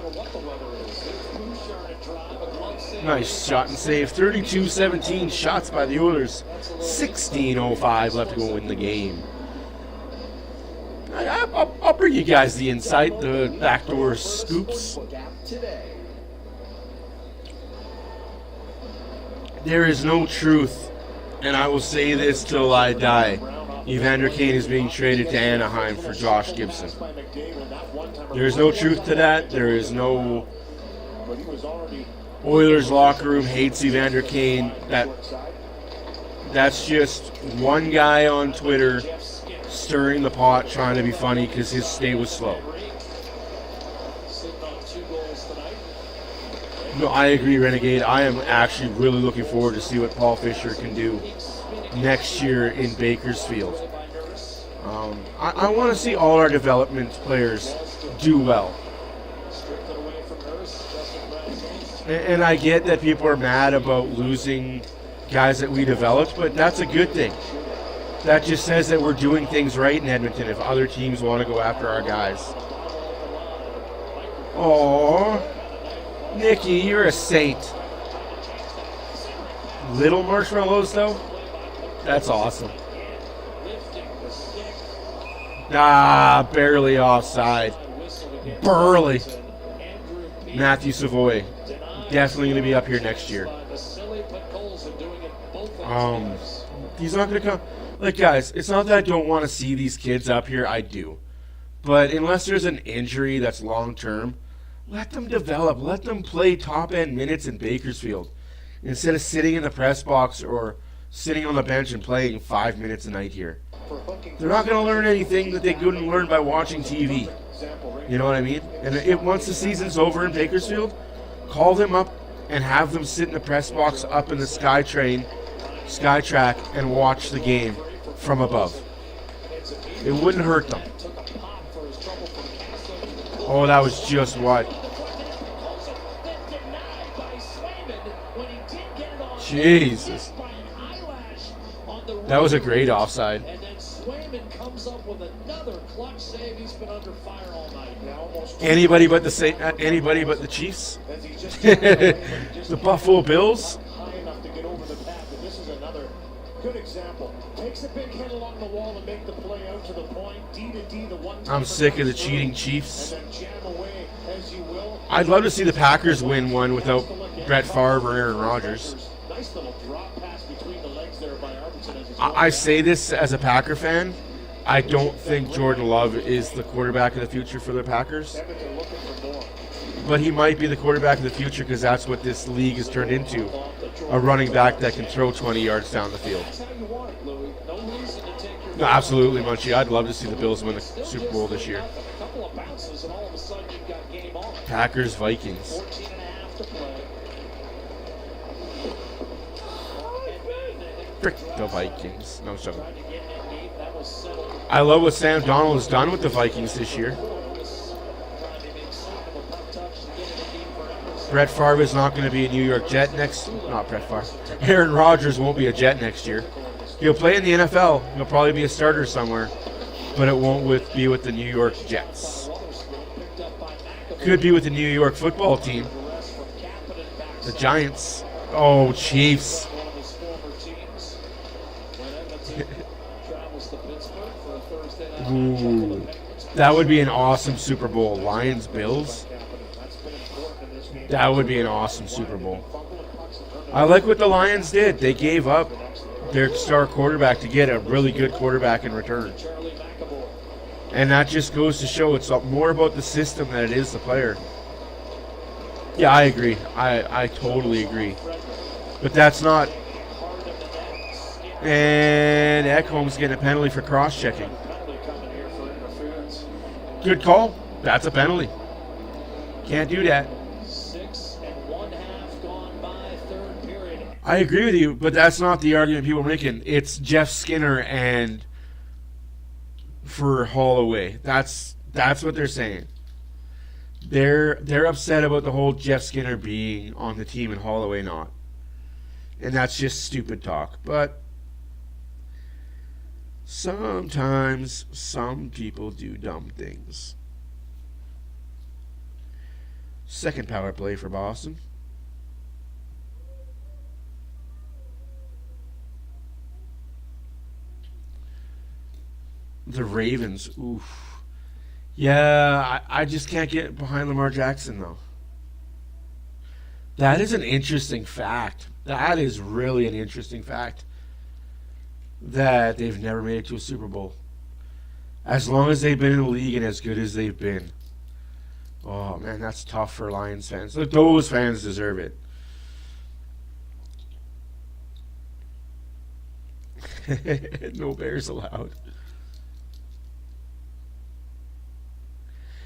Nice shot and save. 32-17 shots by the Oilers. 16:05 left to go win the game. I'll bring you guys the insight, the backdoor scoops. There is no truth, and I will say this till I die. Evander Kane is being traded to Anaheim for Josh Gibson. There is no truth to that. There is no... Oilers locker room hates Evander Kane. That's just one guy on Twitter stirring the pot, trying to be funny because his stay was slow. No, I agree, Renegade. I am actually really looking forward to see what Paul Fisher can do next year in Bakersfield. I want to see all our development players do well. And I get that people are mad about losing guys that we developed, but that's a good thing. That just says that we're doing things right in Edmonton if other teams want to go after our guys. Aww. Nikki, you're a saint. Little marshmallows, though? That's awesome. Barely offside. Burley. Matthew Savoy. Definitely going to be up here next year. He's not going to come. Like, guys, it's not that I don't want to see these kids up here. I do. But unless there's an injury that's long-term, let them develop. Let them play top-end minutes in Bakersfield instead of sitting in the press box or sitting on the bench and playing 5 minutes a night here. They're not going to learn anything that they couldn't learn by watching TV. You know what I mean? And once the season's over in Bakersfield, call them up and have them sit in the press box up in the Skytrack, and watch the game from above. It wouldn't hurt them. Oh, that was just what? Jesus. That was a great offside. And then Swayman comes up with another clutch save. He's been under fire all night. Anybody but the Chiefs? The Buffalo Bills? High enough to get over the path, and this is another good example. Takes a big hit along the wall to make the play out to the point. D to D, the one. I'm sick of the cheating Chiefs. And then jam away as you will. I'd love to see the Packers win one without Brett Favre or Aaron Rodgers. Nice little drop pass between the legs there by Arvidsson. I say this as a Packer fan. I don't think Jordan Love is the quarterback of the future for the Packers. But he might be the quarterback of the future because that's what this league has turned into. A running back that can throw 20 yards down the field. No, absolutely, Munchie. I'd love to see the Bills win the Super Bowl this year. Packers, Vikings. Frick the Vikings. No, sorry. I love what Sam Darnold has done with the Vikings this year. Brett Favre is not going to be a New York Jet not Brett Favre. Aaron Rodgers won't be a Jet next year. He'll play in the NFL. He'll probably be a starter somewhere, but it won't be with the New York Jets. Could be with the New York football team. The Giants. Oh, Chiefs. Ooh, that would be an awesome Super Bowl. Lions, Bills. That would be an awesome Super Bowl. I like what the Lions did. They gave up their star quarterback to get a really good quarterback in return. And that just goes to show it's more about the system than it is the player. Yeah, I agree. I totally agree. But that's not... And Ekholm's getting a penalty for cross-checking. Good call. That's a penalty. Can't do that. 6 1/2 gone by third period. I agree with you, but that's not the argument people are making. It's Jeff Skinner and for Holloway. That's what they're saying. They're upset about the whole Jeff Skinner being on the team and Holloway not. And that's just stupid talk. But sometimes some people do dumb things. Second power play for Boston. The Ravens. Oof. Yeah, I just can't get behind Lamar Jackson, though. That is an interesting fact. That is really an interesting fact. That they've never made it to a Super Bowl. As long as they've been in the league and as good as they've been. Oh, man, that's tough for Lions fans. Look, those fans deserve it. No Bears allowed.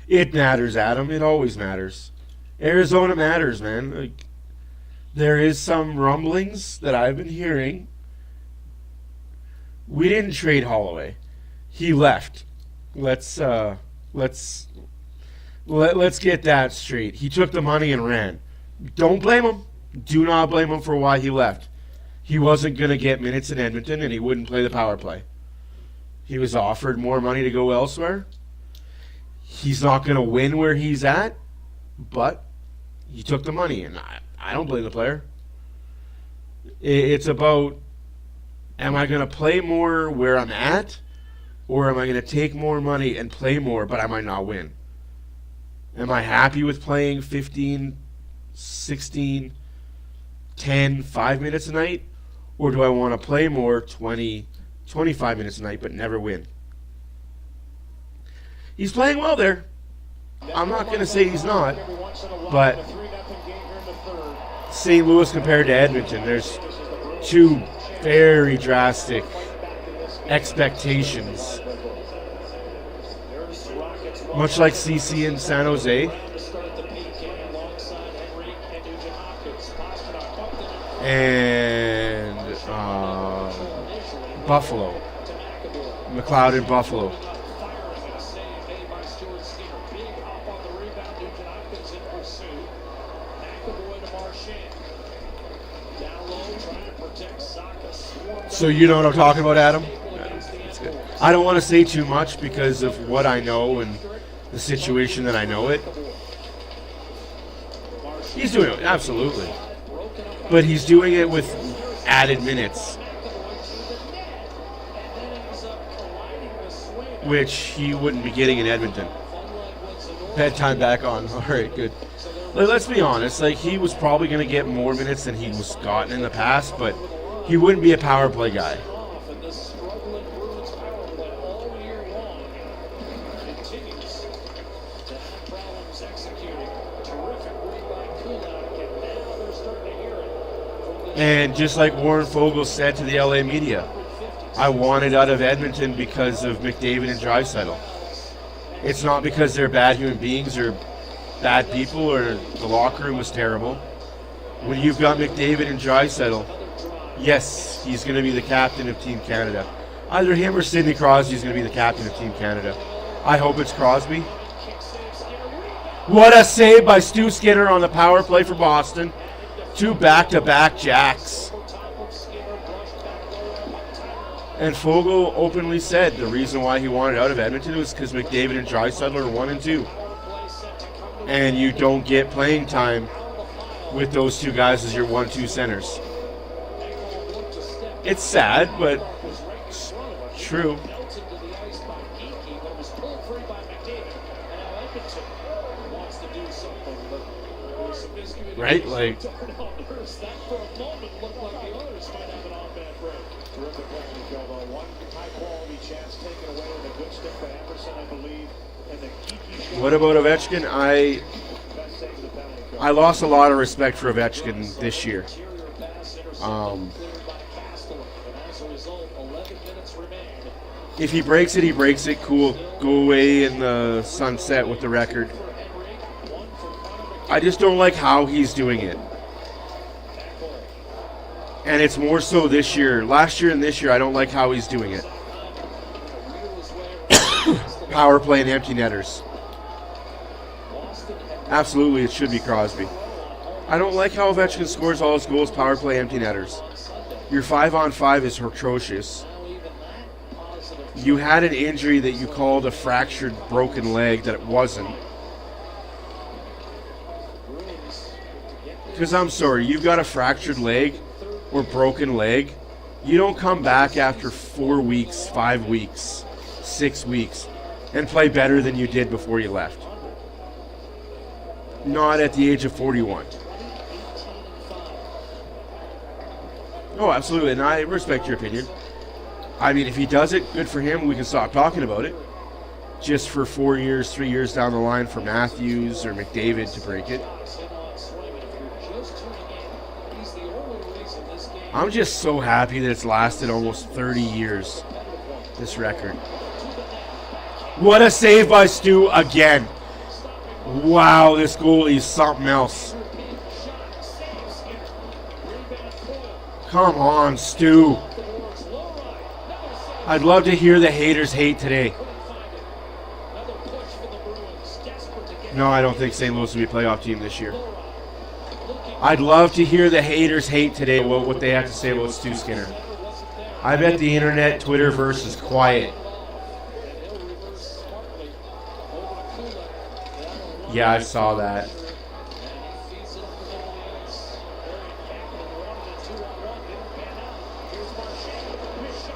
It matters, Adam. It always matters. Arizona matters, man. Like, there is some rumblings that I've been hearing. We didn't trade Holloway. He left. Let's get that straight. He took the money and ran. Don't blame him. Do not blame him for why he left. He wasn't going to get minutes in Edmonton, and he wouldn't play the power play. He was offered more money to go elsewhere. He's not going to win where he's at, but he took the money, and I don't blame the player. It's about, am I going to play more where I'm at, or am I going to take more money and play more, but I might not win? Am I happy with playing 15, 16, 10, 5 minutes a night, or do I want to play more 20, 25 minutes a night, but never win? He's playing well there. I'm not going to say he's not, but St. Louis compared to Edmonton, there's two very drastic expectations. Much like CC in San Jose. And Buffalo. McLeod in Buffalo. So you know what I'm talking about, Adam? That's good. I don't want to say too much because of what I know and the situation that I know it. He's doing it, absolutely. But he's doing it with added minutes, which he wouldn't be getting in Edmonton. Bedtime back on. All right, good. Let's be honest. Like, he was probably going to get more minutes than he was gotten in the past, but he wouldn't be a power play guy. And just like Warren Fogle said to the LA media, I wanted out of Edmonton because of McDavid and Draisaitl. It's not because they're bad human beings or bad people or the locker room was terrible. When you've got McDavid and Draisaitl, yes, he's going to be the captain of Team Canada. Either him or Sidney Crosby is going to be the captain of Team Canada. I hope it's Crosby. What a save by Stu Skinner on the power play for Boston. 2 back-to-back jacks. And Fogle openly said the reason why he wanted out of Edmonton was because McDavid and Draisaitl are 1 and 2. And you don't get playing time with those 2 guys as your 1-2 centers. It's sad, but it's true. Right? Like, what about Ovechkin? I lost a lot of respect for Ovechkin this year. If he breaks it, he breaks it. Cool. Go away in the sunset with the record. I just don't like how he's doing it. And it's more so this year. Last year and this year, I don't like how he's doing it. Power play and empty netters. Absolutely, it should be Crosby. I don't like how Ovechkin scores all his goals, power play, empty netters. Your 5-on-5 is atrocious. You had an injury that you called a fractured, broken leg that it wasn't. Because I'm sorry, you've got a fractured leg or broken leg. You don't come back after 4 weeks, 5 weeks, 6 weeks and play better than you did before you left. Not at the age of 41. Oh, absolutely, and I respect your opinion. I mean, if he does it, good for him. We can stop talking about it. Just for 4 years, 3 years down the line for Matthews or McDavid to break it. I'm just so happy that it's lasted almost 30 years, this record. What a save by Stu again. Wow, this goalie is something else. Come on, Stu. I'd love to hear the haters hate today. No, I don't think St. Louis will be a playoff team this year. I'd love to hear the haters hate today what they have to say about Stu Skinner. I bet the internet, Twitterverse is quiet. Yeah, I saw that.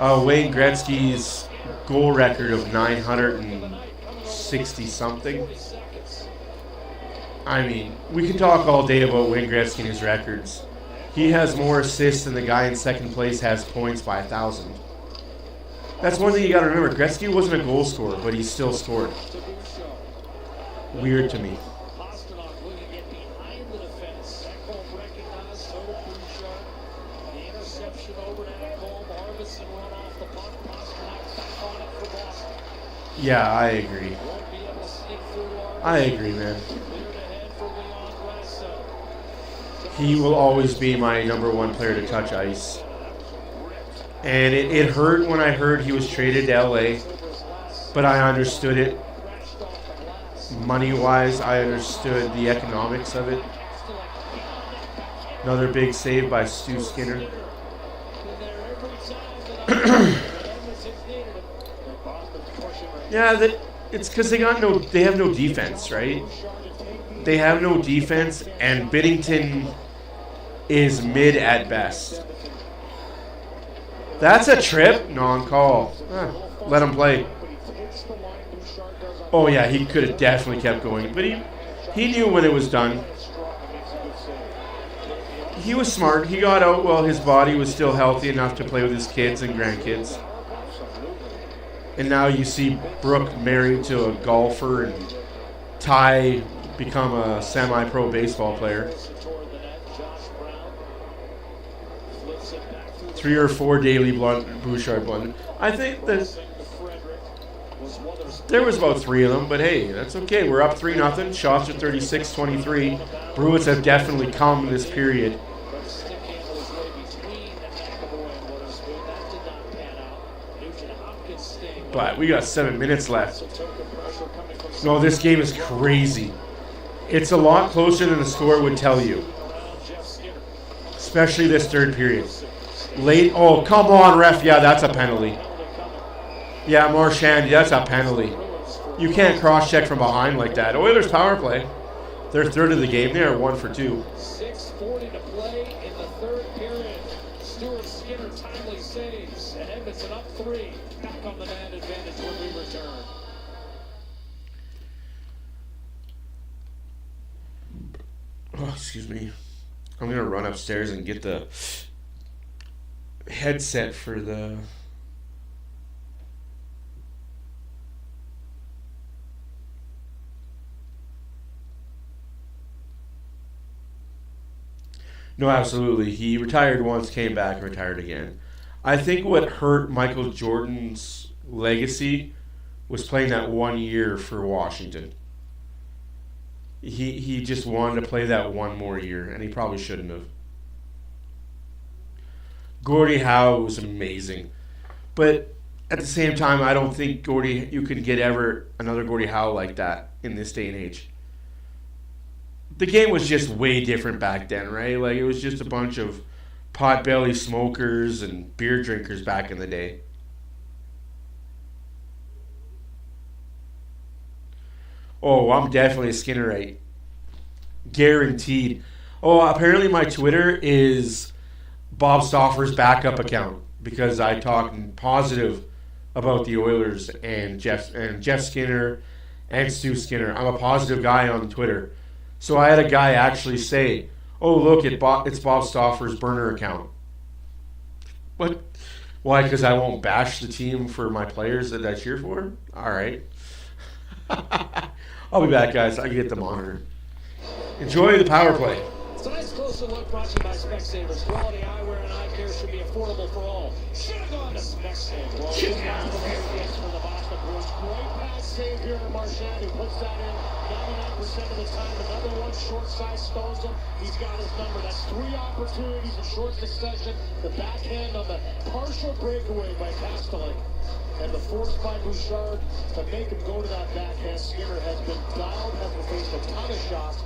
Wayne Gretzky's goal record of 960-something. I mean, we can talk all day about Wayne Gretzky and his records. He has more assists than the guy in second place has points by 1,000. That's one thing you got to remember. Gretzky wasn't a goal scorer, but he still scored. Weird to me. Yeah, I agree. I agree, man. He will always be my number one player to touch ice. And it hurt when I heard he was traded to LA, but I understood it. Money-wise, I understood the economics of it. Another big save by Stu Skinner. Yeah, it's because they have no defense, right? They have no defense, and Binnington is mid at best. That's a trip, non-call. Let him play. Oh yeah, he could have definitely kept going, but he knew when it was done. He was smart. He got out while his body was still healthy enough to play with his kids and grandkids. And now you see Brooke married to a golfer and Ty become a semi-pro baseball player. 3 or 4 daily Bouchard blunders. I think that there was about 3 of them, but hey, that's okay. We're up 3-0. Shots are 36-23. Bruins have definitely come this period. But we got 7 minutes left. No, this game is crazy. It's a lot closer than the score would tell you. Especially this third period. Late. Oh, come on, ref. Yeah, that's a penalty. Yeah, Marchand, that's a penalty. You can't cross-check from behind like that. Oilers power play. They're third of the game. They are 1 for 2. 6:40 to play in the third period. Stuart Skinner timely saves, and Edmonton up 3. Back on the man advantage when we return. Oh, excuse me. I'm going to run upstairs and get the headset for the... No, absolutely. He retired once, came back, retired again. I think what hurt Michael Jordan's legacy was playing that 1 year for Washington. He just wanted to play that 1 more year, and he probably shouldn't have. Gordie Howe was amazing. But at the same time, I don't think you could get ever another Gordie Howe like that in this day and age. The game was just way different back then, right? Like, it was just a bunch of pot-belly smokers and beer drinkers back in the day. Oh, I'm definitely a Skinnerite. Guaranteed. Oh, apparently my Twitter is Bob Stauffer's backup account because I talk positive about the Oilers and Jeff Skinner and Stu Skinner. I'm a positive guy on Twitter. So I had a guy actually say, oh, look, it's Bob Stauffer's burner account. What? Why? Because I won't bash the team for my players that I cheer for? All right. I'll be back, guys. I can get the monitor. Enjoy the power play. Tonight's closer look brought to you by Specsavers. Quality eyewear and eye care should be affordable for all. Should have gone to Specsavers. Well, for the Boston Bruins. Great pass save here to Marchand, who puts that in 99% of the time. Another one short side stones him. He's got his number. That's 3 opportunities in short succession. The backhand on the partial breakaway by Pastelik. And the force by Bouchard to make him go to that backhand. Skinner has been dialed, has faced a ton of shots,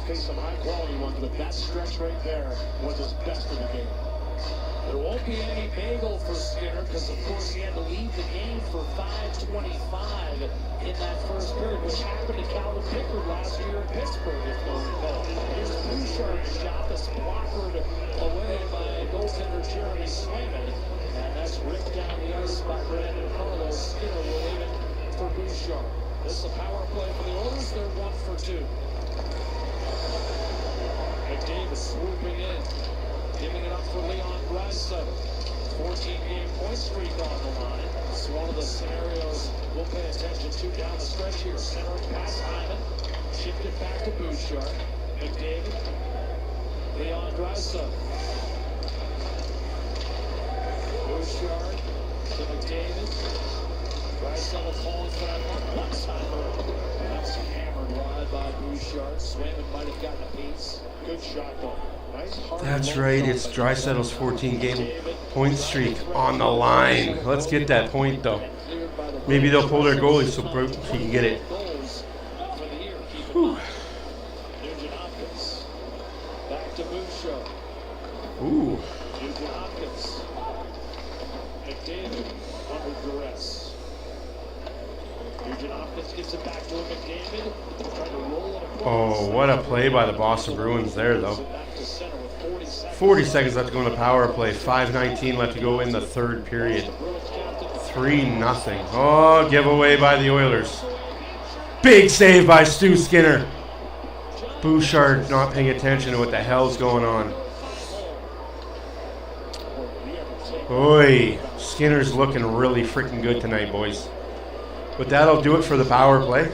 faced some high-quality ones, but that stretch right there was his best of the game. There won't be any bagel for Skinner because, of course, he had to leave the game for 5:25 in that first period, which happened to Calvin Pickard last year in Pittsburgh, if you'll recall. Here's Bouchard's shot that's blocked away by goaltender Jeremy Swayman. And that's ripped down the ice by Brandon Carlos. Skinner will leave it for Bouchard. This is a power play for the Oilers. They're 1 for 2. McDavid swooping in, giving it up for Leon Draisaitl. 14-game point streak on the line. It's one of the scenarios we'll pay attention to down the stretch here. Centering pass, Hyman. Shift it back to Bouchard. McDavid. Leon Draisaitl. Bouchard to McDavid. Draisaitl falling for that one-timer. That's hammered wide. gotten a piece. Good shot, though. Nice hard. That's right. It's Draisaitl's 14-game point streak on the line. Let's get that point, though. Maybe they'll pull their goalie so he can get it. Whew. Back to Bouchard. Ooh. Nugent Hopkins. McDavid under duress. Nugent Hopkins gives it back to McDavid. Trying to roll it across. Oh, what a play by the Boston Bruins there, though. 40 seconds left to go in the power play. 5:19 left to go in the third period. 3-0. Oh, giveaway by the Oilers. Big save by Stu Skinner. Bouchard not paying attention to what the hell's going on. Oi, Skinner's looking really freaking good tonight, boys. But that'll do it for the power play.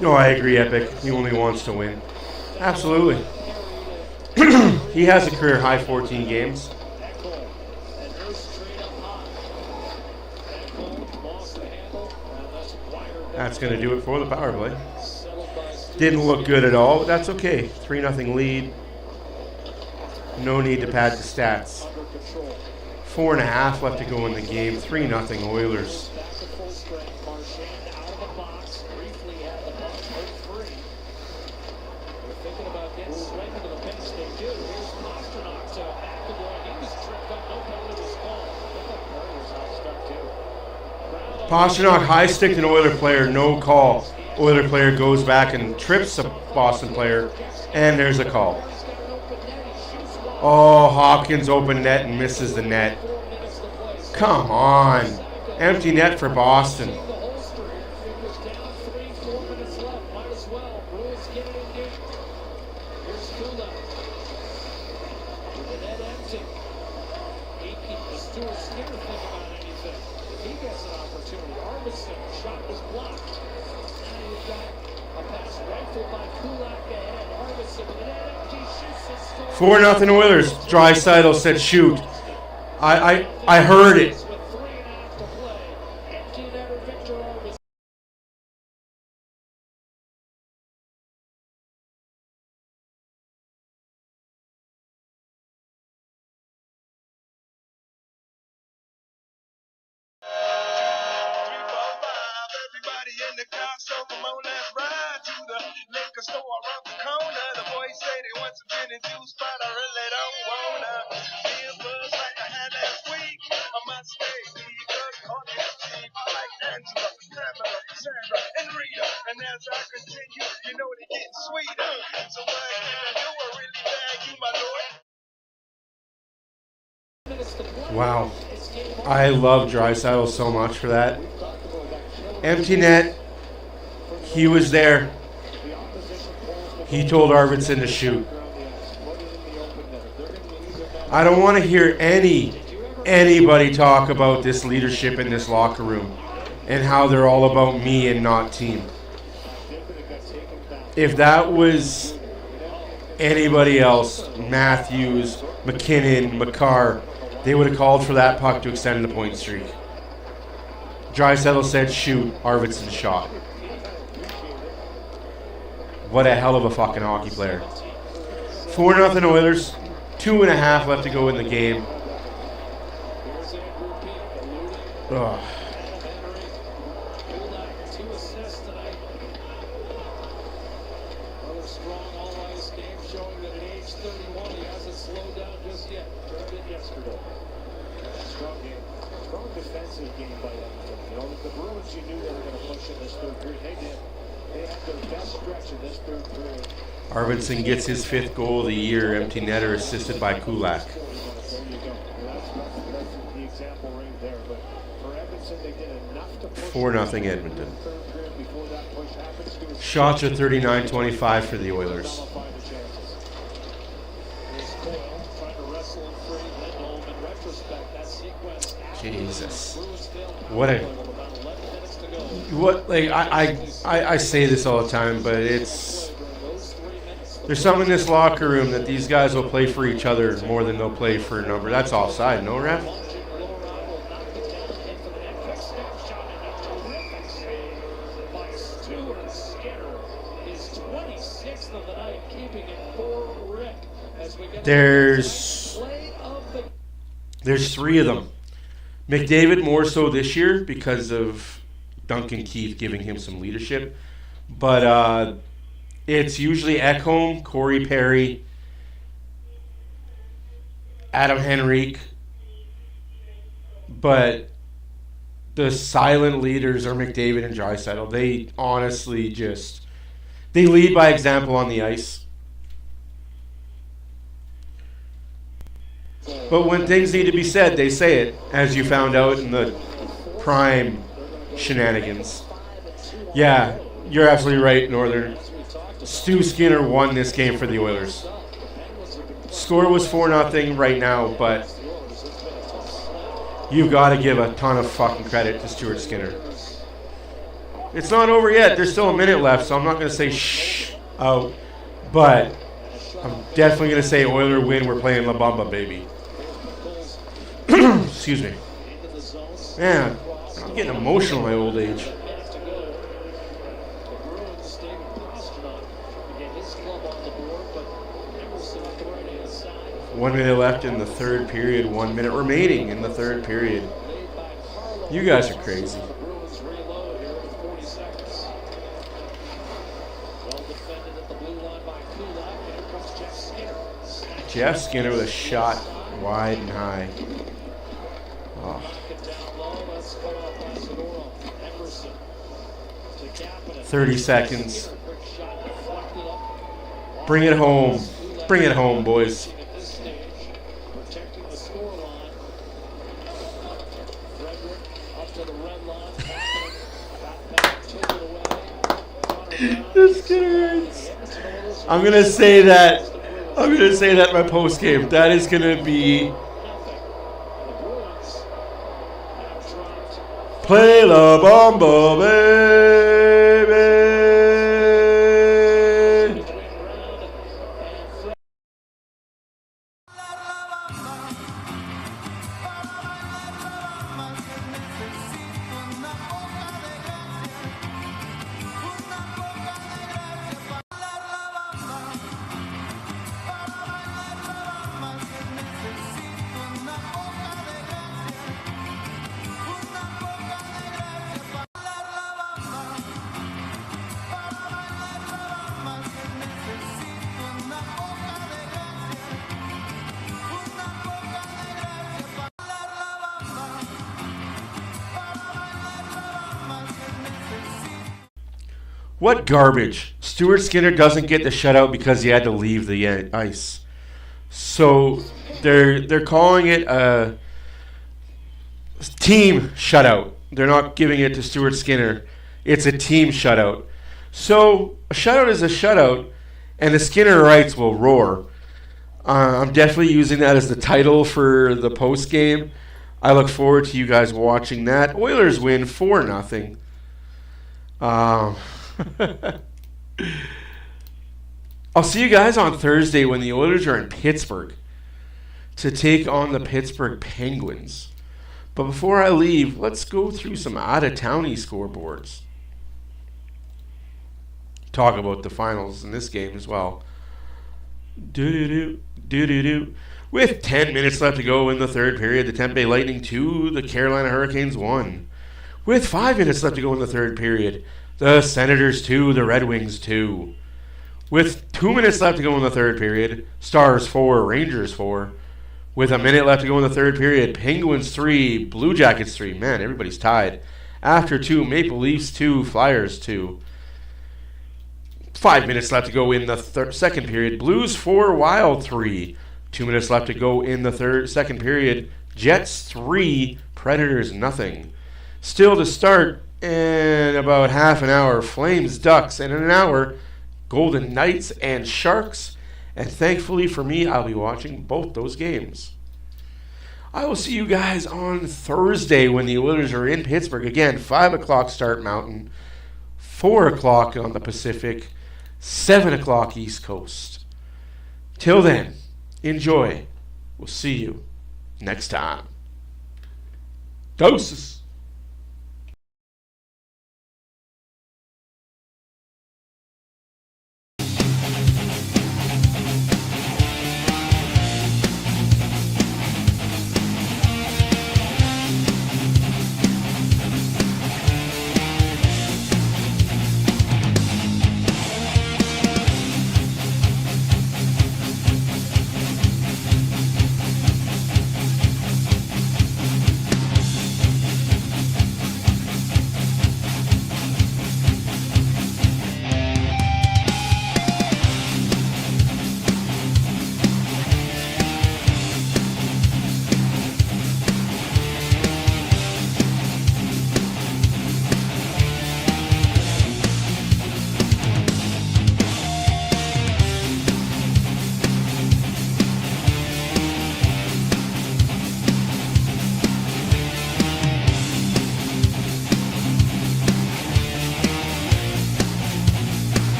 No, I agree, Epic. He only wants to win. Absolutely. He has a career high 14 games. That's going to do it for the power play. Didn't look good at all, but that's okay. 3-0 lead. No need to pad the stats. 4.5 left to go in the game. 3-0 Oilers. Pastrnak high-sticked an Oiler player, no call. Oiler player goes back and trips a Boston player, and there's a call. Oh, Hopkins open net and misses the net. Come on. Empty net for Boston. Shot was blocked. Now you've got a pass rifled by Kulak ahead. Arvidsson with an empty shoots. 4-0 Oilers. Draisaitl said shoot. I heard it. With 3.5 to play. Empty netter Victor Arvidsson. In the car, so come on, let's ride to the liquor store around the corner. The boys say they want some gin and juice, but I really don't wanna be a buzz like I had last week. I must stay because coffee is cheap. I like Angela, Pamela, Sandra, and Rita. And as I continue, you know they get sweeter. So what can I do? I really bag you, my lord. Wow. I love Draisaitl so much for that. Empty net. He was there. He told Arvidsson to shoot. I don't want to hear anybody talk about this leadership in this locker room and how they're all about me and not team. If that was anybody else, Matthews, McKinnon, McCarr, they would have called for that puck to extend the point streak. Draisaitl said shoot, Arvidsson shot. What a hell of a fucking hockey player. 4-0 Oilers. 2.5 left to go in the game. Ugh. Defensive game by Edmonton. You know, the Bruins, you knew they were going to push in this third period. They did. They had their best stretch in this third period. Arvidsson gets his 5th goal of the year. Empty netter assisted by Kulak. There you go. That's the example right there. But for Edmonton, they did enough to push 4-0 Edmonton. Shots are 39-25 for the Oilers. Jesus. I say this all the time, but there's something in this locker room that these guys will play for each other more than they'll play for a number. That's offside, no, ref? assist of the night, keeping it for Rick. As we get There's 3 of them. McDavid more so this year because of Duncan Keith giving him some leadership. But it's usually Ekholm, Corey Perry, Adam Henrique. But the silent leaders are McDavid and Draisaitl. They honestly they lead by example on the ice. But when things need to be said, they say it, as you found out in the prime shenanigans. Yeah, you're absolutely right, Northern. Stu Skinner won this game for the Oilers. Score was 4-0 right now, but you've got to give a ton of fucking credit to Stuart Skinner. It's not over yet. There's still a minute left, so I'm not going to say shh out. But I'm definitely going to say Oiler win. We're playing La Bamba, baby. Excuse me. Man, I'm getting emotional in my old age. 1 minute left in the third period. 1 minute remaining in the third period. You guys are crazy. Jeff Skinner with a shot wide and high. Oh. 30 seconds. Bring it home. Bring it home, boys. This hurts. I'm gonna say that in my post game. That is gonna be play La Bamba, baby. 'What garbage. Stuart Skinner doesn't get the shutout because he had to leave the ice. So they're calling it a team shutout. They're not giving it to Stuart Skinner. It's a team shutout. So a shutout is a shutout, and the Skinnerites will roar. I'm definitely using that as the title for the post game. I look forward to you guys watching that. Oilers win 4-0. I'll see you guys on Thursday when the Oilers are in Pittsburgh to take on the Pittsburgh Penguins. But before I leave, let's go through some out-of-towny scoreboards. Talk about the finals in this game as well. With 10 minutes left to go in the third period, the Tampa Bay Lightning 2, the Carolina Hurricanes 1. With 5 minutes left to go in the third period, the Senators 2, the Red Wings 2. With 2 minutes left to go in the third period, Stars 4, Rangers 4. With a minute left to go in the third period, Penguins 3, Blue Jackets 3. Man, everybody's tied. After 2, Maple Leafs 2, Flyers 2. 5 minutes left to go in the second period, Blues 4, Wild 3. 2 minutes left to go in the second period, Jets 3, Predators nothing. Still to start in about half an hour, Flames, Ducks, and in an hour, Golden Knights and Sharks. And thankfully for me, I'll be watching both those games. I will see you guys on Thursday when the Oilers are in Pittsburgh. Again, 5 o'clock start Mountain, 4 o'clock on the Pacific, 7 o'clock East Coast. Till then, enjoy. We'll see you next time. Doses.